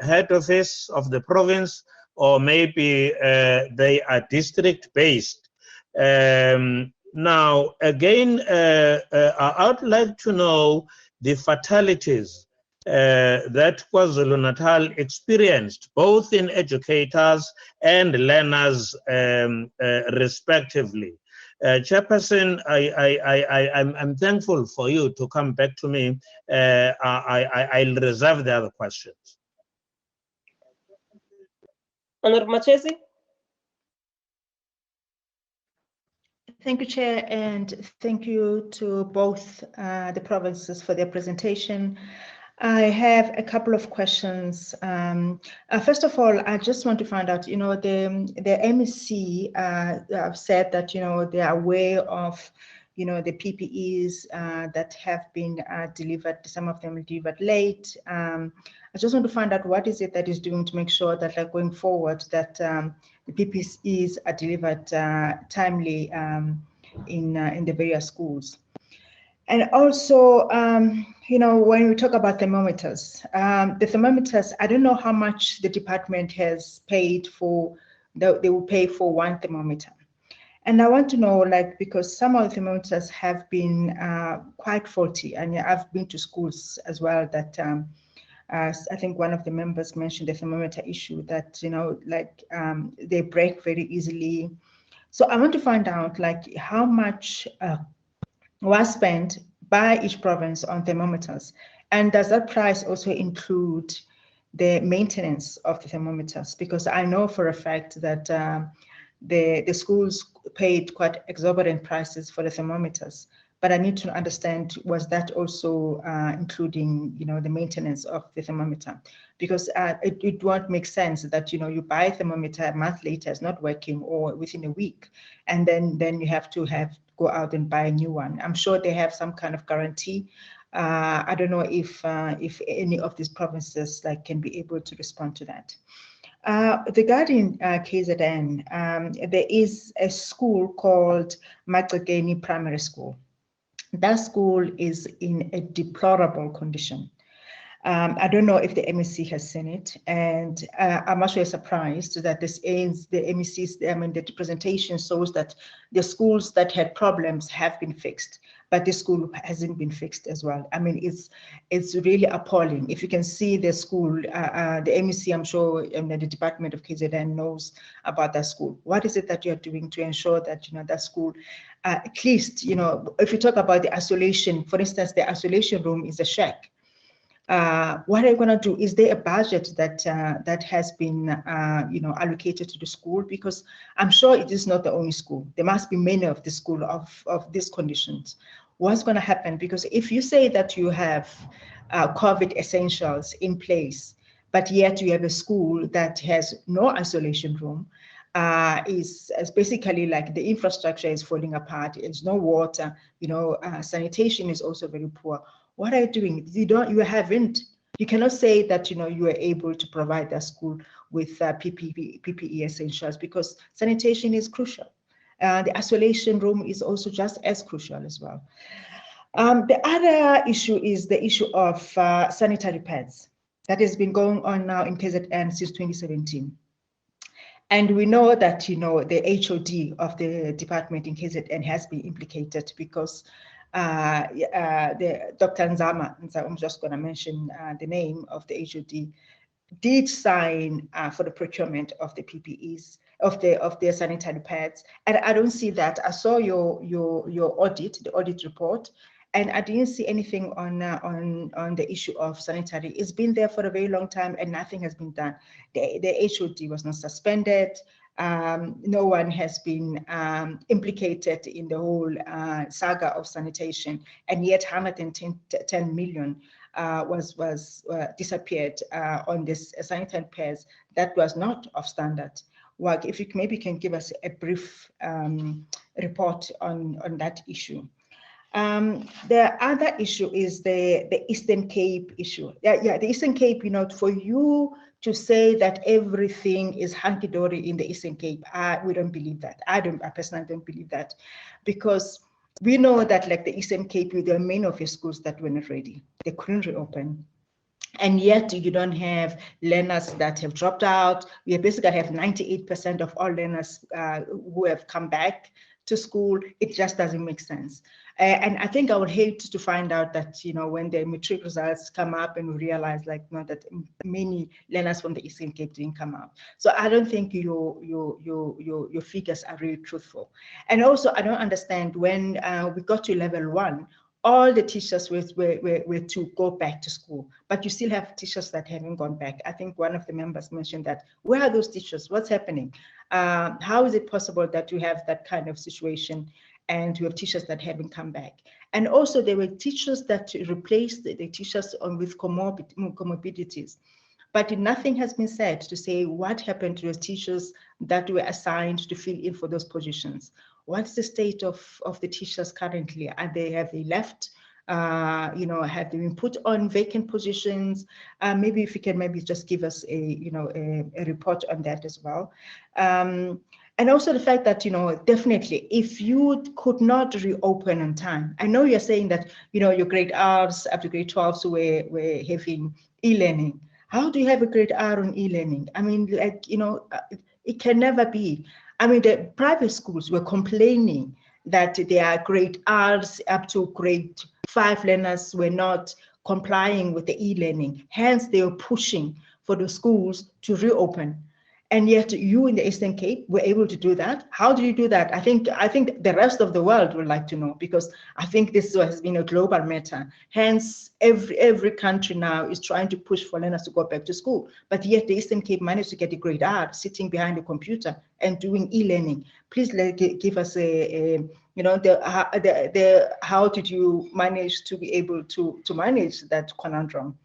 head office of the province, or maybe they are district based? Now, again, I would like to know the fatalities that KwaZulu-Natal experienced, both in educators and learners respectively. Chairperson, I'm thankful for you to come back to me. I'll reserve the other questions. Honorable Machesi. Thank you, Chair, and thank you to both the provinces for their presentation. I have a couple of questions. First of all, I just want to find out, you know, the MEC have said that, you know, they are aware of, you know, the PPEs that have been delivered, some of them delivered late. I just want to find out what is it that is doing to make sure that, like, going forward, that the PPEs are delivered timely in the various schools. And also, you know, when we talk about thermometers, the thermometers, I don't know how much the department has paid for, they will pay for 1 thermometer. And I want to know, like, because some of the thermometers have been quite faulty, and I've been to schools as well that as I think one of the members mentioned, the thermometer issue, that, like they break very easily. So I want to find out like how much was spent by each province on thermometers, and does that price also include the maintenance of the thermometers? Because I know for a fact that the schools paid quite exorbitant prices for the thermometers, but I need to understand, was that also including, the maintenance of the thermometer? Because it won't make sense that, you buy a thermometer a month later, it's not working, or within a week, and then you have to go out and buy a new one. I'm sure they have some kind of guarantee. I don't know if any of these provinces can be able to respond to that. Regarding KZN, there is a school called Matric Primary School. That school is in a deplorable condition. I don't know if the MEC has seen it, and I'm actually surprised that the MEC's, the presentation shows that the schools that had problems have been fixed, but the school hasn't been fixed as well. I mean, it's really appalling. If you can see the school, the MEC, I'm sure, the Department of KZN knows about that school. What is it that you're doing to ensure that, that school, at least, if you talk about the isolation, for instance, the isolation room is a shack. What are you going to do? Is there a budget that has been allocated to the school? Because I'm sure it is not the only school. There must be many of the school of these conditions. What's going to happen? Because if you say that you have COVID essentials in place, but yet you have a school that has no isolation room, is basically like the infrastructure is falling apart. There's no water. Sanitation is also very poor. What are you doing? You cannot say that you are able to provide that school with PPE essentials, because sanitation is crucial. The isolation room is also just as crucial as well. The other issue is the issue of sanitary pads that has been going on now in KZN since 2017. And we know that the HOD of the department in KZN has been implicated, because the Dr. Nzama, I'm just going to mention the name of the HOD, did sign for the procurement of the PPEs, of their sanitary pads, and I don't see that. I saw your audit, the audit report, and I didn't see anything on the issue of sanitary. It's been there for a very long time, and nothing has been done. The HOD was not suspended. No one has been implicated in the whole saga of sanitation, and yet 110 million was disappeared on this sanitary pads that was not of standard work. If you maybe can give us a brief report on that issue. The other issue is the Eastern Cape issue. Yeah, the Eastern Cape, for you to say that everything is hunky-dory in the Eastern Cape, we don't believe that. I personally don't believe that, because we know that like the Eastern Cape, there are many of your schools that were not ready. They couldn't reopen. And yet you don't have learners that have dropped out. We basically have 98% of all learners who have come back to school. It just doesn't make sense. And I think I would hate to find out that, when the Matric results come up and we realize that many learners from the Eastern Cape didn't come out. So I don't think your figures are really truthful. And also, I don't understand when we got to level 1, all the teachers were to go back to school, but you still have teachers that haven't gone back. I think one of the members mentioned that. Where are those teachers? What's happening? How is it possible that you have that kind of situation and you have teachers that haven't come back? And also there were teachers that replaced the teachers with comorbidities. But nothing has been said to say what happened to those teachers that were assigned to fill in for those positions. What's the state of the teachers currently? Have they left? Have they been put on vacant positions? Maybe if you can just give us a report on that as well. And also the fact that, definitely, if you could not reopen on time, I know you're saying that, your grade Rs up to grade 12s were having e-learning. How do you have a grade R on e-learning? I mean, it can never be. I mean, the private schools were complaining that their grade Rs up to grade 5 learners were not complying with the e-learning. Hence, they are pushing for the schools to reopen. And yet you in the Eastern Cape were able to do that. How did you do that? I think the rest of the world would like to know, because I think this has been a global matter. Hence, every country now is trying to push for learners to go back to school. But yet the Eastern Cape managed to get a grade R sitting behind a computer and doing e-learning. Please give us how did you manage to be able to manage that conundrum?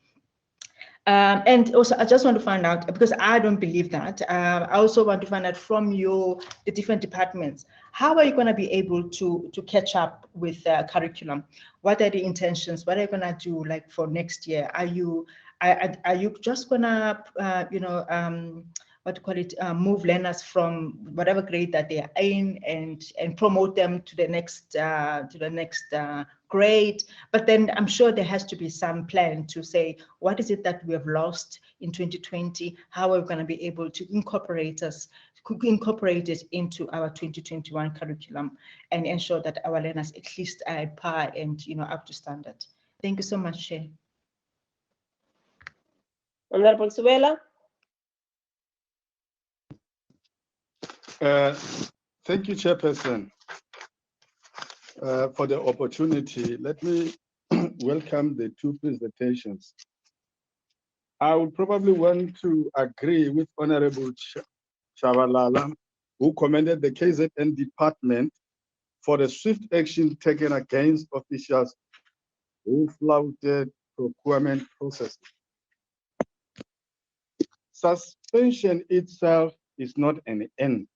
And also, I just want to find out, because I don't believe that, I also want to find out from the different departments, how are you going to be able to catch up with curriculum? What are the intentions? What are you going to do like for next year? Are you just going to, move learners from whatever grade that they are in and promote them to the next grade? But then I'm sure there has to be some plan to say, what is it that we have lost in 2020? How are we going to be able to incorporate it into our 2021 curriculum and ensure that our learners at least are at par and up to standard? Thank you so much, Chair. Honorable Suela. Thank you, Chairperson, for the opportunity. Let me welcome the two presentations. I would probably want to agree with Honorable Chabalala, who commended the KZN department for the swift action taken against officials who flouted procurement processes. Suspension itself is not an end.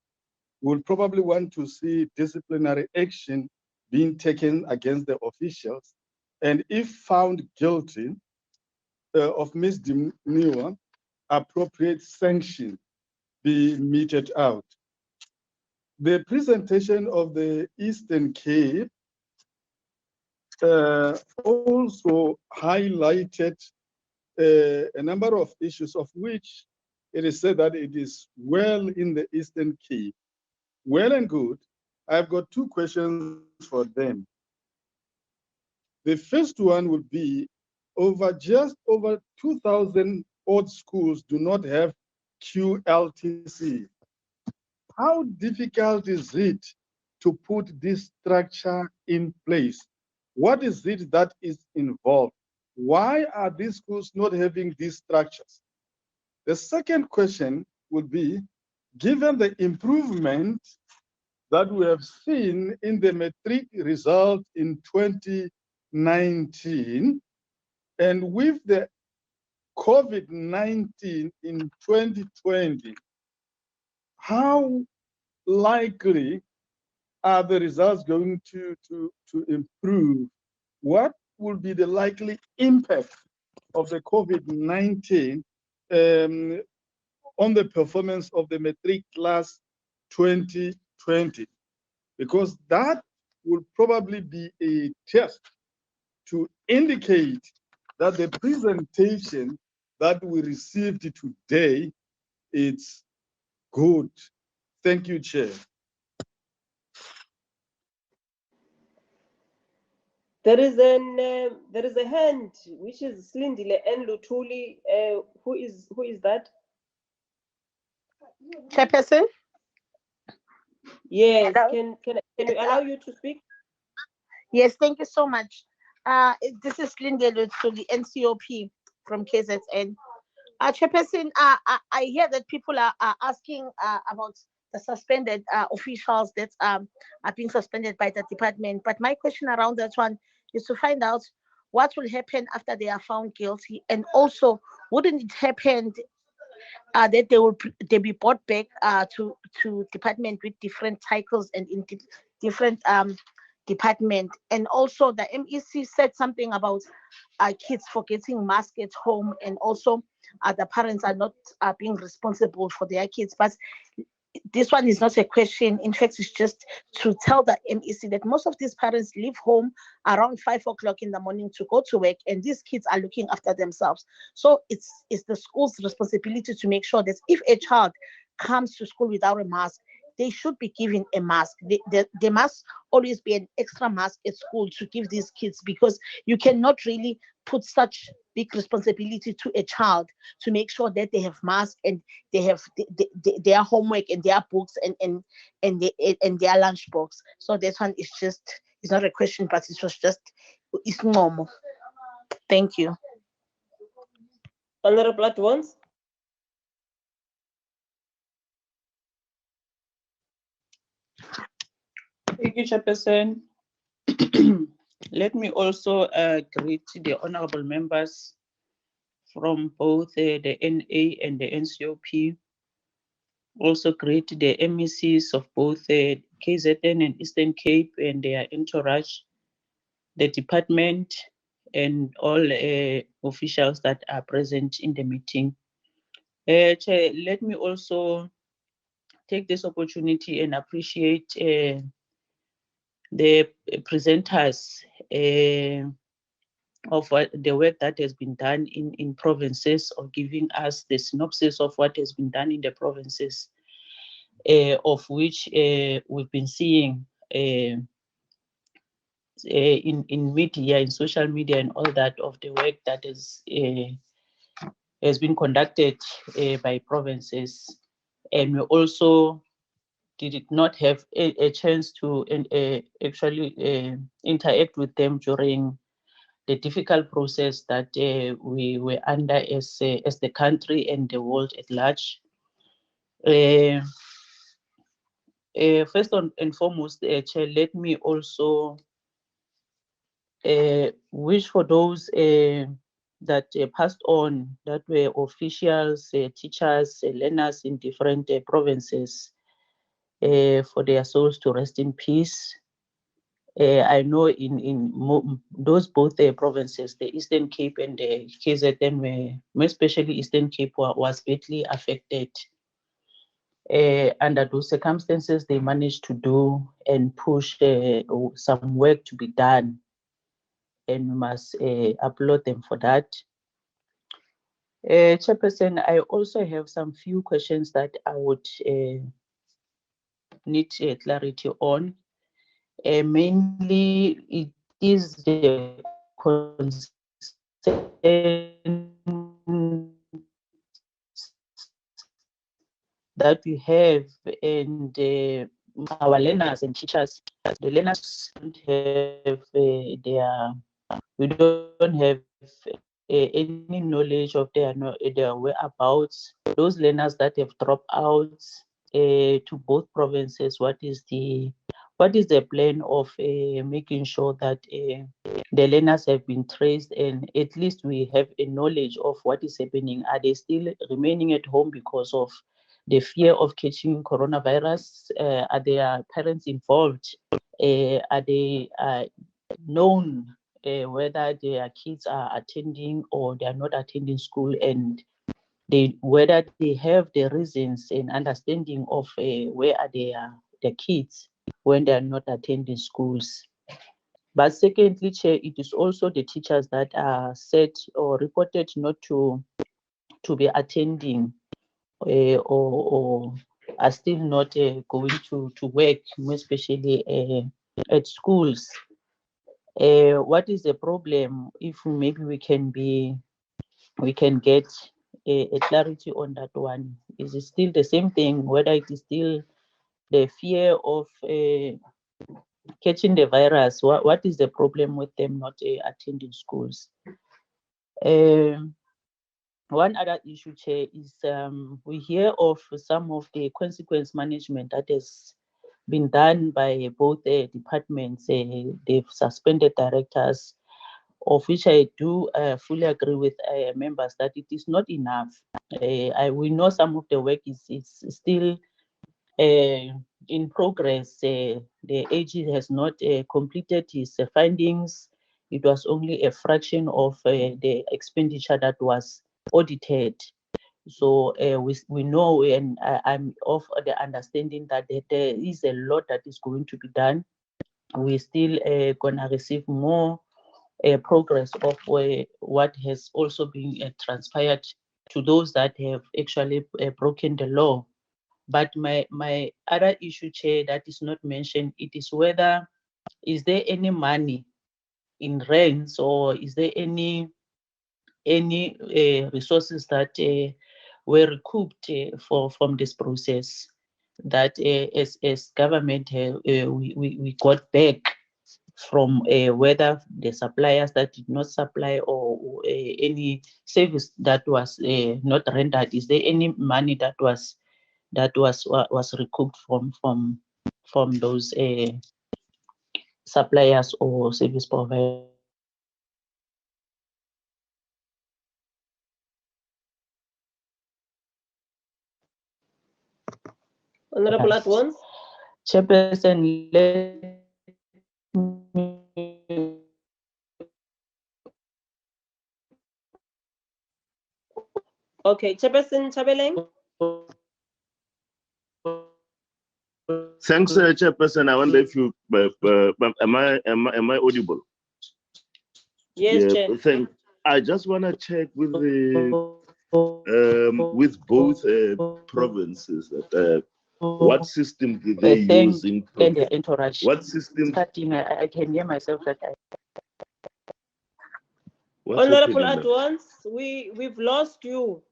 We'll probably want to see disciplinary action being taken against the officials, and if found guilty of misdemeanor, appropriate sanction be meted out. The presentation of the Eastern Cape also highlighted a number of issues, of which it is said that it is well in the Eastern Cape. Well and good. I've got two questions for them. The first one would be, just over 2,000 odd schools do not have QLTC. How difficult is it to put this structure in place? What is it that is involved? Why are these schools not having these structures? The second question would be, given the improvement that we have seen in the Matric result in 2019, and with the COVID-19 in 2020, how likely are the results going to improve? What will be the likely impact of the COVID-19 on the performance of the Matric class 2020? Because that will probably be a test to indicate that the presentation that we received today is good. Thank you, Chair. There is a hand which is Slindile and Lutuli. Who is that? Chairperson? Yes. Can we allow you to speak? Yes, thank you so much. This is Linda Lutuli, NCOP from KZN. Chairperson, I hear that people are asking about the suspended officials that are being suspended by the department. But my question around that one is to find out what will happen after they are found guilty, and also wouldn't it happen that they be brought back to department with different titles and in different department? And also the MEC said something about kids forgetting masks at home, and also the parents are not being responsible for their kids. But this one is not a question. In fact, it's just to tell the MEC that most of these parents leave home around 5 o'clock in the morning to go to work, and these kids are looking after themselves. So it's the school's responsibility to make sure that if a child comes to school without a mask, they should be given a mask. There must always be an extra mask at school to give these kids, because you cannot really put such big responsibility to a child to make sure that they have masks and they have their homework and their books and their lunchbox. So that one is just, it's not a question, but it was just, it's normal. Thank you. Honorable at once. Thank you, Chairperson. Let me also greet the honorable members from both the NA and the NCOP. Also greet the MECs of both KZN and Eastern Cape and their entourage, the department, and all officials that are present in the meeting. Chair, let me also take this opportunity and appreciate the presenters of the work that has been done in provinces, of giving us the synopsis of what has been done in the provinces, of which we've been seeing in media, in social media and all that, of the work that has been conducted by provinces. And we also did not have a chance to actually interact with them during the difficult process that we were under as the country and the world at large. First and foremost, Chair, let me also wish for those that passed on, that were officials, teachers, learners in different provinces, for their souls to rest in peace. I know in those both provinces, the Eastern Cape and the KZN, more especially Eastern Cape, was badly affected. Under those circumstances, they managed to do and push some work to be done, and we must applaud them for that. Chairperson, I also have some few questions that I would need clarity on. Mainly, it is the concern that we have, and our learners and teachers, the learners don't have we don't have any knowledge of their whereabouts. Those learners that have dropped out to both provinces, what is the plan of making sure that the learners have been traced, and at least we have a knowledge of what is happening? Are they still remaining at home because of the fear of catching coronavirus? Are their parents involved? Are they known whether their kids are attending or they are not attending school, and whether they have the reasons and understanding of where are their kids when they are not attending schools? But secondly, Chair, it is also the teachers that are said or reported not to be attending or are still not going to work, especially at schools. What is the problem? If maybe we can get a clarity on that one. Is it still the same thing? Whether it is still the fear of catching the virus? What is the problem with them not attending schools? One other issue, Chair, is we hear of some of the consequence management that has been done by both departments. They've suspended directors, of which I do fully agree with members that it is not enough. We know some of the work is still in progress. The AG has not completed his findings. It was only a fraction of the expenditure that was audited. So we know, and I'm of the understanding that there is a lot that is going to be done. We're still going to receive more progress of what has also been transpired to those that have actually broken the law. But my other issue, Chair, that is not mentioned, it is whether is there any money in rents or is there any resources that were recouped from this process that as government we got back from whether the suppliers that did not supply or any service that was not rendered. Is there any money that was recouped from those suppliers or service providers? Honorable at once. Chairperson, let Okay, Chairperson Chabeleng. Thanks, Chairperson. I wonder if you am I audible? Yes, Chair. Thanks. I just want to check with the with both provinces that what system do they use in what system? Starting, I can hear myself that Honorable at once, we've lost you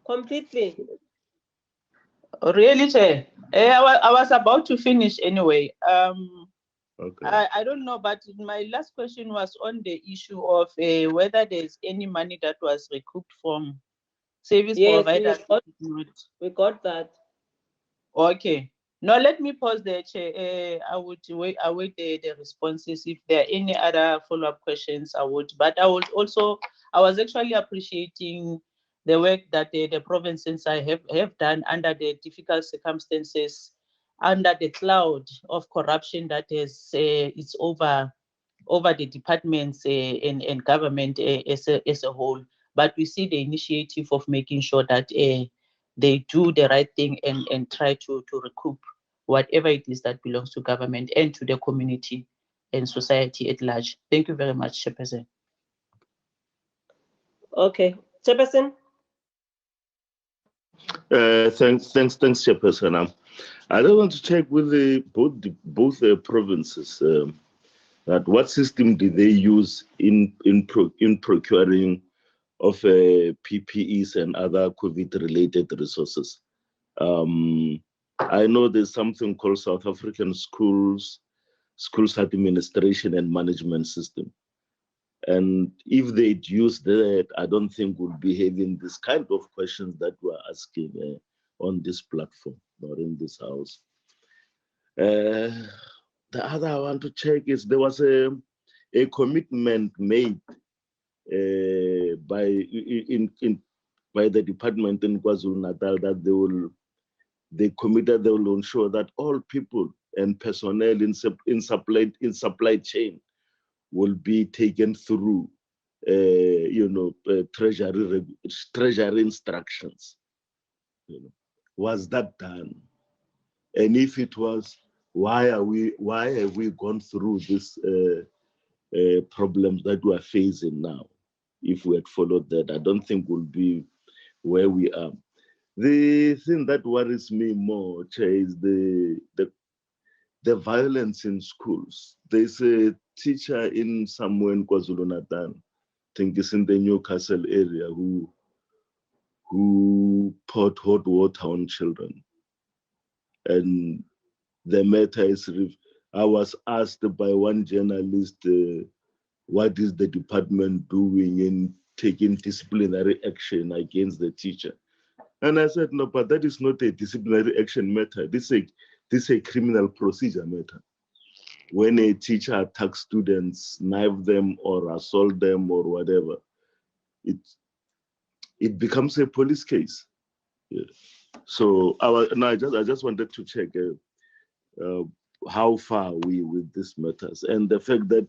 completely. Really, Chair? I was about to finish anyway. Okay. I don't know, but my last question was on the issue of whether there's any money that was recouped from service providers. We got that. Okay. Now let me pause there, Chair. I would await the responses. If there are any other follow-up questions, I would. But I was actually appreciating the work that the provinces have done under the difficult circumstances, under the cloud of corruption that is it's over the departments and government as a whole. But we see the initiative of making sure that they do the right thing and try to recoup whatever it is that belongs to government and to the community and society at large. Thank you very much, Chairperson. Okay, Chairperson. Thanks, Chairperson. I don't want to check with both provinces that what system did they use in procuring of PPEs and other COVID-related resources. I know there's something called South African Schools Administration and Management System. And if they'd used that, I don't think we'll be having this kind of questions that we're asking on this platform or in this house. The other I want to check is there was a commitment made by the department in Kwa-Zulu-Natal that they committed they will ensure that all people and personnel in supply chain will be taken through treasury instructions. Was that done? And if it was, why have we gone through this problems that we are facing now? If we had followed that, I don't think we'll be where we are. The thing that worries me more, Chair, is the violence in schools. There's a teacher in somewhere in KwaZulu-Natal, I think it's in the Newcastle area, who poured hot water on children. And the matter is, I was asked by one journalist, what is the department doing in taking disciplinary action against the teacher? And I said, no, but that is not a disciplinary action matter. This is a criminal procedure matter. When a teacher attacks students, knife them or assault them or whatever, it becomes a police case. Yeah. So I just wanted to check how far are we with these matters, and the fact that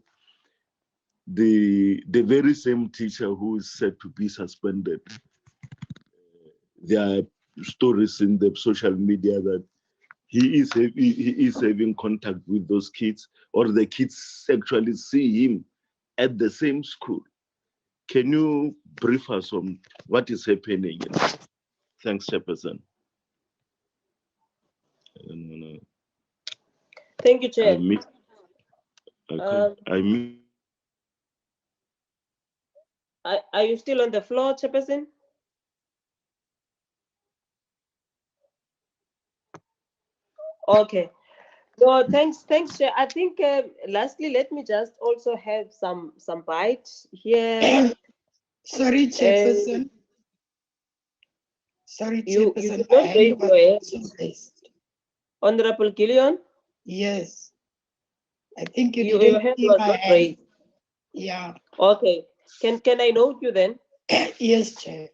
the very same teacher who is said to be suspended, there are stories in the social media that he is having contact with those kids, or the kids actually see him at the same school. Can you brief us on what is happening? Thanks, Chairperson. Thank you, Chair. Are you still on the floor, Chairperson? Okay. No, thanks, Chair. I think lastly, let me just also have some bite here. Sorry, Chairperson. Sorry, You Chairperson. did not raise your hand. Honorable Gillion? Yes. I think you Your didn't hand see was my not hand. raised. Yeah. Okay. Can I note you then? Yes, Chair.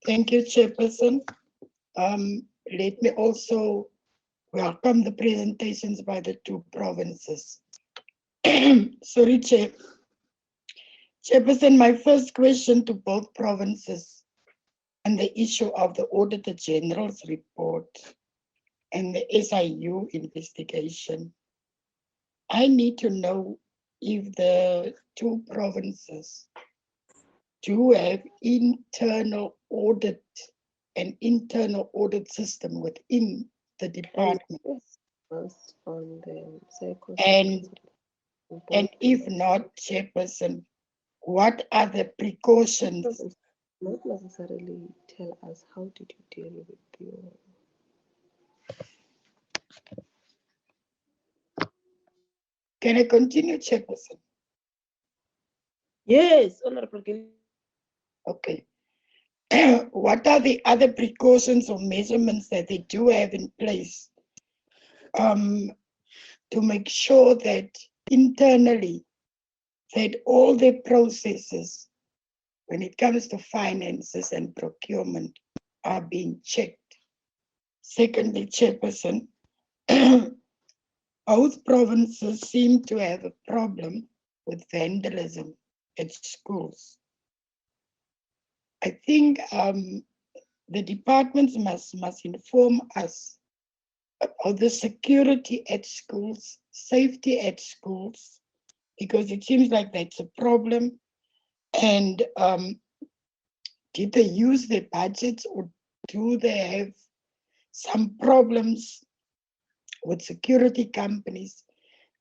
Thank you, Chairperson. Let me also welcome the presentations by the two provinces. Sorry, Chair. Chairperson, my first question to both provinces on the issue of the Auditor General's report and the SIU investigation. I need to know if the two provinces do have internal audit system within the department. And if not, Chairperson, what are the precautions? Not necessarily tell us how did you deal with your... Can I continue, Chairperson? Yes, Honorable Gillian. Okay. What are the other precautions or measurements that they do have in place to make sure that internally that all the processes when it comes to finances and procurement are being checked? Secondly, Chairperson, both provinces seem to have a problem with vandalism at schools. I think the departments must inform us about the security at schools, safety at schools, because it seems like that's a problem. And did they use their budgets, or do they have some problems with security companies?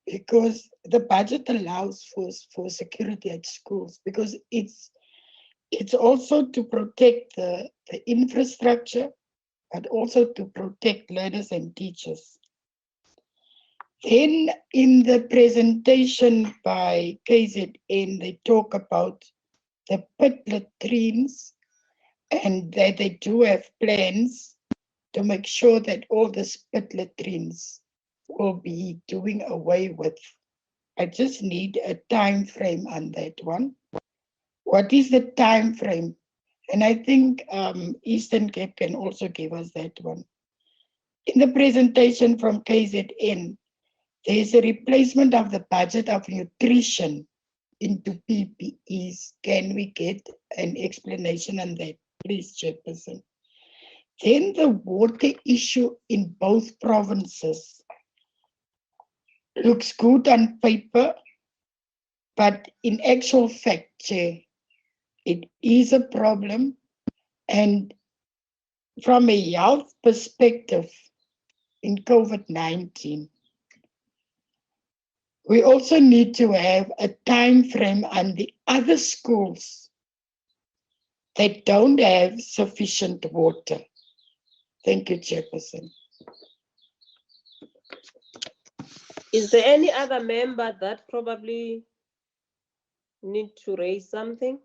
Because the budget allows for security at schools, because it's also to protect the infrastructure, but also to protect learners and teachers. Then in the presentation by KZN, they talk about the pit latrines and that they do have plans to make sure that all the pit latrines will be doing away with. I just need a time frame on that one. What is the time frame? And I think Eastern Cape can also give us that one. In the presentation from KZN, there is a replacement of the budget of nutrition into PPEs. Can we get an explanation on that, please, Chairperson? Then the water issue in both provinces looks good on paper, but in actual fact, Chair, it is a problem. And from a health perspective in COVID-19, we also need to have a time frame on the other schools that don't have sufficient water. Thank you, Chairperson. Is there any other member that probably need to raise something?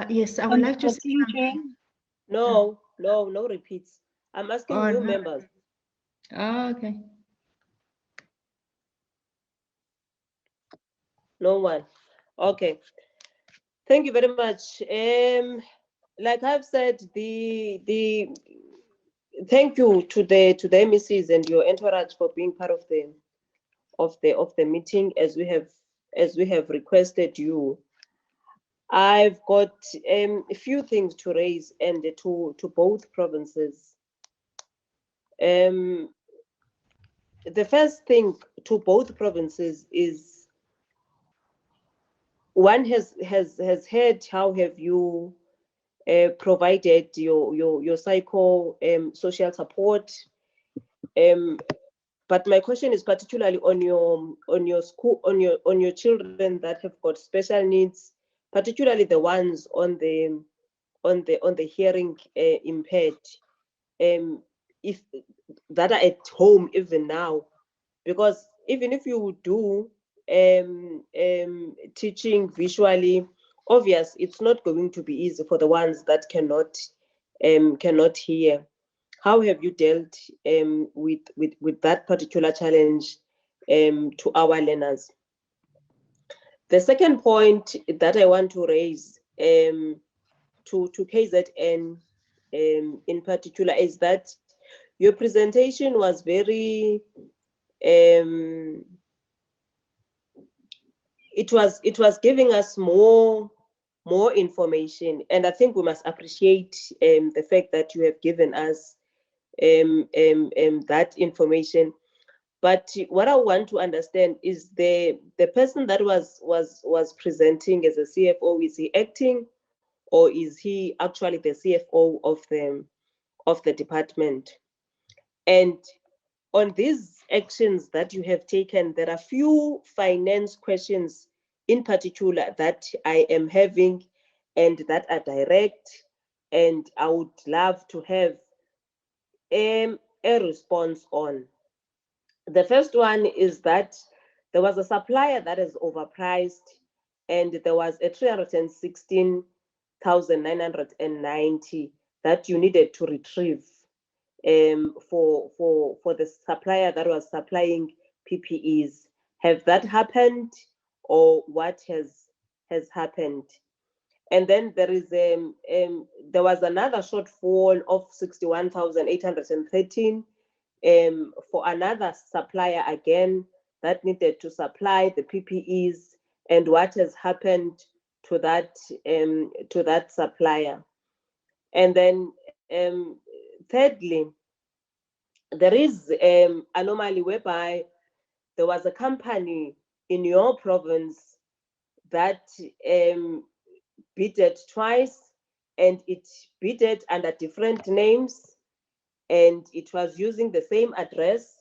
Yes, I would like to say something. No repeats. I'm asking new no. members. Okay. No one. Okay. Thank you very much. Like I've said, thank you to the MECs and your entourage for being part of the meeting as we have requested you. I've got a few things to raise and to both provinces. The first thing to both provinces is, one has heard how have you provided your psycho-social support. But my question is particularly on your school, on your children that have got special needs, particularly the ones on the hearing impaired, if that are at home even now, because even if you do teaching visually, obvious it's not going to be easy for the ones that cannot hear. How have you dealt with that particular challenge to our learners? The second point that I want to raise to KZN in particular is that your presentation was very it was giving us more information, and I think we must appreciate the fact that you have given us that information. But what I want to understand is the person that was presenting as a CFO, is he acting, or is he actually the CFO of the department? And on these actions that you have taken, there are few finance questions in particular that I am having and that are direct, and I would love to have a response on. The first one is that there was a supplier that is overpriced, and there was a 316,990 that you needed to retrieve for the supplier that was supplying PPEs. Have that happened, or what has happened? And then there is there was another shortfall of 61,813 for another supplier again that needed to supply the PPEs, and what has happened to that supplier. And then thirdly, there is anomaly whereby there was a company in your province that bidded twice, and it bidded under different names, and it was using the same address,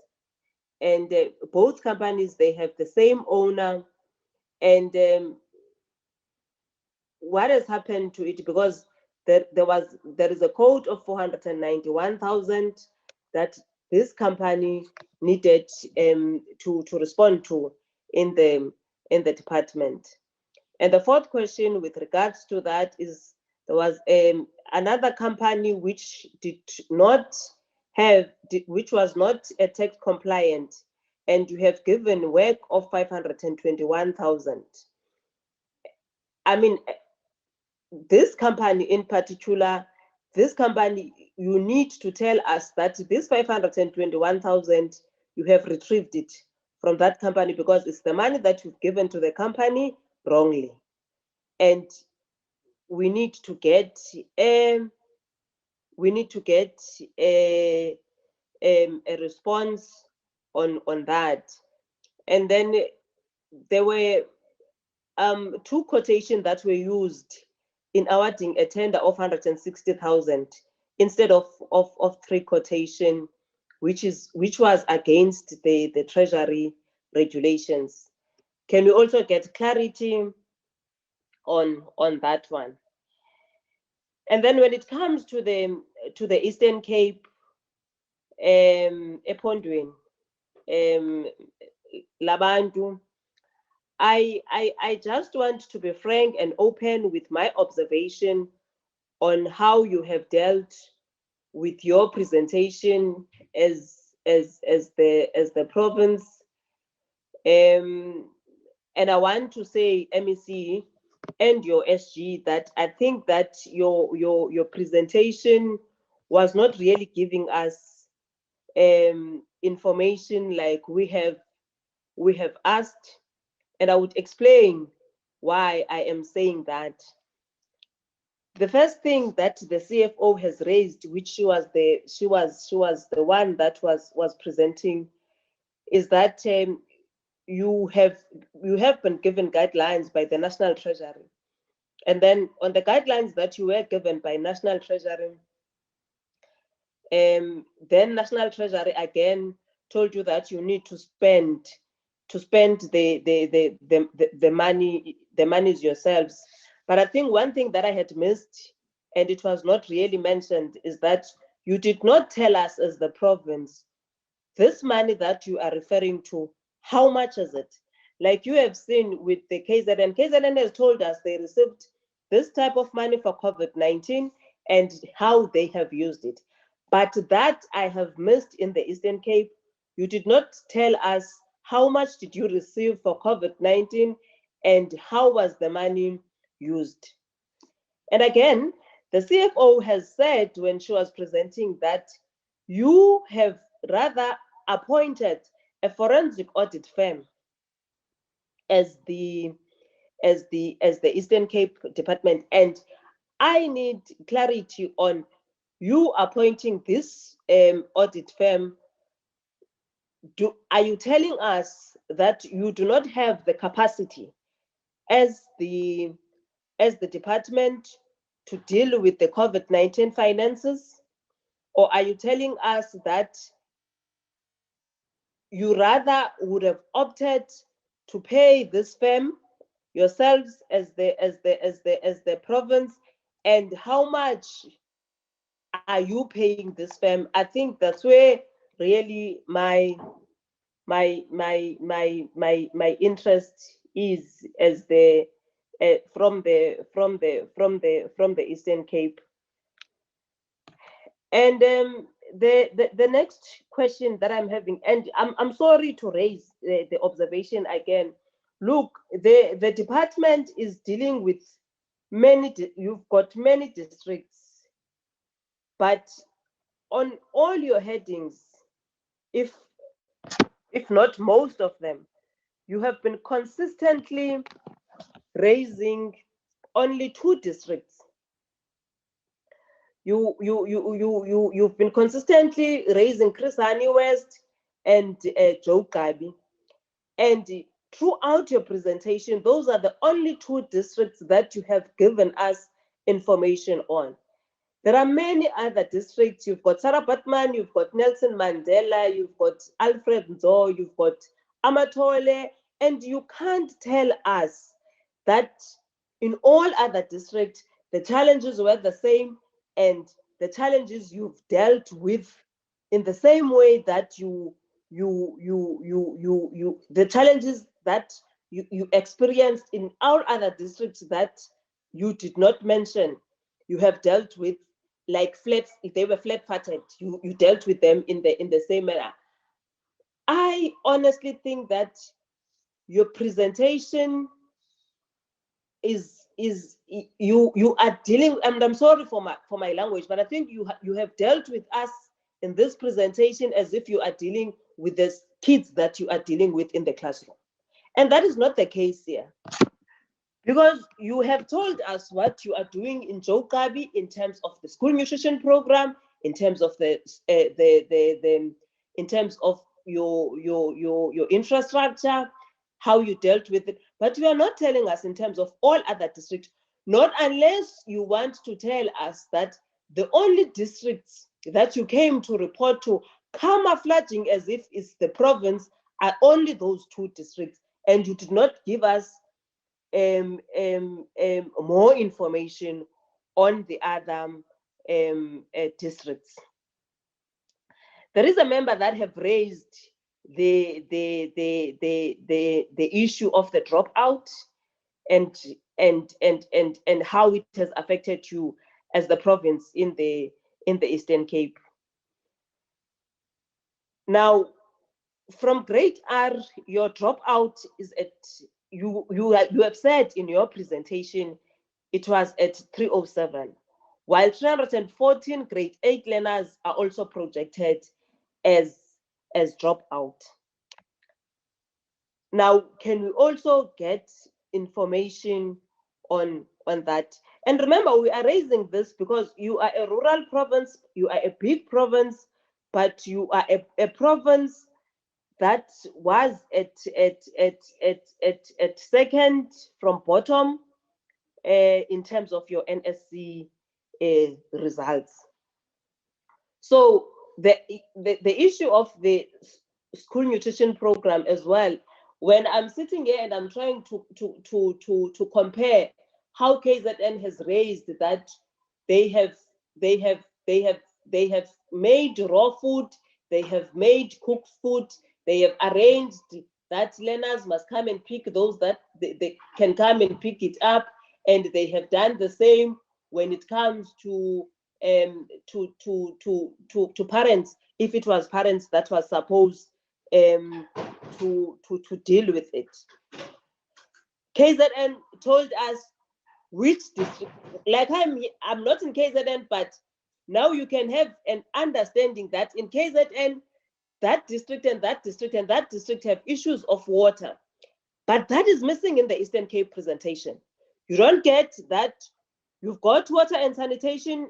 and both companies, they have the same owner. And what has happened to it? Because there is a code of 491,000 that this company needed to respond to in the department. And the fourth question with regards to that is, there was another company which which was not a tax compliant, and you have given work of 521,000. I mean, this company in particular, you need to tell us that this 521,000, you have retrieved it from that company, because it's the money that you've given to the company wrongly. And we need to get a response on that. And then there were two quotations that were used in awarding a tender of 160,000 instead of three quotation, which was against the Treasury regulations. Can we also get clarity on that one? And then when it comes to the Eastern Cape, Epondweni, Labantu, I just want to be frank and open with my observation on how you have dealt with your presentation as the province. And I want to say, MEC and your SG, that I think that your presentation was not really giving us information like we have asked. And I would explain why I am saying that. The first thing that the CFO has raised, which she was the one that was presenting, is that you have been given guidelines by the National Treasury, And then on the guidelines that you were given by National Treasury, then National Treasury again told you that you need to spend the monies yourselves. But I think one thing that I had missed, and it was not really mentioned, is that you did not tell us as the province, this money that you are referring to, how much is it? Like you have seen with the KZN. KZN has told us they received this type of money for COVID-19 and how they have used it. But that I have missed in the Eastern Cape. You did not tell us how much did you receive for COVID-19 and how was the money used. And again, the CFO has said when she was presenting that you have rather appointed a forensic audit firm as the Eastern Cape Department, and I need clarity on you appointing this audit firm. Are you telling us that you do not have the capacity as the department to deal with the COVID-19 finances? Or are you telling us that you rather would have opted to pay this firm yourselves as the province? And how much are you paying this firm? I think that's where really my interest is, as the from the Eastern Cape. And the next question that I'm having, and I'm sorry to raise the observation again. Look, the department is dealing with you've got many districts, but on all your headings, if not most of them, you have been consistently raising only 2 districts. You've been consistently raising Chris Hani West and Joe Gabi. And throughout your presentation, those are the only 2 districts that you have given us information on. There are many other districts. You've got Sarah Batman, you've got Nelson Mandela, you've got Alfred Nzo, you've got Amatole, and you can't tell us that in all other districts, the challenges were the same and the challenges you've dealt with in the same way that the challenges that you experienced in our other districts that you did not mention, you have dealt with like flat. If they were flat-footed, you dealt with them in the same manner. I honestly think that your presentation is you are dealing, and I'm sorry for my language, but I think you have dealt with us in this presentation as if you are dealing with the kids that you are dealing with in the classroom. And that is not the case here. Because you have told us what you are doing in Jokabi in terms of the school nutrition program, in terms of in terms of your infrastructure, how you dealt with it. But you are not telling us in terms of all other districts, not unless you want to tell us that the only districts that you came to report to, camouflaging as if it's the province, are only those 2 districts, and you did not give us more information on the other districts. There is a member that have raised the issue of the dropout and how it has affected you as the province in the Eastern Cape. Now, from grade R, your dropout is at you have said in your presentation it was at 307, while 314 grade 8 learners are also projected as dropout. Now, can we also get information on that? And remember, we are raising this because you are a rural province, you are a big province, but you are a province that was at second from bottom in terms of your NSC results. So the issue of the school nutrition program as well, when I'm sitting here and I'm trying to compare how KZN has raised that they have made raw food, they have made cooked food, they have arranged that learners must come and pick those that they can come and pick it up, and they have done the same when it comes to parents, if it was parents that was supposed to deal with it. KZN told us which district, like I'm not in KZN, but now you can have an understanding that in KZN, that district and that district and that district have issues of water. But that is missing in the Eastern Cape presentation. You don't get that you've got water and sanitation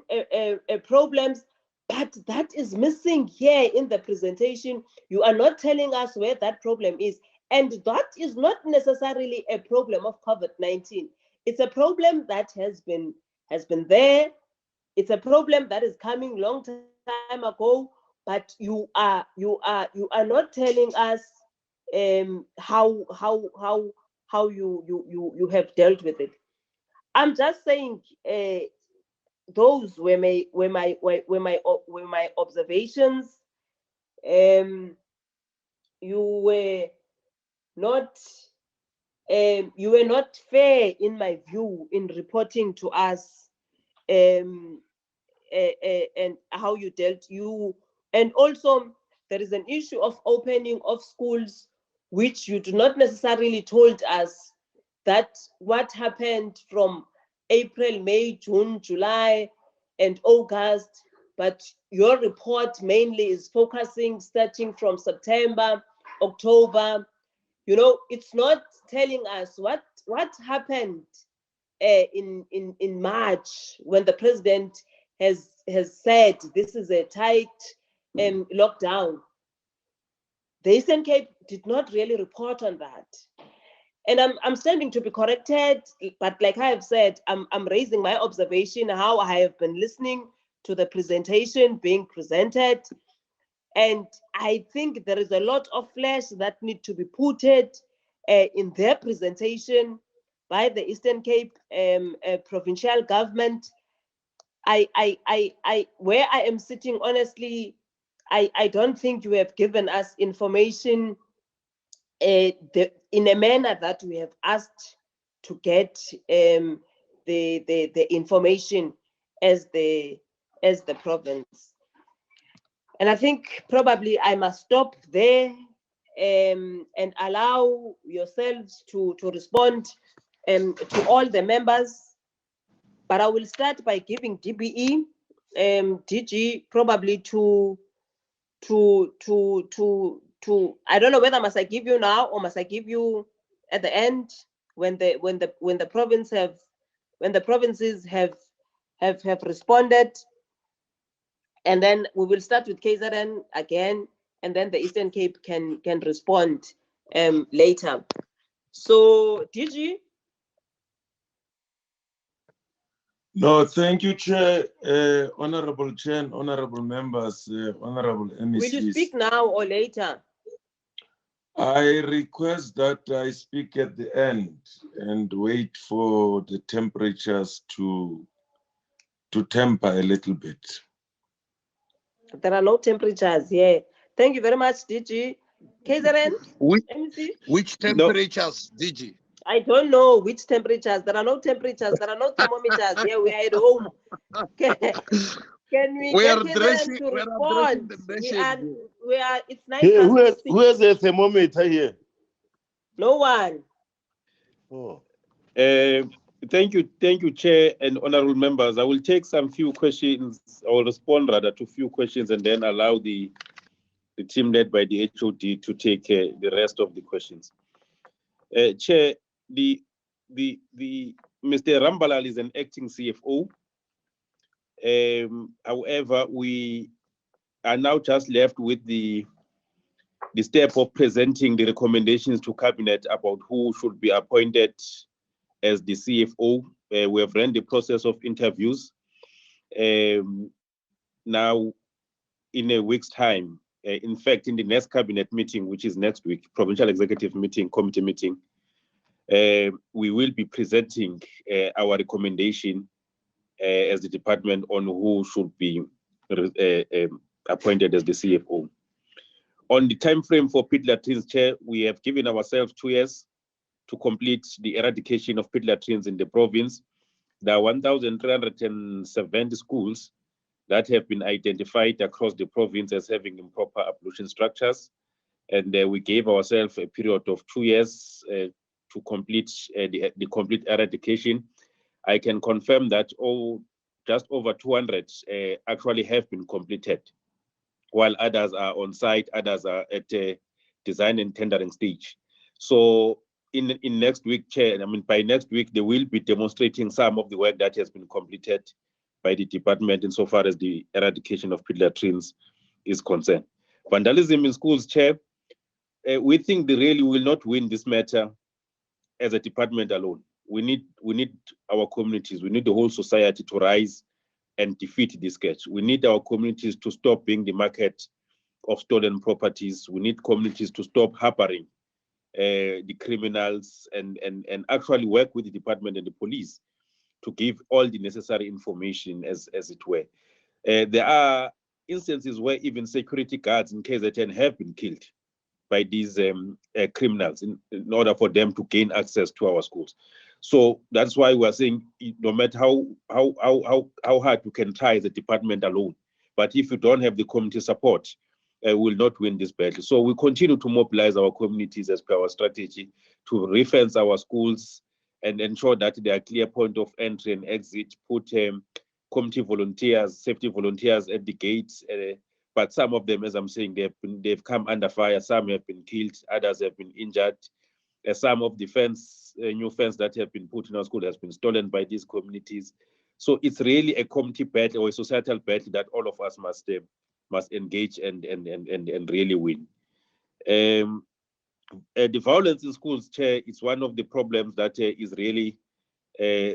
problems, but that is missing here in the presentation. You are not telling us where that problem is. And that is not necessarily a problem of COVID-19. It's a problem that has been there. It's a problem that is coming long time ago, but you are not telling us how you have dealt with it. I'm just saying those were my observations. You were not fair in my view in reporting to us and how you dealt. And also there is an issue of opening of schools, which you do not necessarily told us that what happened from April, May, June, July, and August, but your report mainly is focusing, starting from September, October. You know, it's not telling us what happened in March when the president has said this is a tight lockdown. The Eastern Cape did not really report on that. And I'm standing to be corrected, but like I have said, I'm raising my observation, how I have been listening to the presentation being presented. And I think there is a lot of flesh that need to be putted in their presentation by the Eastern Cape provincial government. Where I am sitting, honestly, I don't think you have given us information in a manner that we have asked to get the information as the province. And I think probably I must stop there and allow yourselves to respond to all the members. But I will start by giving DBE, DG probably to I don't know whether must I give you now or must I give you at the end when the provinces have responded, and then we will start with KZN again, and then the Eastern Cape can respond later. So DG. No, thank you, Chair, Honorable Chair, and Honorable Members, Honorable MECs. Will you speak now or later? I request that I speak at the end and wait for the temperatures to temper a little bit. There are no temperatures here. Thank you very much, DG. KZN? Which temperatures, no. DG? I don't know which temperatures. There are no temperatures. There are no thermometers here. We are at home. Can we get KZN to respond? We are. It's 9 past 6. Who has a thermometer here? No one. Oh. Thank you, Chair and honorable members. I will take some few questions. I will respond rather to few questions and then allow the team led by the HOD to take the rest of the questions. Chair, the Mr. Rambalal is an acting CFO. However, we are now just left with the step of presenting the recommendations to Cabinet about who should be appointed as the CFO. We have run the process of interviews. Now, in a week's time, in fact, in the next cabinet meeting, which is next week, provincial executive meeting, committee meeting, we will be presenting our recommendation as the department on who should be appointed as the CFO. On the time frame for pit latrines, Chair, we have given ourselves 2 years to complete the eradication of pit latrines in the province. There are 1,370 schools that have been identified across the province as having improper ablution structures. And we gave ourselves a period of 2 years to complete the complete eradication. I can confirm that just over 200 actually have been completed, while others are on site, others are at a design and tendering stage. So in next week, Chair, by next week, they will be demonstrating some of the work that has been completed by the department insofar as the eradication of pit latrines is concerned. Vandalism in schools, Chair, we think they really will not win this matter as a department alone. We need our communities, we need the whole society to rise and defeat this scourge. We need our communities to stop being the market of stolen properties. We need communities to stop harboring the criminals and actually work with the department and the police to give all the necessary information as it were. There are instances where even security guards in KZN have been killed by these criminals in order for them to gain access to our schools. So that's why we're saying no matter how hard you can try as a department alone, but if you don't have the community support, will not win this battle. So we continue to mobilize our communities as per our strategy to refence our schools and ensure that there are clear point of entry and exit, put community volunteers, safety volunteers at the gates. But some of them, as I'm saying, they've come under fire. Some have been killed, others have been injured. Some of the new fence that have been put in our school has been stolen by these communities. So it's really a community battle or a societal battle that all of us must engage and really win. The violence in schools, Chair, is one of the problems that is really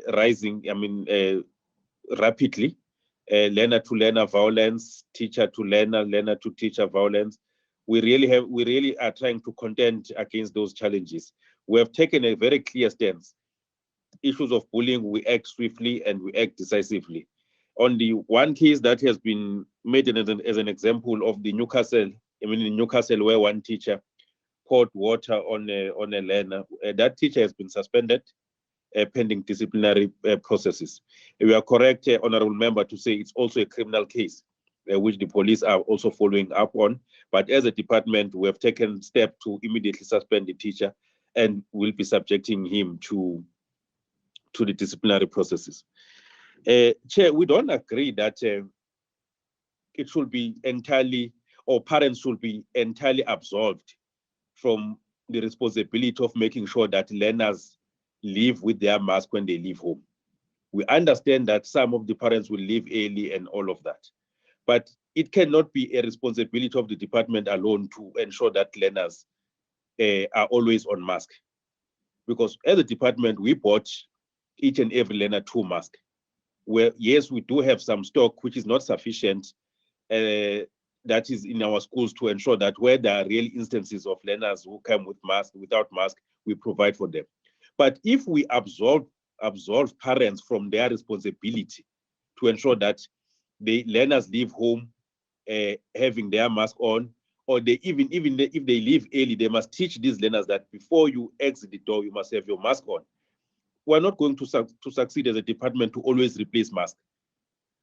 rising. Rapidly. Learner-to-learner violence, teacher-to-learner, learner-to-teacher violence. We really are trying to contend against those challenges. We have taken a very clear stance. Issues of bullying, we act swiftly and we act decisively. On the one case that has been made as an example of the Newcastle, in Newcastle, where one teacher poured water on a learner, that teacher has been suspended pending disciplinary processes. We are correct, Honorable Member, to say it's also a criminal case, which the police are also following up on. But as a department, we have taken steps to immediately suspend the teacher and will be subjecting him to the disciplinary processes. Chair, we don't agree that it should be entirely, or parents should be entirely absolved from the responsibility of making sure that learners live with their mask when they leave home. We understand that some of the parents will leave early and all of that, but it cannot be a responsibility of the department alone to ensure that learners are always on mask. Because as a department, we bought each and every learner 2 masks. Where yes, we do have some stock which is not sufficient that is in our schools to ensure that where there are real instances of learners who come with mask, without mask, we provide for them. But if we absolve parents from their responsibility to ensure that the learners leave home having their mask on, or they even if they leave early, they must teach these learners that before you exit the door, you must have your mask on. We're not going to succeed as a department to always replace masks,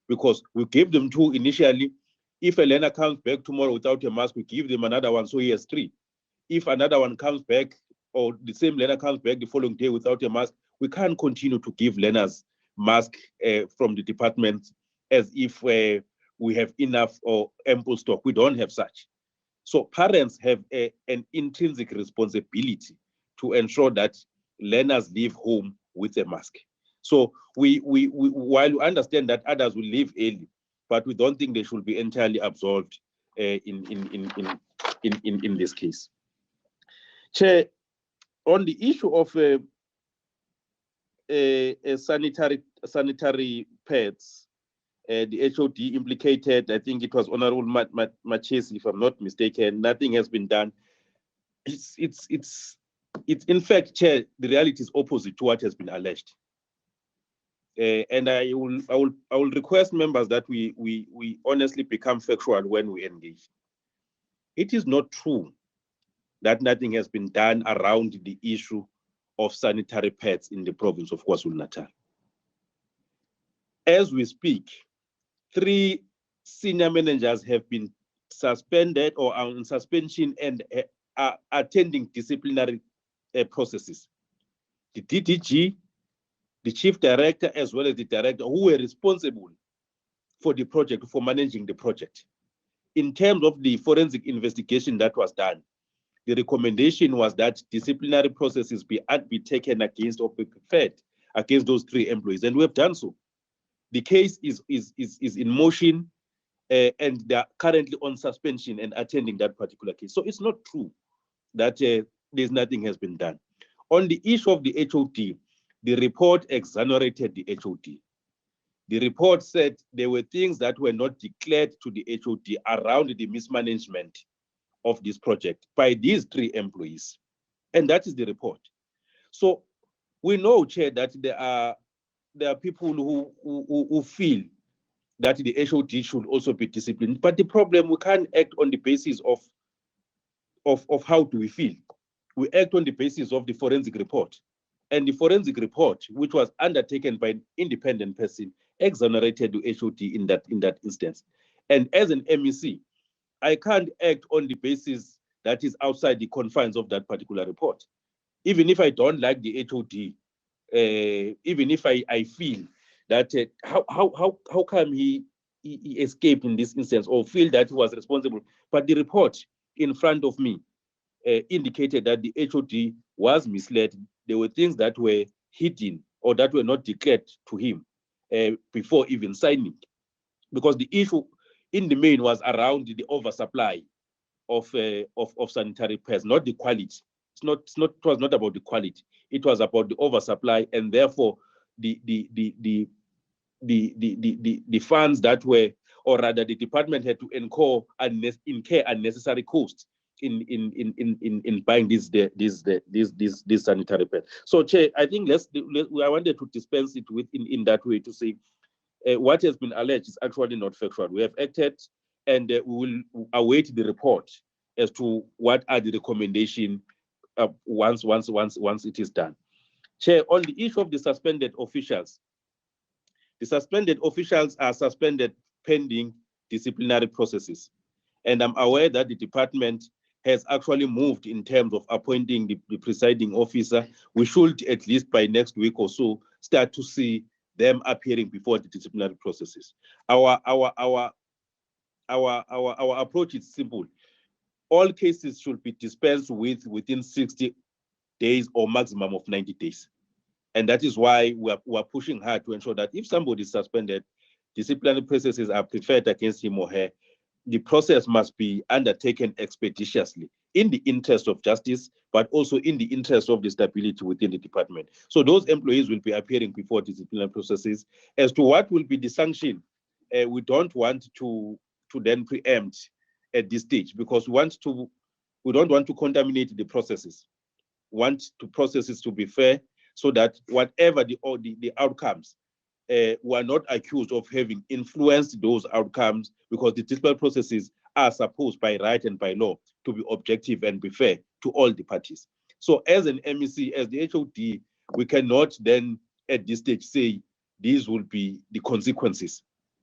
because we gave them 2 initially. If a learner comes back tomorrow without a mask, we give them another one, so he has 3. If another one comes back, or the same learner comes back the following day without a mask, we can't continue to give learners masks from the department as if we have enough or ample stock. We don't have such. So parents have an intrinsic responsibility to ensure that learners leave home with a mask. So we while we understand that others will leave early, but we don't think they should be entirely absolved in this case. Chair, on the issue of sanitary pads, the HOD implicated, I think it was Honorable Machesi, if I'm not mistaken, nothing has been done. It's in fact, Chair, the reality is opposite to what has been alleged. And I will request members that we honestly become factual when we engage. It is not true that nothing has been done around the issue of sanitary pads in the province of KwaZulu-Natal. As we speak, 3 senior managers have been suspended or are on suspension and are attending disciplinary processes. The DDG, the chief director, as well as the director who were responsible for the project, for managing the project. In terms of the forensic investigation that was done, the recommendation was that disciplinary processes be taken against or be preferred against those 3 employees, and we have done so. The case is in motion, and they are currently on suspension and attending that particular case. So it's not true that there's nothing has been done. On the issue of the HOD, the report exonerated the HOD. The report said there were things that were not declared to the HOD around the mismanagement of this project by these 3 employees. And that is the report. So we know, Chair, that there are people who feel that the HOD should also be disciplined. But the problem, we can't act on the basis of how do we feel. We act on the basis of the forensic report. And the forensic report, which was undertaken by an independent person, exonerated the HOD in that instance. And as an MEC, I can't act on the basis that is outside the confines of that particular report. Even if I don't like the HOD, even if I feel that how come he escaped in this instance, or feel that he was responsible, but the report in front of me indicated that the HOD was misled. There were things that were hidden or that were not declared to him before even signing, because the issue in the main was around the oversupply of sanitary pads, not the quality. It was not about the quality. It was about the oversupply, and therefore the funds that were, or rather the department had to incur unnecessary costs in buying these sanitary pads. So, Chair, I think I wanted to dispense it with in that way to say what has been alleged is actually not factual. We have acted, and we will await the report as to what are the recommendations once it is done. Chair, on the issue of the suspended officials, the suspended officials are suspended pending disciplinary processes. And I'm aware that the department has actually moved in terms of appointing the presiding officer. We should, at least by next week or so, start to see them appearing before the disciplinary processes. Our approach is simple. All cases should be dispensed with within 60 days or maximum of 90 days. And that is why we're pushing hard to ensure that if somebody is suspended, disciplinary processes are preferred against him or her. The process must be undertaken expeditiously in the interest of justice, but also in the interest of the stability within the department. So those employees will be appearing before disciplinary processes. As to what will be the sanction, we don't want to then preempt at this stage, because we don't want to contaminate the processes. We want the processes to be fair, so that whatever the outcomes, we are not accused of having influenced those outcomes, because the disciplinary processes are supposed by right and by law to be objective and be fair to all the parties. So as an MEC, as the HOD, we cannot then at this stage say these will be the consequences,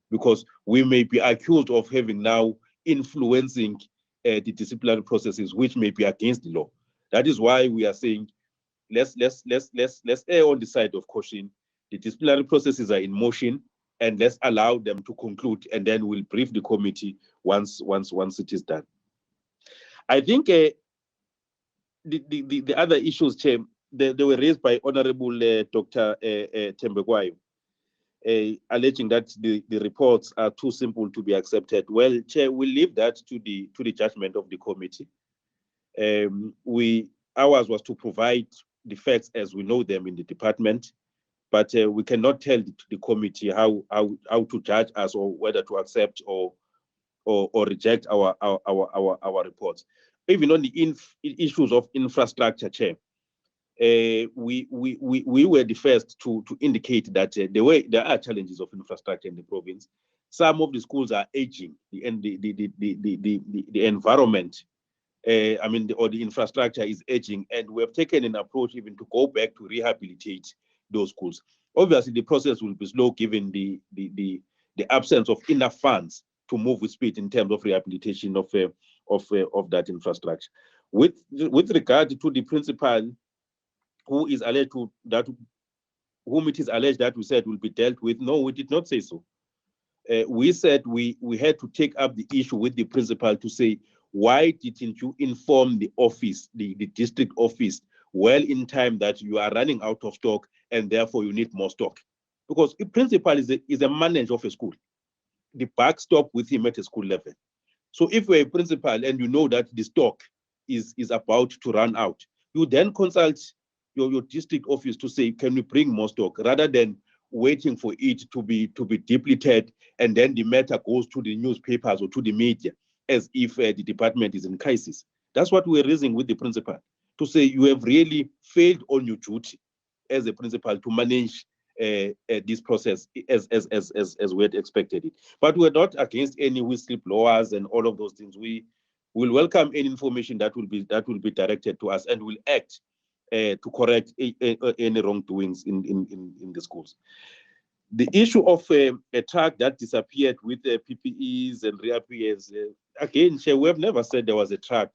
because we may be accused of having now influencing the disciplinary processes, which may be against the law. That is why we are saying let's err on the side of caution. The disciplinary processes are in motion, and let's allow them to conclude, and then we'll brief the committee once it is done. I think the other issues, Chair, they were raised by Honorable Dr. Tembekwayo, alleging that the reports are too simple to be accepted. Well, Chair, we'll leave that to the judgment of the committee. Ours was to provide the facts as we know them in the department, but we cannot tell the committee how to judge us or whether to accept or reject our reports. Even on the issues of infrastructure, Chair, we were the first to indicate that there are challenges of infrastructure in the province. Some of the schools are aging, the environment, or the infrastructure is aging, and we have taken an approach even to go back to rehabilitate those schools. Obviously, the process will be slow given the absence of enough funds to move with speed in terms of rehabilitation of that infrastructure. With regard to the principal who is alleged to whom it is alleged that we said will be dealt with, no, we did not say so. We said we had to take up the issue with the principal to say, why didn't you inform the office, the district office, well in time that you are running out of stock and therefore you need more stock? Because the principal is a manager of a school. The buck stop with him at a school level. So if you're a principal and you know that the stock is about to run out, you then consult your district office to say, can we bring more stock, rather than waiting for it to be depleted, and then the matter goes to the newspapers or to the media as if the department is in crisis. That's what we're raising with the principal, to say you have really failed on your duty as a principal to manage this process as we had expected it. But we're not against any whistleblowers and all of those things. We will welcome any information that will be directed to us, and will act to correct any wrongdoings in the schools. The issue of a truck that disappeared with PPEs and reappears, again, Chair, we have never said there was a truck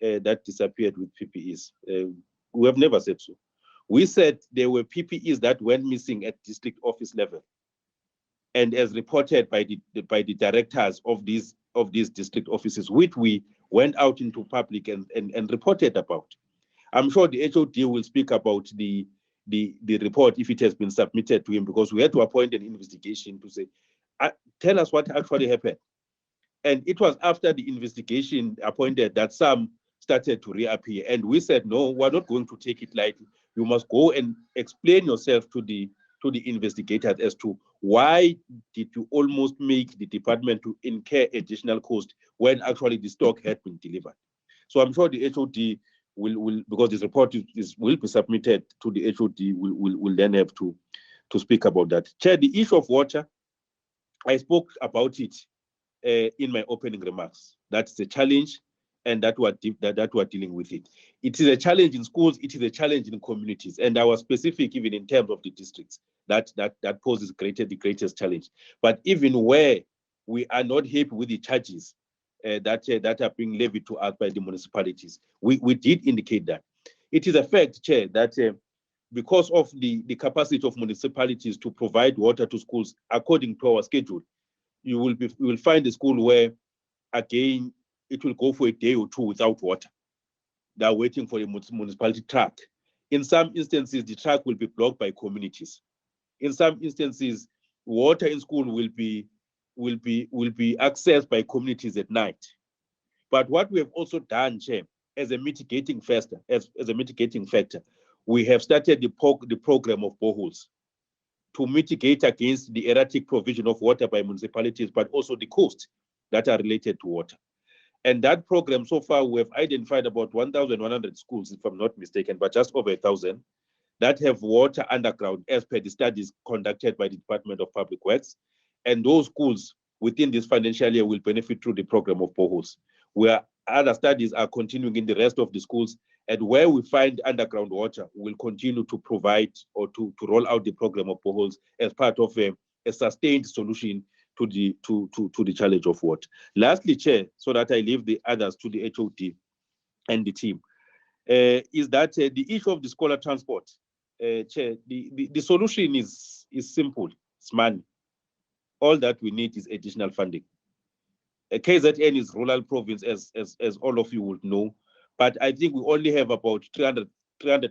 that disappeared with PPEs. We have never said so. We said there were PPEs that went missing at district office level, and as reported by the directors of these district offices, which we went out into public and reported about. I'm sure the HOD will speak about the report if it has been submitted to him, because we had to appoint an investigation to say, tell us what actually happened. And it was after the investigation appointed that some started to reappear. And we said, no, we're not going to take it lightly. You must go and explain yourself to the investigators as to why did you almost make the department to incur additional cost when actually the stock had been delivered. So I'm sure the HOD will, because this report will be submitted to the HOD, will then have to speak about that. Chair, the issue of water, I spoke about it in my opening remarks. That's a challenge, and that we're dealing with it. It is a challenge in schools, it is a challenge in communities, and I was specific even in terms of the districts that poses the greatest challenge. But even where we are not happy with the charges that are being levied to us by the municipalities, we did indicate that. It is a fact, Chair, that because of the capacity of municipalities to provide water to schools according to our schedule, you will find a school where, again, it will go for a day or two without water. They are waiting for a municipality truck. In some instances, the truck will be blocked by communities. In some instances, water in school will be accessed by communities at night. But what we have also done, Chair, as a mitigating factor, we have started the program of boreholes to mitigate against the erratic provision of water by municipalities, but also the costs that are related to water. And that program, so far, we have identified about 1,100 schools, if I'm not mistaken, but just over 1,000, that have water underground as per the studies conducted by the Department of Public Works. And those schools within this financial year will benefit through the program of boreholes, where other studies are continuing in the rest of the schools. And where we find underground water, we'll continue to provide or to roll out the program of boreholes as part of a sustained solution to the challenge of water. Lastly, Chair, so that I leave the others to the HOD and the team, is that the issue of the scholar transport. Chair, the solution is simple. It's money. All that we need is additional funding. KZN is rural province, as all of you would know, but I think we only have about 300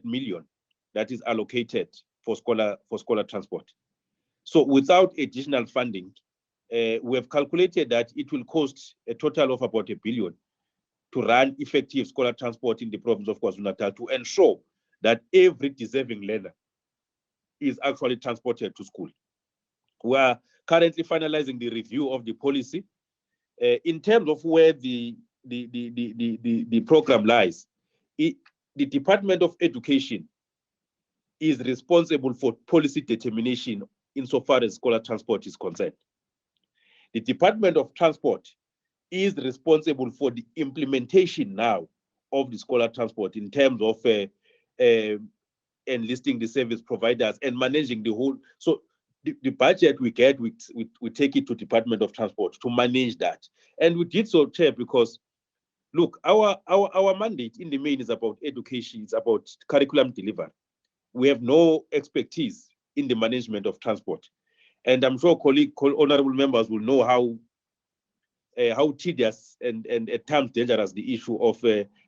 million that is allocated for scholar transport. So without additional funding, we have calculated that it will cost a total of about 1 billion to run effective scholar transport in the province of KwaZulu-Natal, to ensure that every deserving learner is actually transported to school. We are currently finalizing the review of the policy. In terms of where the program lies, the Department of Education is responsible for policy determination insofar as scholar transport is concerned. The Department of Transport is responsible for the implementation now of the scholar transport in terms of enlisting the service providers and managing the whole. So the budget we get, we take it to Department of Transport to manage that. And we did so, Chair, because look, our mandate in the main is about education, it's about curriculum delivery. We have no expertise in the management of transport. And I'm sure honorable members will know how tedious and at times dangerous the issue of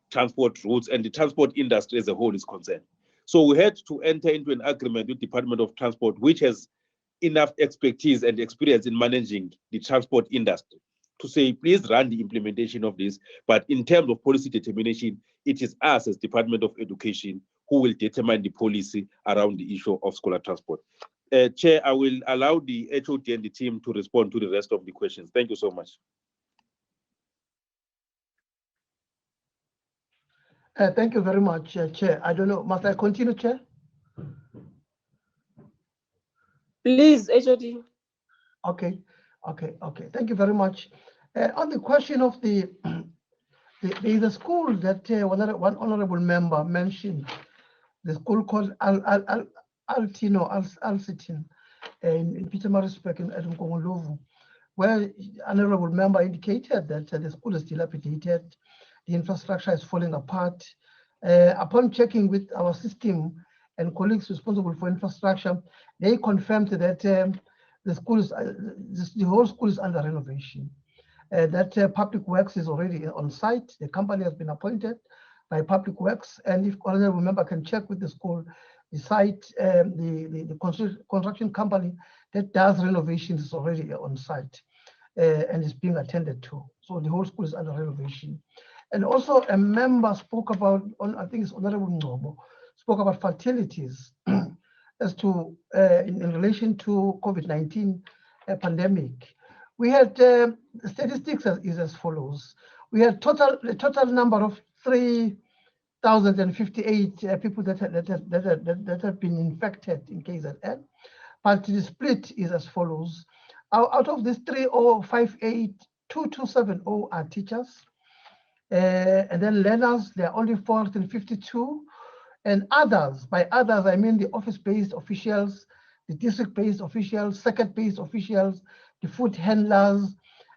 transport routes and the transport industry as a whole is concerned. So we had to enter into an agreement with Department of Transport, which has enough expertise and experience in managing the transport industry, to say, please run the implementation of this. But in terms of policy determination, it is us as Department of Education who will determine the policy around the issue of scholar transport. Chair, I will allow the HOD and the team to respond to the rest of the questions. Thank you so much. Thank you very much, Chair. I don't know, must I continue, Chair? Please, HOD. Okay. Thank you very much. On the question of the school that one honorable member mentioned, the school called Alcitin in Pietermaritzburg in Mkongolovu, where honorable member indicated that the school is dilapidated, the infrastructure is falling apart. Upon checking with our system and colleagues responsible for infrastructure, they confirmed that the whole school is under renovation. That Public Works is already on site. The company has been appointed by Public Works, and if honorable member can check with the school, the site, the construction company that does renovations is already on site and is being attended to. So the whole school is under renovation. And also a member spoke about, I think it's Honorable Ngobo, spoke about fatalities as to in relation to COVID-19 pandemic. We had statistics is as follows. We had the total number of 3,058 people that have been infected in KZN, but the split is as follows. Out of this 3,058, 2,270 are teachers. And then learners, there are only 452. And others, by others, I mean the office-based officials, the district-based officials, circuit-based officials, the food handlers,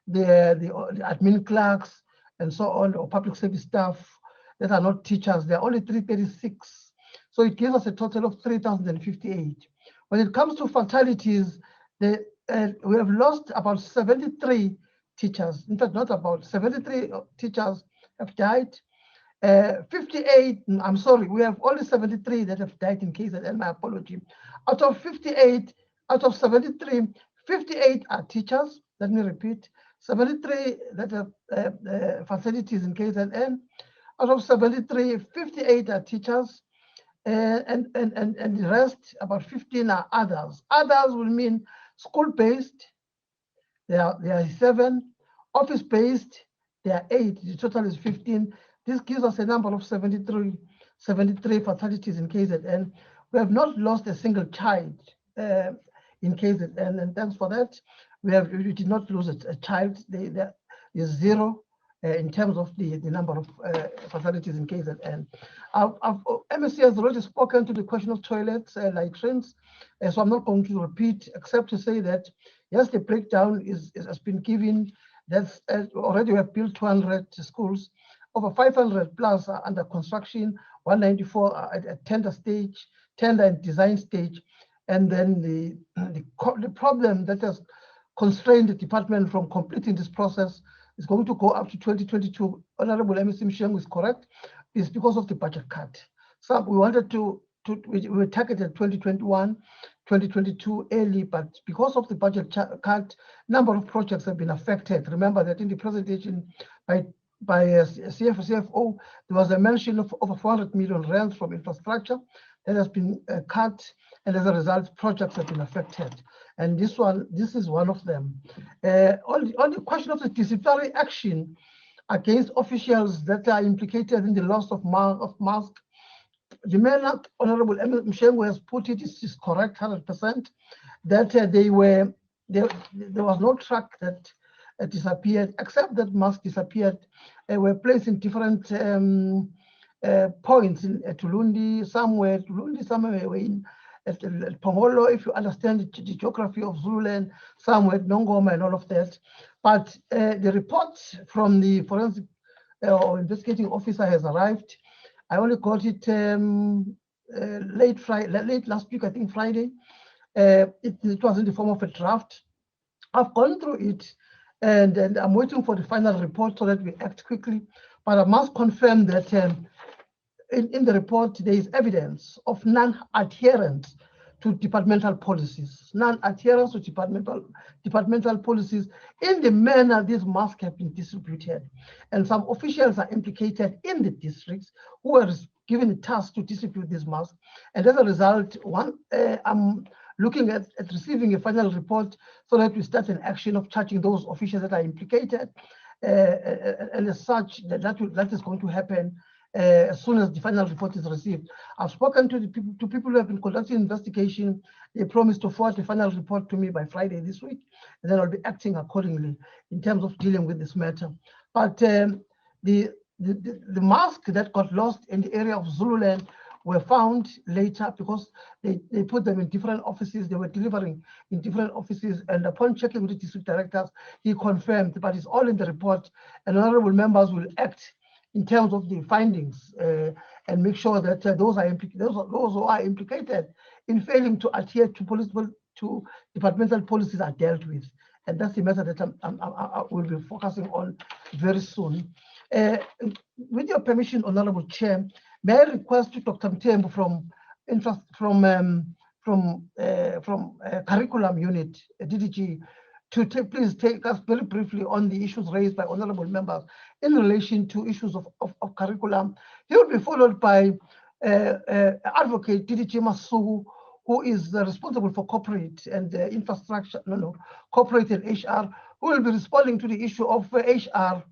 the admin clerks, and so on, or public service staff that are not teachers. There are only 336. So it gives us a total of 3,058. When it comes to fatalities, we have lost about 73 teachers. In fact, not about 73 teachers have died. 58, I'm sorry, we have only 73 that have died in KZN, my apology. Out of 58, out of 73, 58 are teachers, let me repeat, 73 that have facilities in KZN. Out of 73, 58 are teachers, and the rest, about 15 are others. Others will mean school-based, there are 7, office-based, there are 8, the total is 15. This gives us a number of 73 fatalities in KZN. We have not lost a single child in KZN, and thanks for that. We did not lose a child. There is 0 in terms of the number of fatalities in KZN. MSC has already spoken to the question of toilets, latrines, so I'm not going to repeat, except to say that yes, the breakdown has been given. That's already we have built 200 schools. Over 500 plus are under construction, 194 are at tender stage, tender and design stage. And then the problem that has constrained the department from completing this process is going to go up to 2022. Honorable MSC Mshengu is correct, is because of the budget cut. So we wanted we were targeted 2021, 2022 early, but because of the budget cut, number of projects have been affected. Remember that in the presentation by CFO, there was a mention of over 400 million rands from infrastructure that has been cut, and as a result, projects have been affected. And this is one of them. On the question of the disciplinary action against officials that are implicated in the loss of mask, the manner Honorable Mshengo has put it is correct 100%, that there was no truck that disappeared, except that masks disappeared, were placed in different points in Tulundi, somewhere in at Pongolo, if you understand the geography of Zululand, somewhere Nongoma and all of that. But the report from the forensic or investigating officer has arrived. I only got it late last week, I think Friday. It was in the form of a draft. I've gone through it, and I'm waiting for the final report so that we act quickly. But I must confirm that in the report, there is evidence of non-adherence to departmental policies, non-adherence to departmental policies in the manner these masks have been distributed. And some officials are implicated in the districts who are given the task to distribute these masks. And as a result, I'm looking at receiving a final report so that we start an action of charging those officials that are implicated. And as such, that is going to happen as soon as the final report is received. I've spoken to people who have been conducting investigation. They promised to forward the final report to me by Friday this week, and then I'll be acting accordingly in terms of dealing with this matter. But the masks that got lost in the area of Zululand were found later because they put them in different offices. They were delivering in different offices, and upon checking with the district directors, he confirmed, but it's all in the report, and honorable members will act in terms of the findings and make sure that those who are implicated in failing to adhere to departmental policies are dealt with. And that's the matter that I will be focusing on very soon. With your permission, Honorable Chair, may I request to Dr. Mtembu from Curriculum Unit, DDG, to please take us very briefly on the issues raised by honorable members in relation to issues of curriculum. He will be followed by Advocate DDG Masuku, who is responsible for corporate and infrastructure, corporate and HR, who will be responding to the issue of HR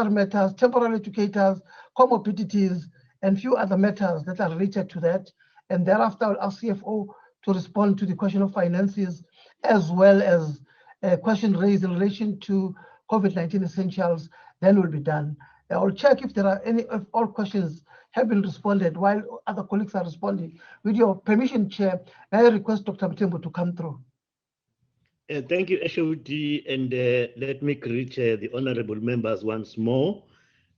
matters, temporary educators, comorbidities, and few other matters that are related to that. And thereafter, I'll ask CFO to respond to the question of finances, as well as a question raised in relation to COVID-19 essentials. Then we'll be done. I'll check if there are if all questions have been responded while other colleagues are responding. With your permission, Chair, may I request Dr. Mtembu to come through? Thank you, HOD, and let me greet the honorable members once more.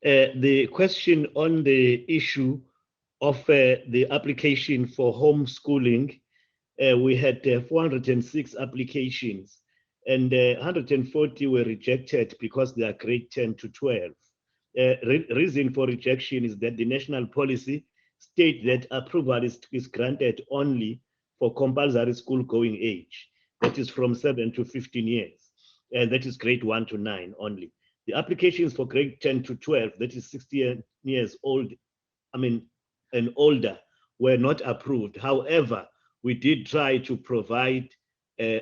The question on the issue of the application for homeschooling, we had 406 applications, and 140 were rejected because they are grade 10 to 12. Reason for rejection is that the national policy states that approval is granted only for compulsory school going age, that is from 7 to 15 years, and that is grade 1 to 9 only. The applications for grade 10 to 12, that is 60 years old, and older, were not approved. However, we did try to provide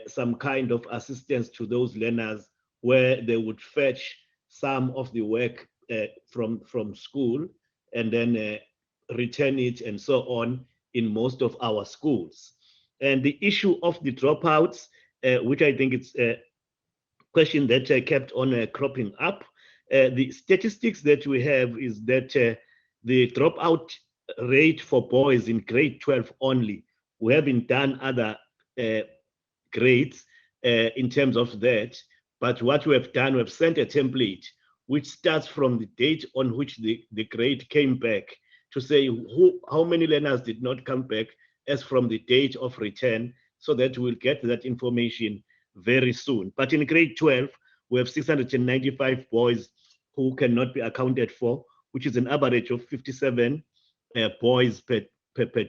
some kind of assistance to those learners where they would fetch some of the work from school and then return it and so on in most of our schools. And the issue of the dropouts, which I think it's a question that kept on cropping up. The statistics that we have is that the dropout rate for boys in grade 12 only, we haven't done other grades in terms of that, but what we have done, we have sent a template which starts from the date on which the grade came back to say how many learners did not come back as from the date of return, so that we'll get that information very soon. But in grade 12, we have 695 boys who cannot be accounted for, which is an average of 57 boys per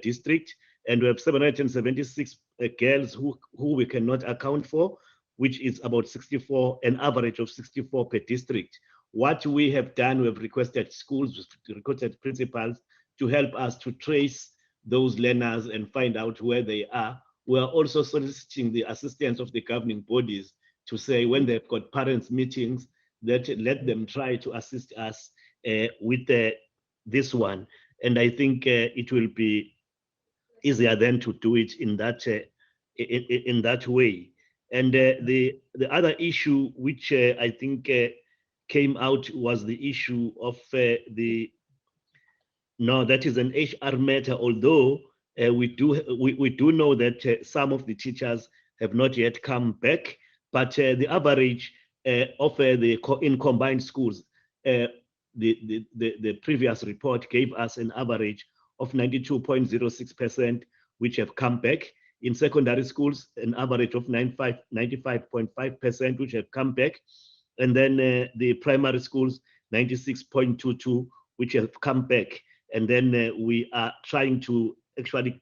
district, and we have 776 girls who we cannot account for, which is about 64, an average of 64 per district. What we have done, we have requested schools, requested principals to help us to trace those learners and find out where they are. We are also soliciting the assistance of the governing bodies to say when they've got parents meetings, that let them try to assist us with this one. And I think it will be easier then to do it in that way. And the other issue which I think came out was the issue of that is an HR matter, although we do know that some of the teachers have not yet come back, but the average of in combined schools, the previous report gave us an average of 92.06% which have come back. In secondary schools, an average of 95.5% which have come back. And then the primary schools, 96.22 which have come back. And then we are trying to actually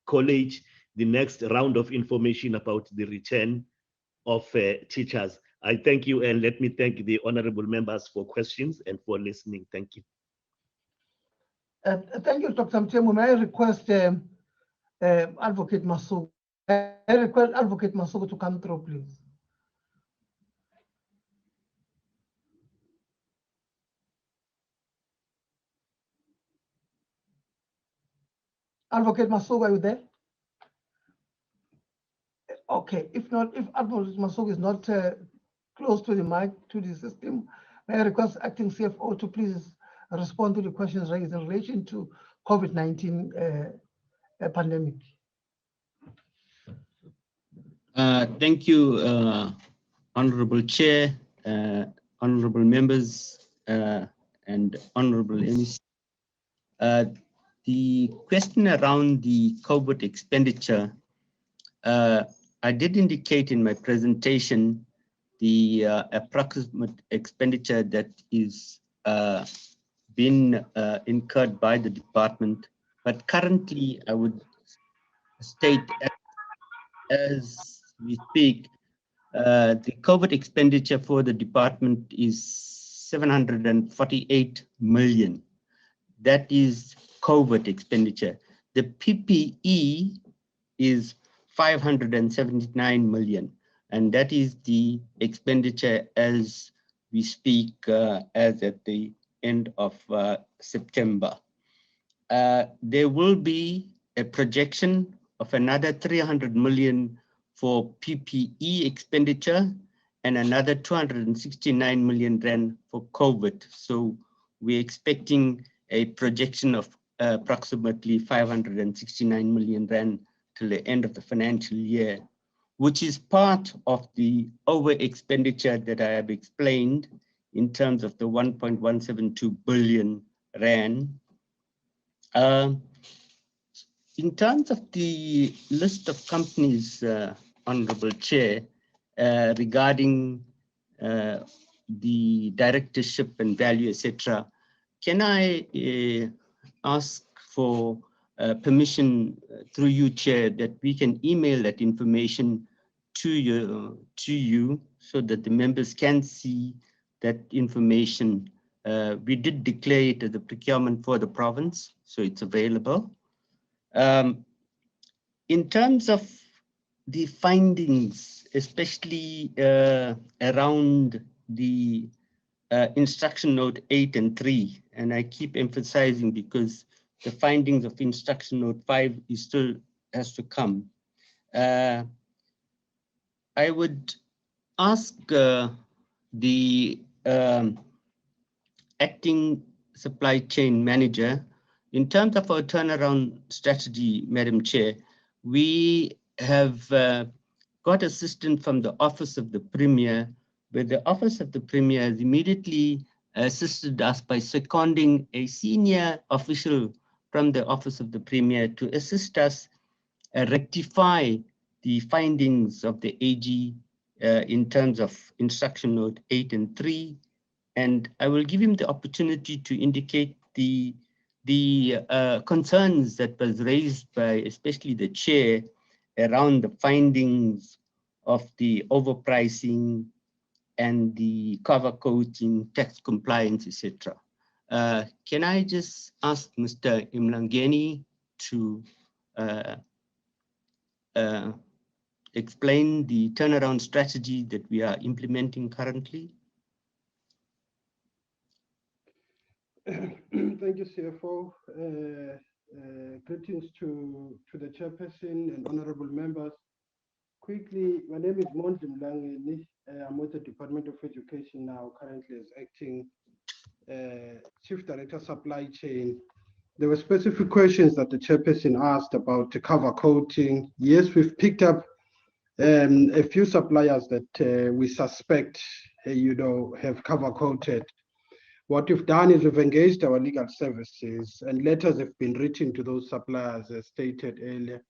collate the next round of information about the return of teachers. I thank you, and let me thank the honorable members for questions and for listening. Thank you. Thank you, Dr. Mtemu. May I request Advocate Masuku? I request Advocate Masuku to come through, please. Advocate Masuku, are you there? Okay, if not, if Advocate Masuku is not close to the mic, to the system, may I request Acting CFO to please respond to the questions raised in relation to COVID-19 pandemic. Thank you, Honorable Chair, Honorable Members, and Honorable MEC. The question around the COVID expenditure, I did indicate in my presentation the approximate expenditure that is been incurred by the department, but currently I would state as we speak, the COVID expenditure for the department is 748 million. That is COVID expenditure. The PPE is 579 million, and that is the expenditure as we speak, as at the end of September. There will be a projection of another 300 million for PPE expenditure and another 269 million rand for COVID. So we're expecting a projection of approximately 569 million rand till the end of the financial year, which is part of the over expenditure that I have explained in terms of the 1.172 billion rand. In terms of the list of companies, Honorable Chair, regarding the directorship and value, etc., can I ask for permission through you, Chair, that we can email that information to you so that the members can see that information. We did declare it as a procurement for the province, so it's available. In terms of the findings, especially around the instruction note 8 and 3, and I keep emphasizing because the findings of instruction note 5 is still has to come. I would ask the acting supply chain manager, in terms of our turnaround strategy, Madam Chair, we have got assistance from the Office of the Premier, where the Office of the Premier has immediately assisted us by seconding a senior official from the Office of the Premier to assist us rectify the findings of the AG in terms of instruction note 8 and 3. And I will give him the opportunity to indicate the concerns that was raised by especially the chair around the findings of the overpricing and the cover coating, tax compliance, etc. Can I just ask Mr. Imlangeni to explain the turnaround strategy that we are implementing currently? Thank you, CFO. Greetings to the chairperson and honorable members. Quickly, my name is Mondli Mlangeni. I'm with the Department of Education now, currently as acting Chief Director Supply Chain. There were specific questions that the chairperson asked about the cover coating. Yes, we've picked up a few suppliers that we suspect, have cover coated. What we've done is we've engaged our legal services, and letters have been written to those suppliers, as stated earlier,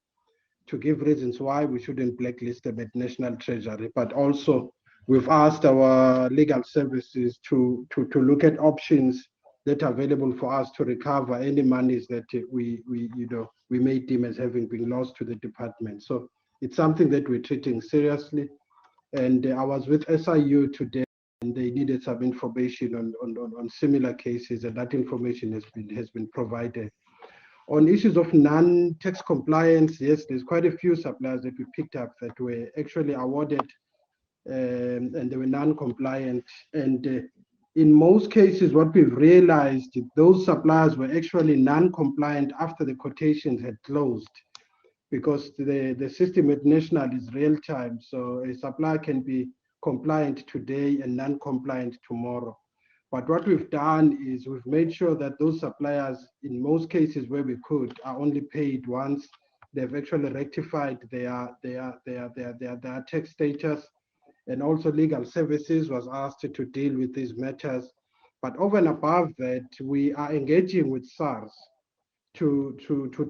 to give reasons why we shouldn't blacklist them at National Treasury. But also, we've asked our legal services to look at options that are available for us to recover any monies that we may deem as having been lost to the department. So it's something that we're treating seriously. And I was with SIU today, and they needed some information on similar cases, and that information has been provided. On issues of non-tax compliance, yes, there's quite a few suppliers that we picked up that were actually awarded and they were non-compliant. And in most cases, what we've realized, those suppliers were actually non-compliant after the quotations had closed, because the system at National is real time. So a supplier can be compliant today and non-compliant tomorrow. But what we've done is we've made sure that those suppliers, in most cases where we could, are only paid once they've actually rectified their tax status. And also legal services was asked to deal with these matters. But over and above that, we are engaging with SARS to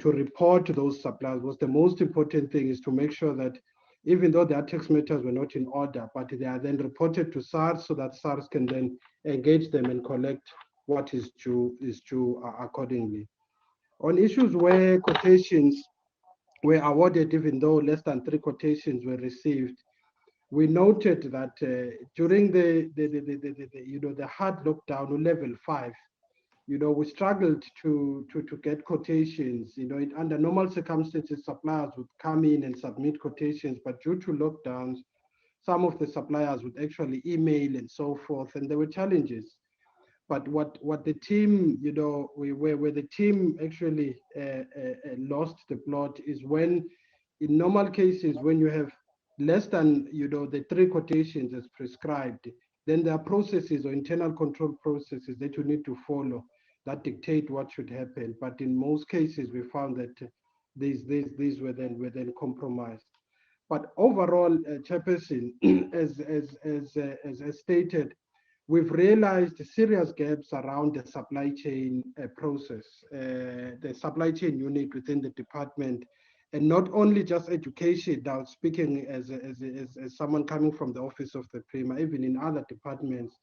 report those suppliers. Was the most important thing is to make sure that even though their tax matters were not in order, but they are then reported to SARS so that SARS can then engage them and collect what is due accordingly. On issues where quotations were awarded, even though less than 3 quotations were received, we noted that during the hard lockdown, level 5, we struggled to get quotations. Under normal circumstances, suppliers would come in and submit quotations, but due to lockdowns, some of the suppliers would actually email and so forth, and there were challenges. But what the team, where the team actually lost the plot is when, in normal cases, when you have less than the 3 quotations as prescribed, then there are processes or internal control processes that you need to follow that dictate what should happen. But in most cases, we found that these were then compromised. But overall, Chairperson, as stated, we've realized serious gaps around the supply chain process, the supply chain unit within the department, and not only just education. Now, speaking as someone coming from the office of the Premier, even in other departments.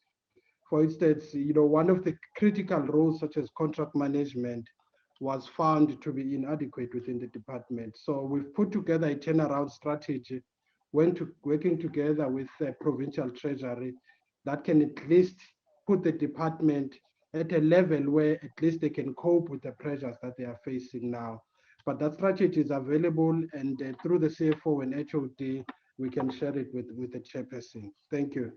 For instance, one of the critical roles, such as contract management, was found to be inadequate within the department. So we've put together a turnaround strategy, working together with the Provincial Treasury that can at least put the department at a level where at least they can cope with the pressures that they are facing now. But that strategy is available, and through the CFO and HOD, we can share it with the chairperson. Thank you.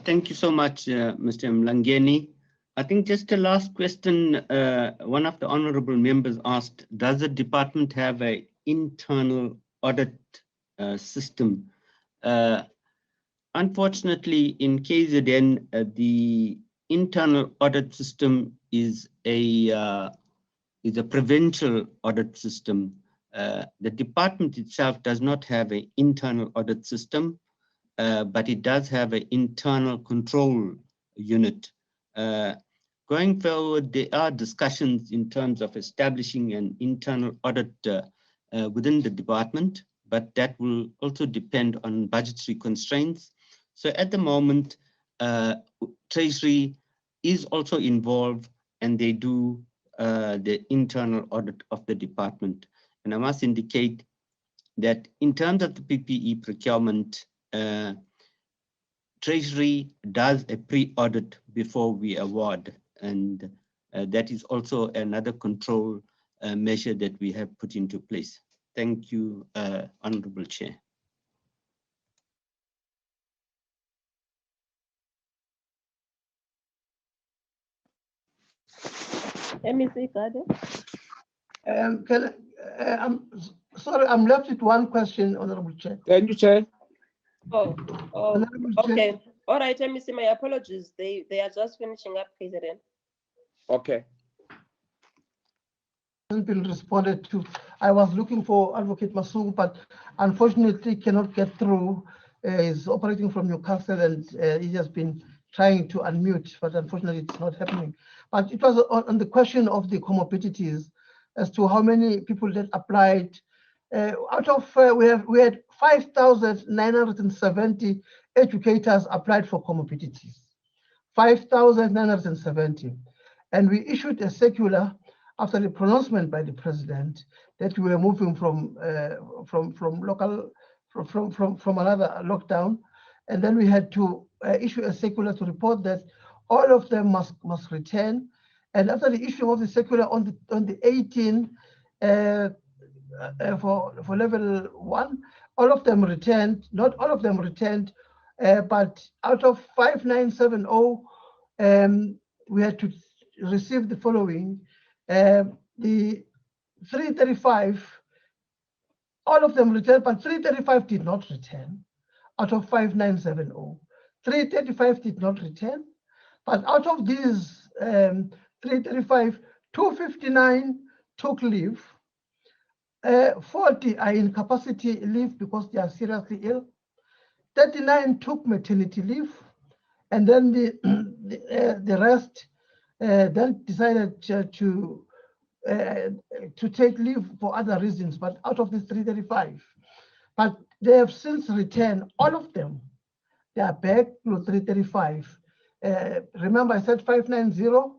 Thank you so much, Mr. Mlangeni. I think just a last question, one of the honorable members asked, does the department have an internal audit system? Unfortunately, in KZN, the internal audit system is a provincial audit system. The department itself does not have an internal audit system, but it does have an internal control unit. Going forward, there are discussions in terms of establishing an internal audit within the department, but that will also depend on budgetary constraints. So at the moment, Treasury is also involved, and they do the internal audit of the department. And I must indicate that in terms of the PPE procurement, Treasury does a pre-audit before we award, and That is also another control measure that we have put into place. Thank you, Honorable Chair. MEC Can, I'm sorry, I'm left with one question, Honorable Chair. Thank you, Chair. Oh, Honorable okay. Chair. All right, MEC, my apologies. They are just finishing up, KZN. Okay. Hasn't been responded to. I was looking for Advocate Masuku, but unfortunately cannot get through. He's operating from Newcastle and he has been trying to unmute, but unfortunately it's not happening. But it was on the question of the comorbidities as to how many people that applied. Out of we had 5,970 educators applied for comorbidities. 5,970, and we issued a circular after the pronouncement by the president that we were moving from another lockdown, and then we had to issue a circular to report that all of them must return. And after the issue of the circular on the 18 for level 1, all of them returned. Not all of them returned, but out of 5,970, we had to receive the following. The 335, all of them returned, but 335 did not return out of 5,970. 335 did not return, but out of these 335, 259 took leave. 40 are in capacity leave because they are seriously ill. 39 took maternity leave, and then the rest then decided to take leave for other reasons, but out of this 335. But they have since returned, all of them. They are back to 335. Remember I said 590,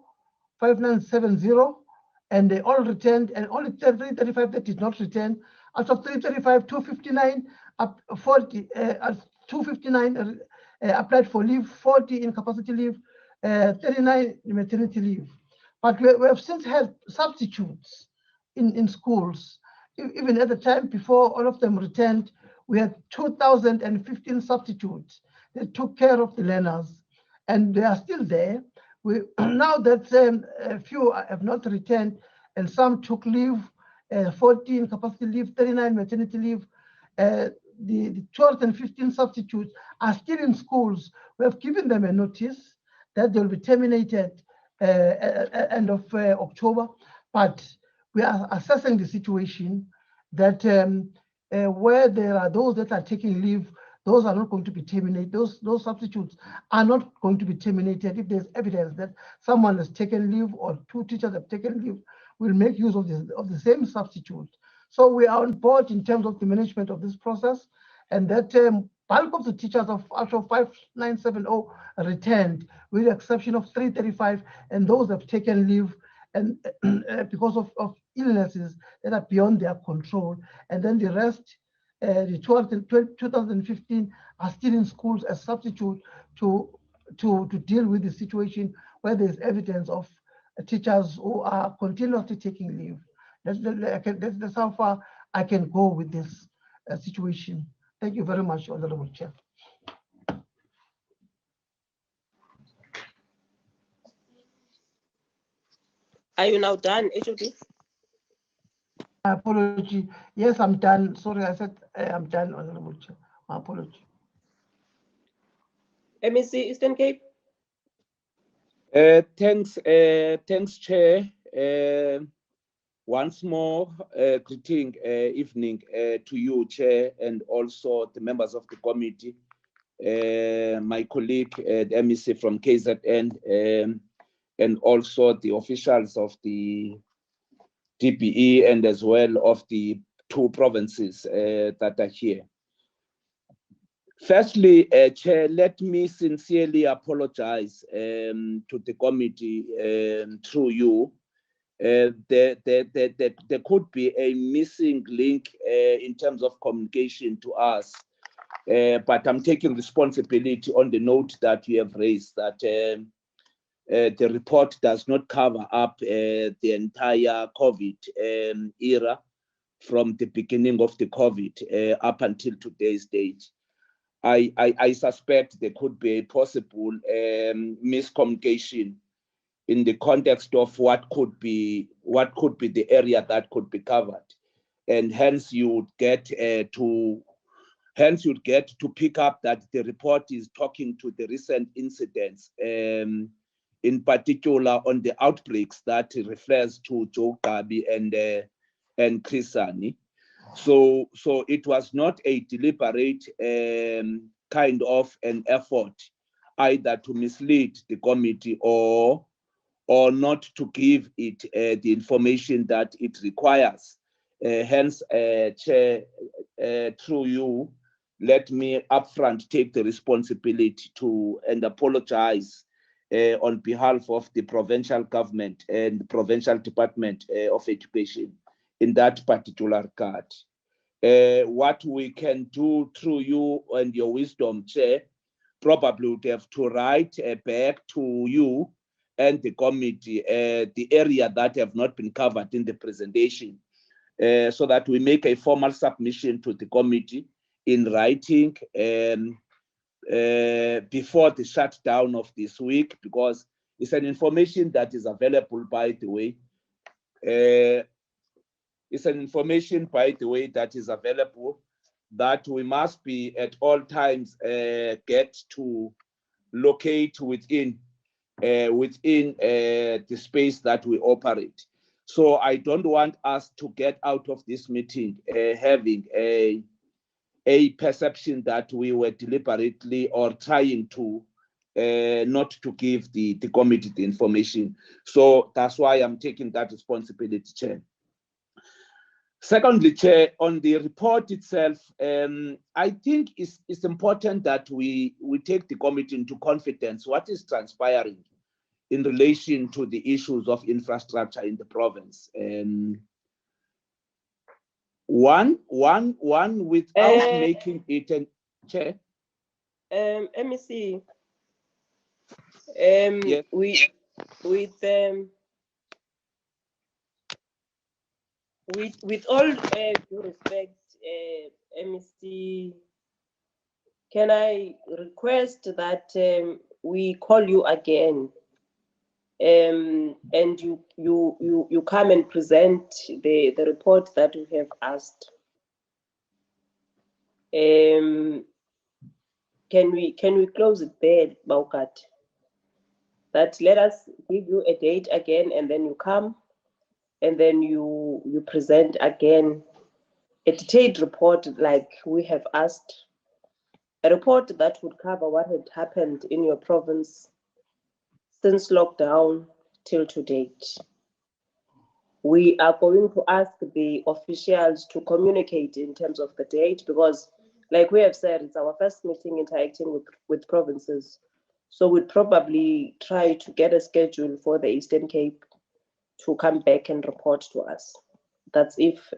5970, and they all returned, and only 335 that did not return. Out of 335, 259, 259 applied for leave, 40 incapacity leave, 39 maternity leave. But we have since had substitutes in schools. Even at the time before all of them returned, we had 2,015 substitutes that took care of the learners, and they are still there. Now that a few have not returned, and some took leave, 14 capacity leave, 39 maternity leave, the 215 substitutes are still in schools. We have given them a notice that they'll be terminated at end of October, but we are assessing the situation that where there are those that are taking leave, those are not going to be terminated. Those substitutes are not going to be terminated. If there's evidence that someone has taken leave or two teachers have taken leave, we'll make use of the same substitute. So we are on board in terms of the management of this process, and that bulk of the teachers out of 5,970 returned, with the exception of 335, and those have taken leave and because of illnesses that are beyond their control. And then the rest, the 2015 are still in schools as substitute to deal with the situation where there's evidence of teachers who are continuously taking leave. That's how far I can go with this situation. Thank you very much, Honorable Chair. Are you now done, HOD? My apology. Yes, I'm done. Sorry, I said I'm done, Honorable Chair. My apology. MEC Eastern Cape. Thanks, Chair. Once more, greeting evening to you, Chair, and also the members of the committee, my colleague, the MEC from KZN, and also the officials of the DPE and as well of the two provinces that are here. Firstly, Chair, let me sincerely apologize to the committee through you. There could be a missing link in terms of communication to us, but I'm taking responsibility on the note that you have raised that the report does not cover up the entire COVID era from the beginning of the COVID up until today's date. I suspect there could be a possible miscommunication in the context of what could be the area that could be covered, and hence you would get to pick up that the report is talking to the recent incidents, in particular on the outbreaks that refers to Joe Gabi and Krisani. So it was not a deliberate kind of an effort either to mislead the committee or not to give it the information that it requires. Hence, Chair, through you, let me upfront take the responsibility to and apologize on behalf of the provincial government and the Provincial Department of Education in that particular regard. What we can do through you and your wisdom, Chair, probably would have to write back to you and the committee the area that have not been covered in the presentation, so that we make a formal submission to the committee in writing before the shutdown of this week, because it's an information that is available, by the way. It's an information, by the way, that is available that we must be at all times get to locate within the space that we operate. So I don't want us to get out of this meeting having a perception that we were deliberately or trying to not to give the committee the information. So that's why I'm taking that responsibility, Chair. Secondly, Chair, on the report itself, I think it's important that we take the committee into confidence what is transpiring in relation to the issues of infrastructure in the province. One without making it an Chair. Let me see. Yes. With all due respect, MEC, can I request that we call you again, and you come and present the report that we have asked? Can we close it there, Baukat? That let us give you a date again, and then you come, and then you present again a detailed report like we have asked, a report that would cover what had happened in your province since lockdown till to date. We are going to ask the officials to communicate in terms of the date, because like we have said, it's our first meeting interacting with provinces. So we'd probably try to get a schedule for the Eastern Cape to come back and report to us. That's if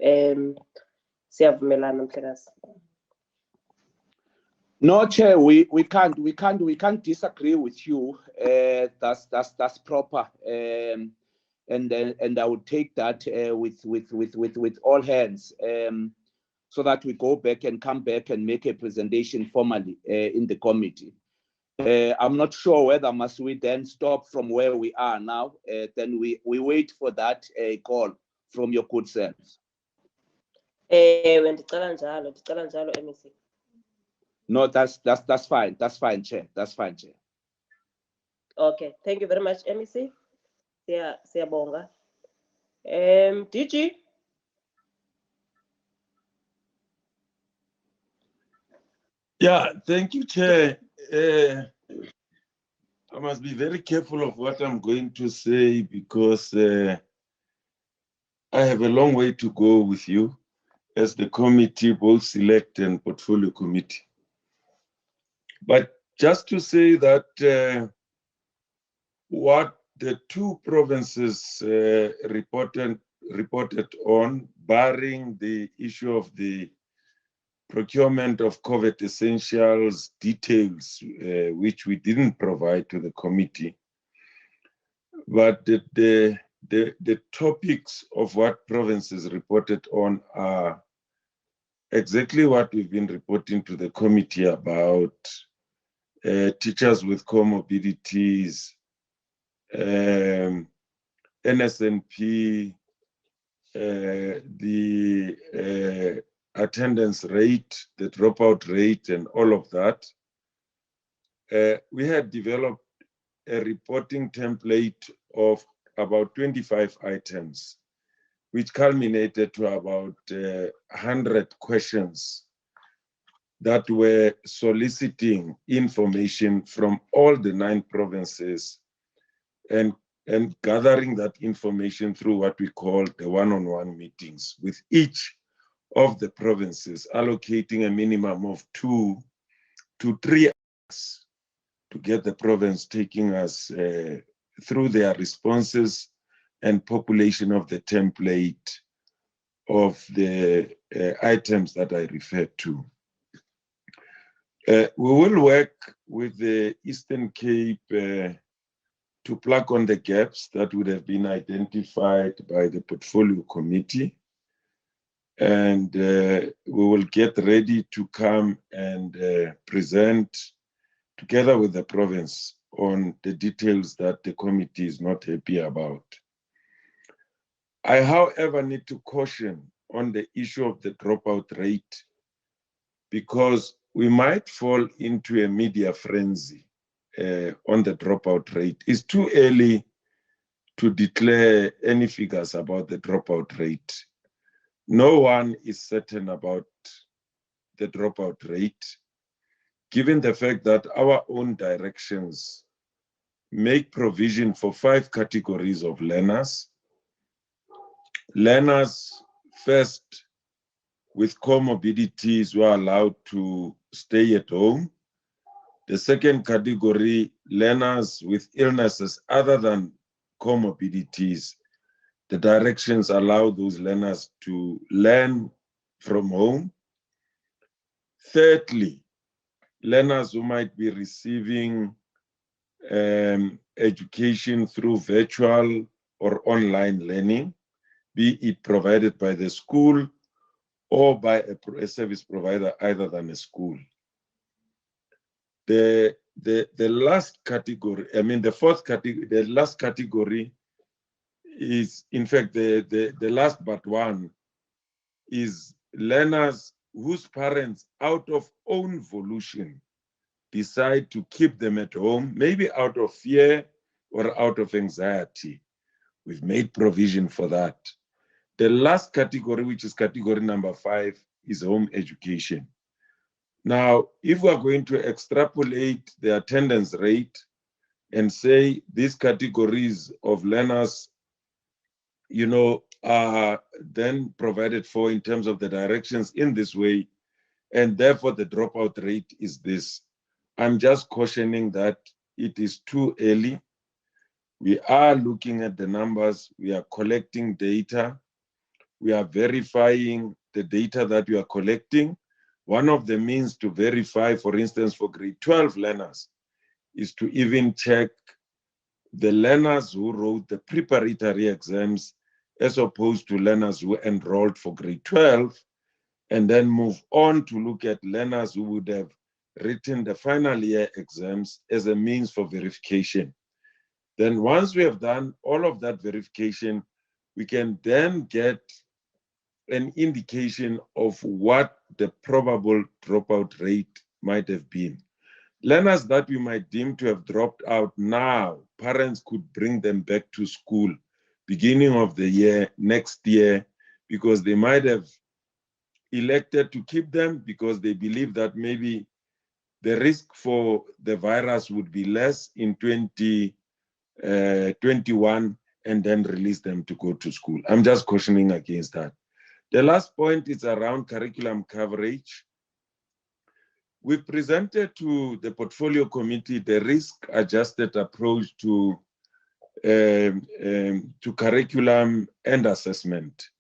siyavumelana, Mhlekazi. No, Chair, we can't disagree with you. That's proper, and I would take that with all hands, so that we go back and come back and make a presentation formally in the committee. I'm not sure whether must we then stop from where we are now. Then we wait for that call from your good selves. No, that's fine. That's fine, Chair. That's fine, Chair. Okay, thank you very much, MEC. Siyabonga. DG. Yeah, thank you, Chair. I must be very careful of what I'm going to say, because I have a long way to go with you as the committee, both select and portfolio committee. But just to say that what the two provinces reported on, barring the issue of the procurement of COVID essentials details, which we didn't provide to the committee, But the topics of what provinces reported on are exactly what we've been reporting to the committee about: teachers with comorbidities, NSNP, the attendance rate, the dropout rate, and all of that. We had developed a reporting template of about 25 items, which culminated to about 100 questions that were soliciting information from all the 9 provinces and gathering that information through what we call the one-on-one meetings with each of the provinces, allocating a minimum of 2 to 3 hours to get the province taking us through their responses and population of the template of the items that I referred to. We will work with the Eastern Cape to plug on the gaps that would have been identified by the portfolio committee. And we will get ready to come and present together with the province on the details that the committee is not happy about. I, however, need to caution on the issue of the dropout rate, because we might fall into a media frenzy on the dropout rate. It's too early to declare any figures about the dropout rate. No one is certain about the dropout rate, given the fact that our own directions make provision for 5 categories of learners. Learners first with comorbidities were allowed to stay at home. The second category, learners with illnesses other than comorbidities. The directions allow those learners to learn from home. Thirdly, learners who might be receiving education through virtual or online learning, be it provided by the school or by a service provider other than a school. The last category, I mean the fourth category, the last category is, in fact, the last but one is learners whose parents, out of own volition, decide to keep them at home, maybe out of fear or out of anxiety. We've made provision for that. The last category, which is category number 5, is home education. Now, if we're going to extrapolate the attendance rate and say these categories of learners, you know, are then provided for in terms of the directions in this way, and therefore the dropout rate is this, I'm just cautioning that it is too early. We are looking at the numbers, we are collecting data, we are verifying the data that we are collecting. One of the means to verify, for instance, for grade 12 learners, is to even check the learners who wrote the preparatory exams as opposed to learners who enrolled for grade 12, and then move on to look at learners who would have written the final year exams as a means for verification. Then once we have done all of that verification, we can then get an indication of what the probable dropout rate might have been. Learners that we might deem to have dropped out now, parents could bring them back to school beginning of the year, next year, because they might have elected to keep them because they believe that maybe the risk for the virus would be less in 2021, and then release them to go to school. I'm just cautioning against that. The last point is around curriculum coverage. We presented to the portfolio committee the risk-adjusted approach to curriculum and assessment.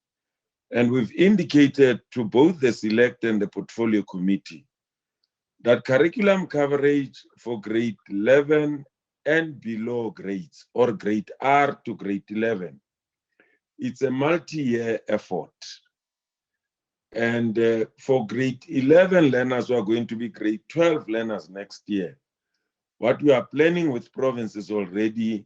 And we've indicated to both the select and the portfolio committee that curriculum coverage for grade 11 and below grades, or grade R to grade 11. It's a multi-year effort. And for grade 11 learners who are going to be grade 12 learners next year, what we are planning with provinces already,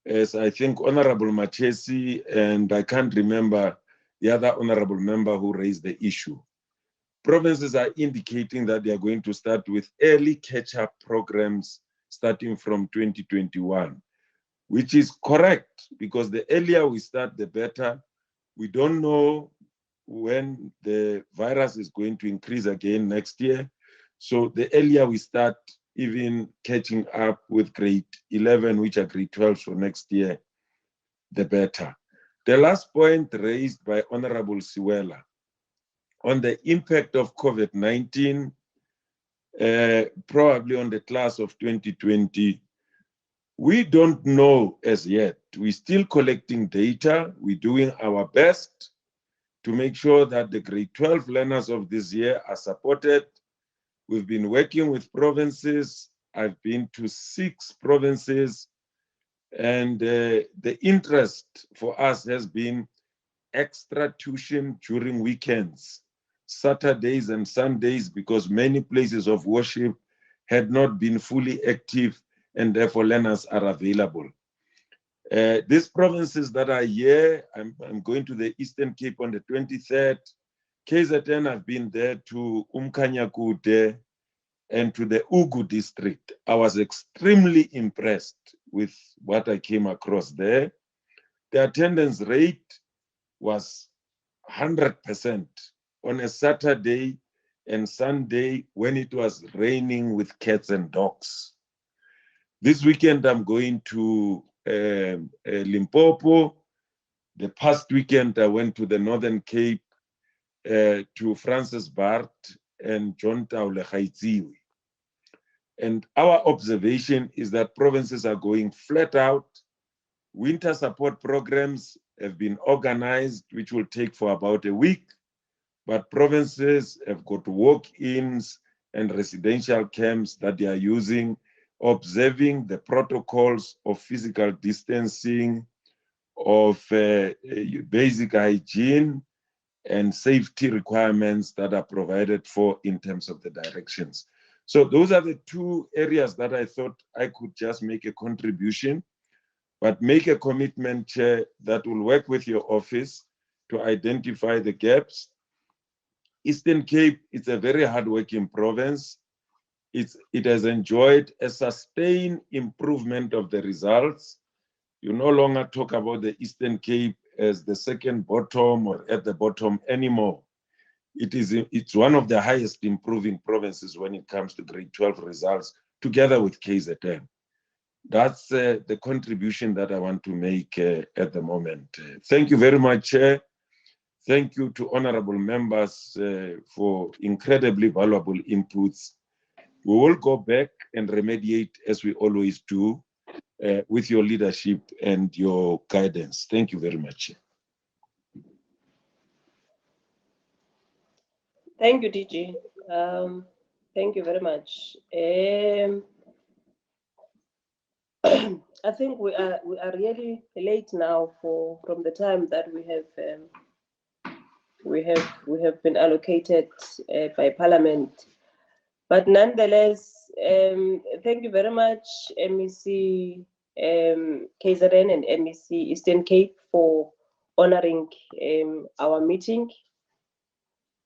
as I think Honorable Machesi, and I can't remember the other honorable member who raised the issue. Provinces are indicating that they are going to start with early catch-up programs starting from 2021, which is correct, because the earlier we start, the better. We don't know when the virus is going to increase again next year. So the earlier we start even catching up with grade 11, which are grade 12 for next year, the better. The last point raised by Honorable Siwela on the impact of COVID-19, probably on the class of 2020, we don't know as yet. We're still collecting data. We're doing our best to make sure that the grade 12 learners of this year are supported. We've been working with provinces. I've been to 6 provinces, and the interest for us has been extra tuition during weekends, Saturdays and Sundays, because many places of worship had not been fully active, and therefore learners are available. These provinces that are here, I'm going to the Eastern Cape on the 23rd. KZN, I've been there to Umkhanyakude and to the Ugu district. I was extremely impressed with what I came across there. The attendance rate was 100% on a Saturday and Sunday when it was raining with cats and dogs. This weekend, I'm going to Limpopo. The past weekend, I went to the Northern Cape, to Francis Bart and John Taule Gaitziwi. And our observation is that provinces are going flat out. Winter support programs have been organized, which will take for about a week, but provinces have got walk-ins and residential camps that they are using, observing the protocols of physical distancing, of basic hygiene and safety requirements that are provided for in terms of the directions. So those are the 2 areas that I thought I could just make a contribution, but make a commitment, Chair, that will work with your office to identify the gaps. Eastern Cape is a very hardworking province. It has enjoyed a sustained improvement of the results. You no longer talk about the Eastern Cape as the second bottom or at the bottom anymore. It's one of the highest improving provinces when it comes to grade 12 results, together with KZN. That's the contribution that I want to make at the moment. Thank you very much, Chair. Thank you to honorable members for incredibly valuable inputs. We will go back and remediate as we always do with your leadership and your guidance. Thank you very much. Thank you, DG. Thank you very much. I think we are really late now from the time that we have been allocated by Parliament. But nonetheless, thank you very much, MEC KZN and MEC Eastern Cape, for honoring our meeting.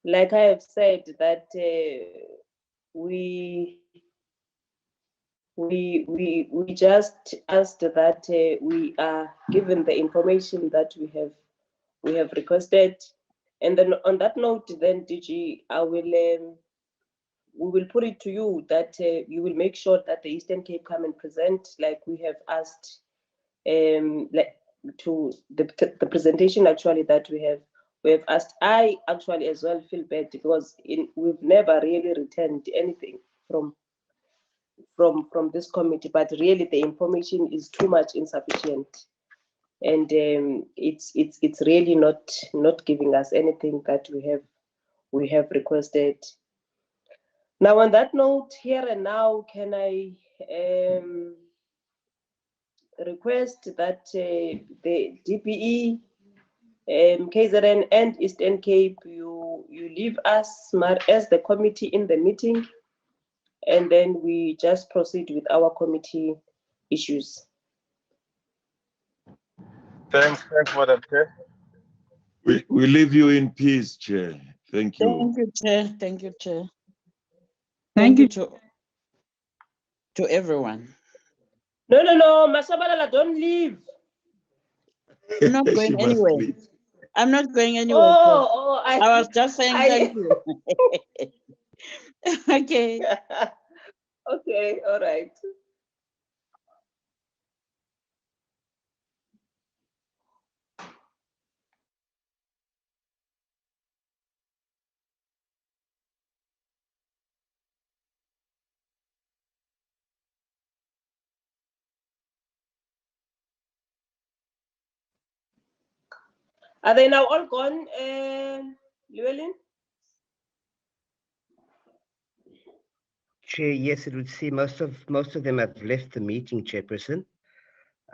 Like I have said, that we just asked that we are given the information that we have requested, and then on that note, then DG, we will put it to you that you will make sure that the Eastern Cape come and present, like we have asked, like to the presentation actually that we have asked. I actually as well feel bad because we've never really returned anything from this committee, but really the information is too much insufficient, and it's really not giving us anything that we have requested. Now, on that note, here and now, can I request that the DPE, KZN and Eastern Cape, you leave us as the committee in the meeting, and then we just proceed with our committee issues. Thanks, Madam Chair. We leave you in peace, Chair. Thank you. Thank you, Chair. Thank you, Chair. Thank you to everyone. No, Mashabalala, don't leave. I'm not She going must anywhere. leave. I'm not going anywhere. I was just saying thank you. Okay. Okay, all right. Are they now all gone, Llewellyn? Chair, yes, it would seem most of them have left the meeting, Chairperson.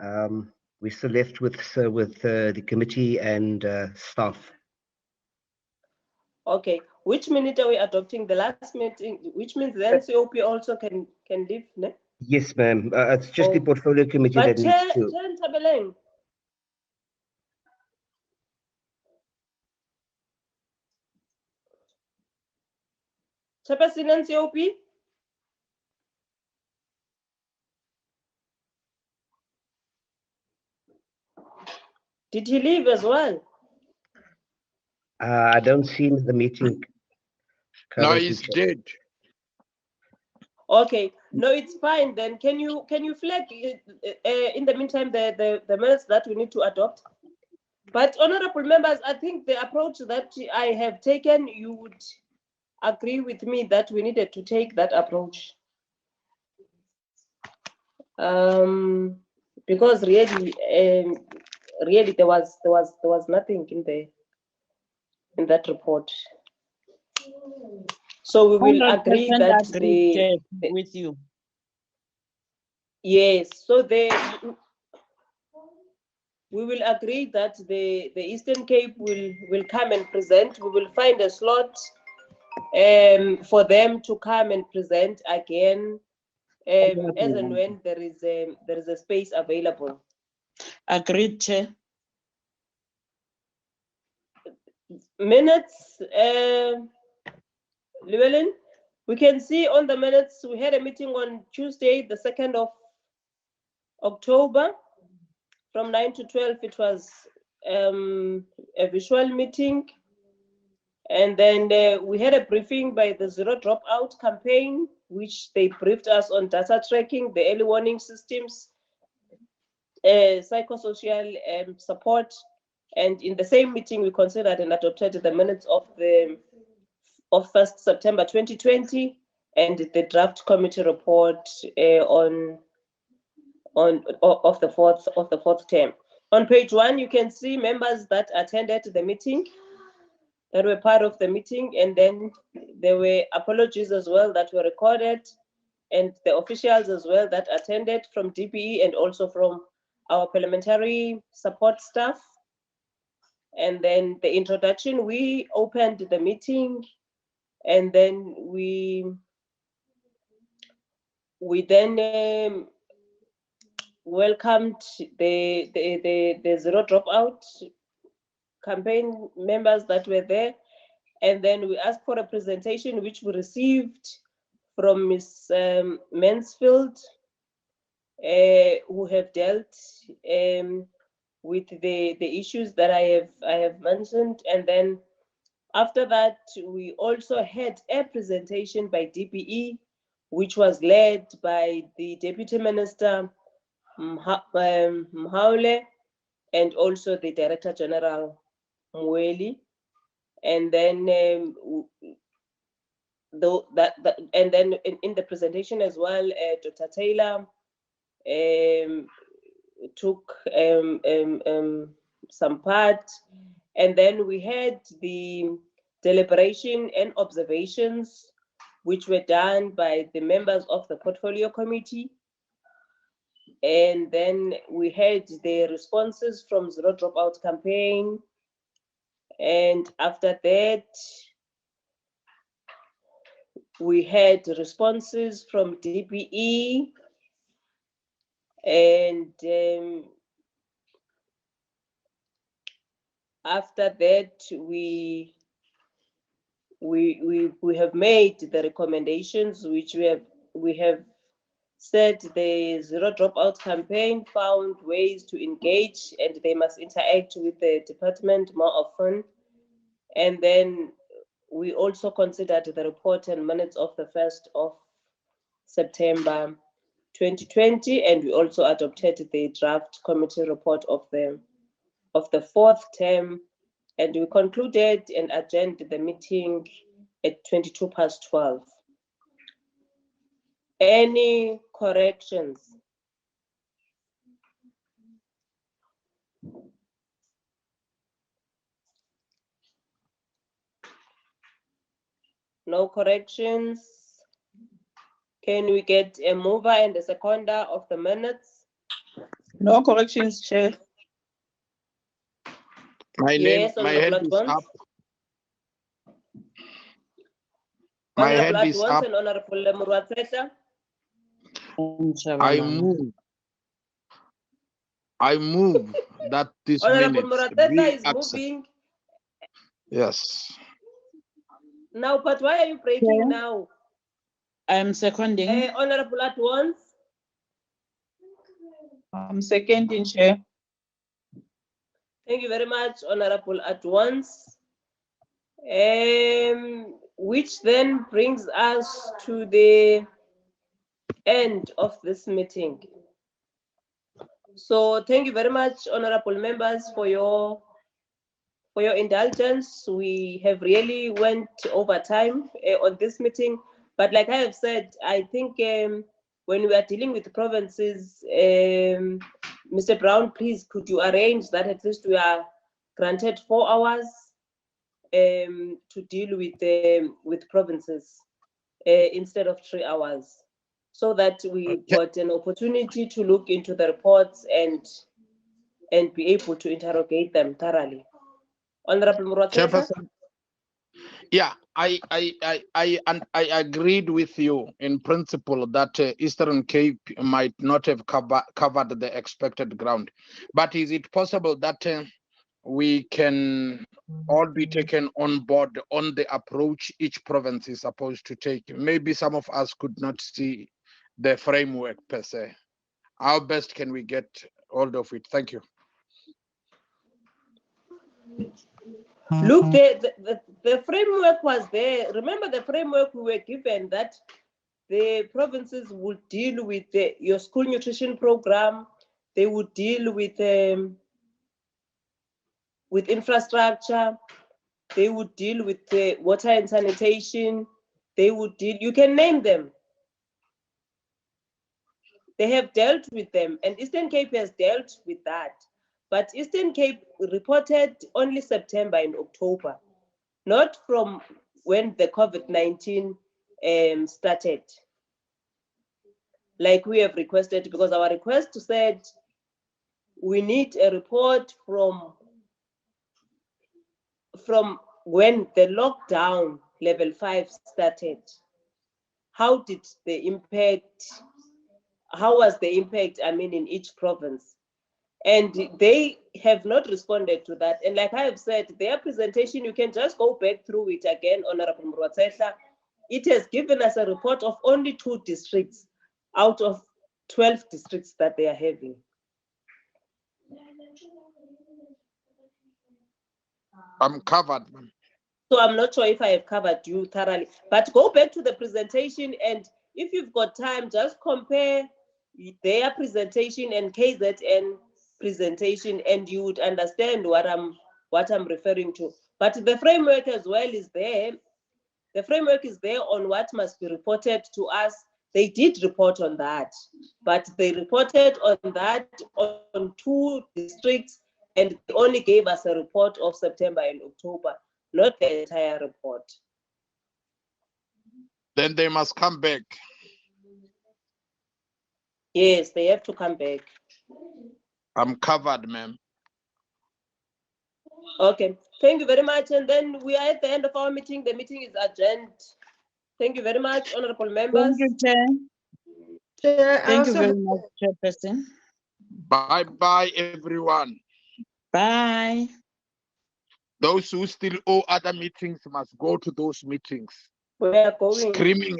We're still left with the committee and staff. Okay, which minute are we adopting? The last meeting, which means the NCOP also can leave, ne? Yes, ma'am. It's just the portfolio committee But that needs to. Chair Ntabeleng. Chairperson NCOP? Did he leave as well? I don't see the meeting. No, he's dead. Okay, no, it's fine then. Can you flag in the meantime the minutes that we need to adopt? But honorable members, I think the approach that I have taken, you would agree with me that we needed to take that approach. Because really, there was nothing in that report. So we will agree that with you. Yes, so we will agree that the Eastern Cape will come and present. We will find a slot for them to come and present again as and when there is a space available. Agreed, Chair. Minutes, Llewellyn, we can see on the minutes we had a meeting on Tuesday, the 2nd of October, from 9 to 12. It was a visual meeting, and then we had a briefing by the Zero Dropout campaign, which they briefed us on data tracking, the early warning systems, psychosocial support. And in the same meeting, we considered and adopted the minutes of 1st September 2020 and the draft committee report of the fourth term. On page 1, you can see members that attended the meeting, that were part of the meeting, and then there were apologies as well that were recorded, and the officials as well that attended from DPE and also from our parliamentary support staff. And then the introduction, we opened the meeting, and then we then welcomed the Zero Dropout campaign members that were there, and then we asked for a presentation which we received from Ms. Mansfield, who have dealt with the issues that I have mentioned. And then after that, we also had a presentation by DPE, which was led by the Deputy Minister Mhaule, and also the Director General Mweli. And then and then in the presentation as well, Dr. Taylor took some part, and then we had the deliberation and observations which were done by the members of the portfolio committee. And then we had the responses from Zero Dropout campaign. And after that, we had responses from DPE. And after that, we have made the recommendations which we have said the Zero Dropout campaign found ways to engage and they must interact with the department more often. And then we also considered the report and minutes of the 1st of September 2020, and we also adopted the draft committee report of the 4th term, and we concluded and adjourned the meeting at 12:22. Any corrections? No corrections. Can we get a mover and a seconder of the minutes? No corrections, Chair. My hand is up. My hand is up. I move that this Honorable minutes be Muratesa is accepted. moving. Yes. Now, but why are you breaking now? I'm seconding. Honorable at once. I'm seconding, Chair. Thank you very much, Honorable at once. Which then brings us to the end of this meeting. So thank you very much, honorable members, for your indulgence. We have really went over time on this meeting, but like I have said, I think when we are dealing with the provinces, Mr. Brown, please could you arrange that at least we are granted 4 hours to deal with provinces instead of 3 hours, so that we got an opportunity to look into the reports and be able to interrogate them thoroughly. Honorable Muratesa. Yeah, I agreed with you in principle that Eastern Cape might not have covered the expected ground, but is it possible that we can all be taken on board on the approach each province is supposed to take? Maybe some of us could not see the framework per se. How best can we get hold of it? Thank you. Look, the framework was there. Remember the framework we were given, that the provinces would deal with your school nutrition program, they would deal with infrastructure, they would deal with water and sanitation, they would deal, you can name them. They have dealt with them, and Eastern Cape has dealt with that. But Eastern Cape reported only September and October, not from when the COVID-19 started, like we have requested, because our request said we need a report from when the lockdown level 5 started. How did the impact, how was the impact, I mean, in each province? And they have not responded to that. And like I have said, their presentation, you can just go back through it again, Honorable Muratesa. It has given us a report of only 2 districts out of 12 districts that they are having. I'm covered. So I'm not sure if I have covered you thoroughly, but go back to the presentation, and if you've got time, just compare their presentation and KZN presentation, and you would understand what I'm referring to. But the framework as well is there. The framework is there on what must be reported to us. They did report on that, but they reported on that on 2 districts, and they only gave us a report of September and October, not the entire report. Then they must come back. Yes, they have to come back. I'm covered, ma'am. Okay, thank you very much. And then we are at the end of our meeting. The meeting is adjourned. Thank you very much, honorable members. Thank you, Chair. Thank you very much, Chairperson. Bye-bye, everyone. Bye. Those who still owe other meetings must go to those meetings. We are going. Screaming.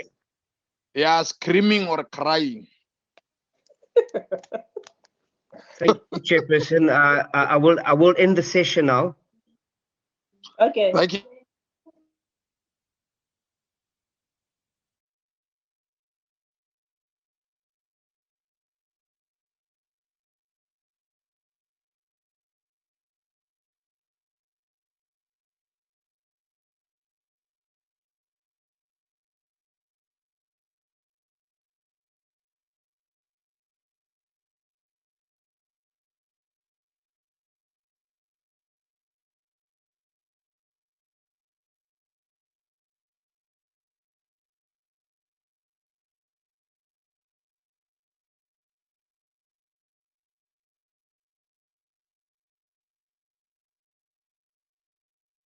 Yeah, screaming or crying. Thank you, Chairperson. I will end the session now. Okay. Thank you.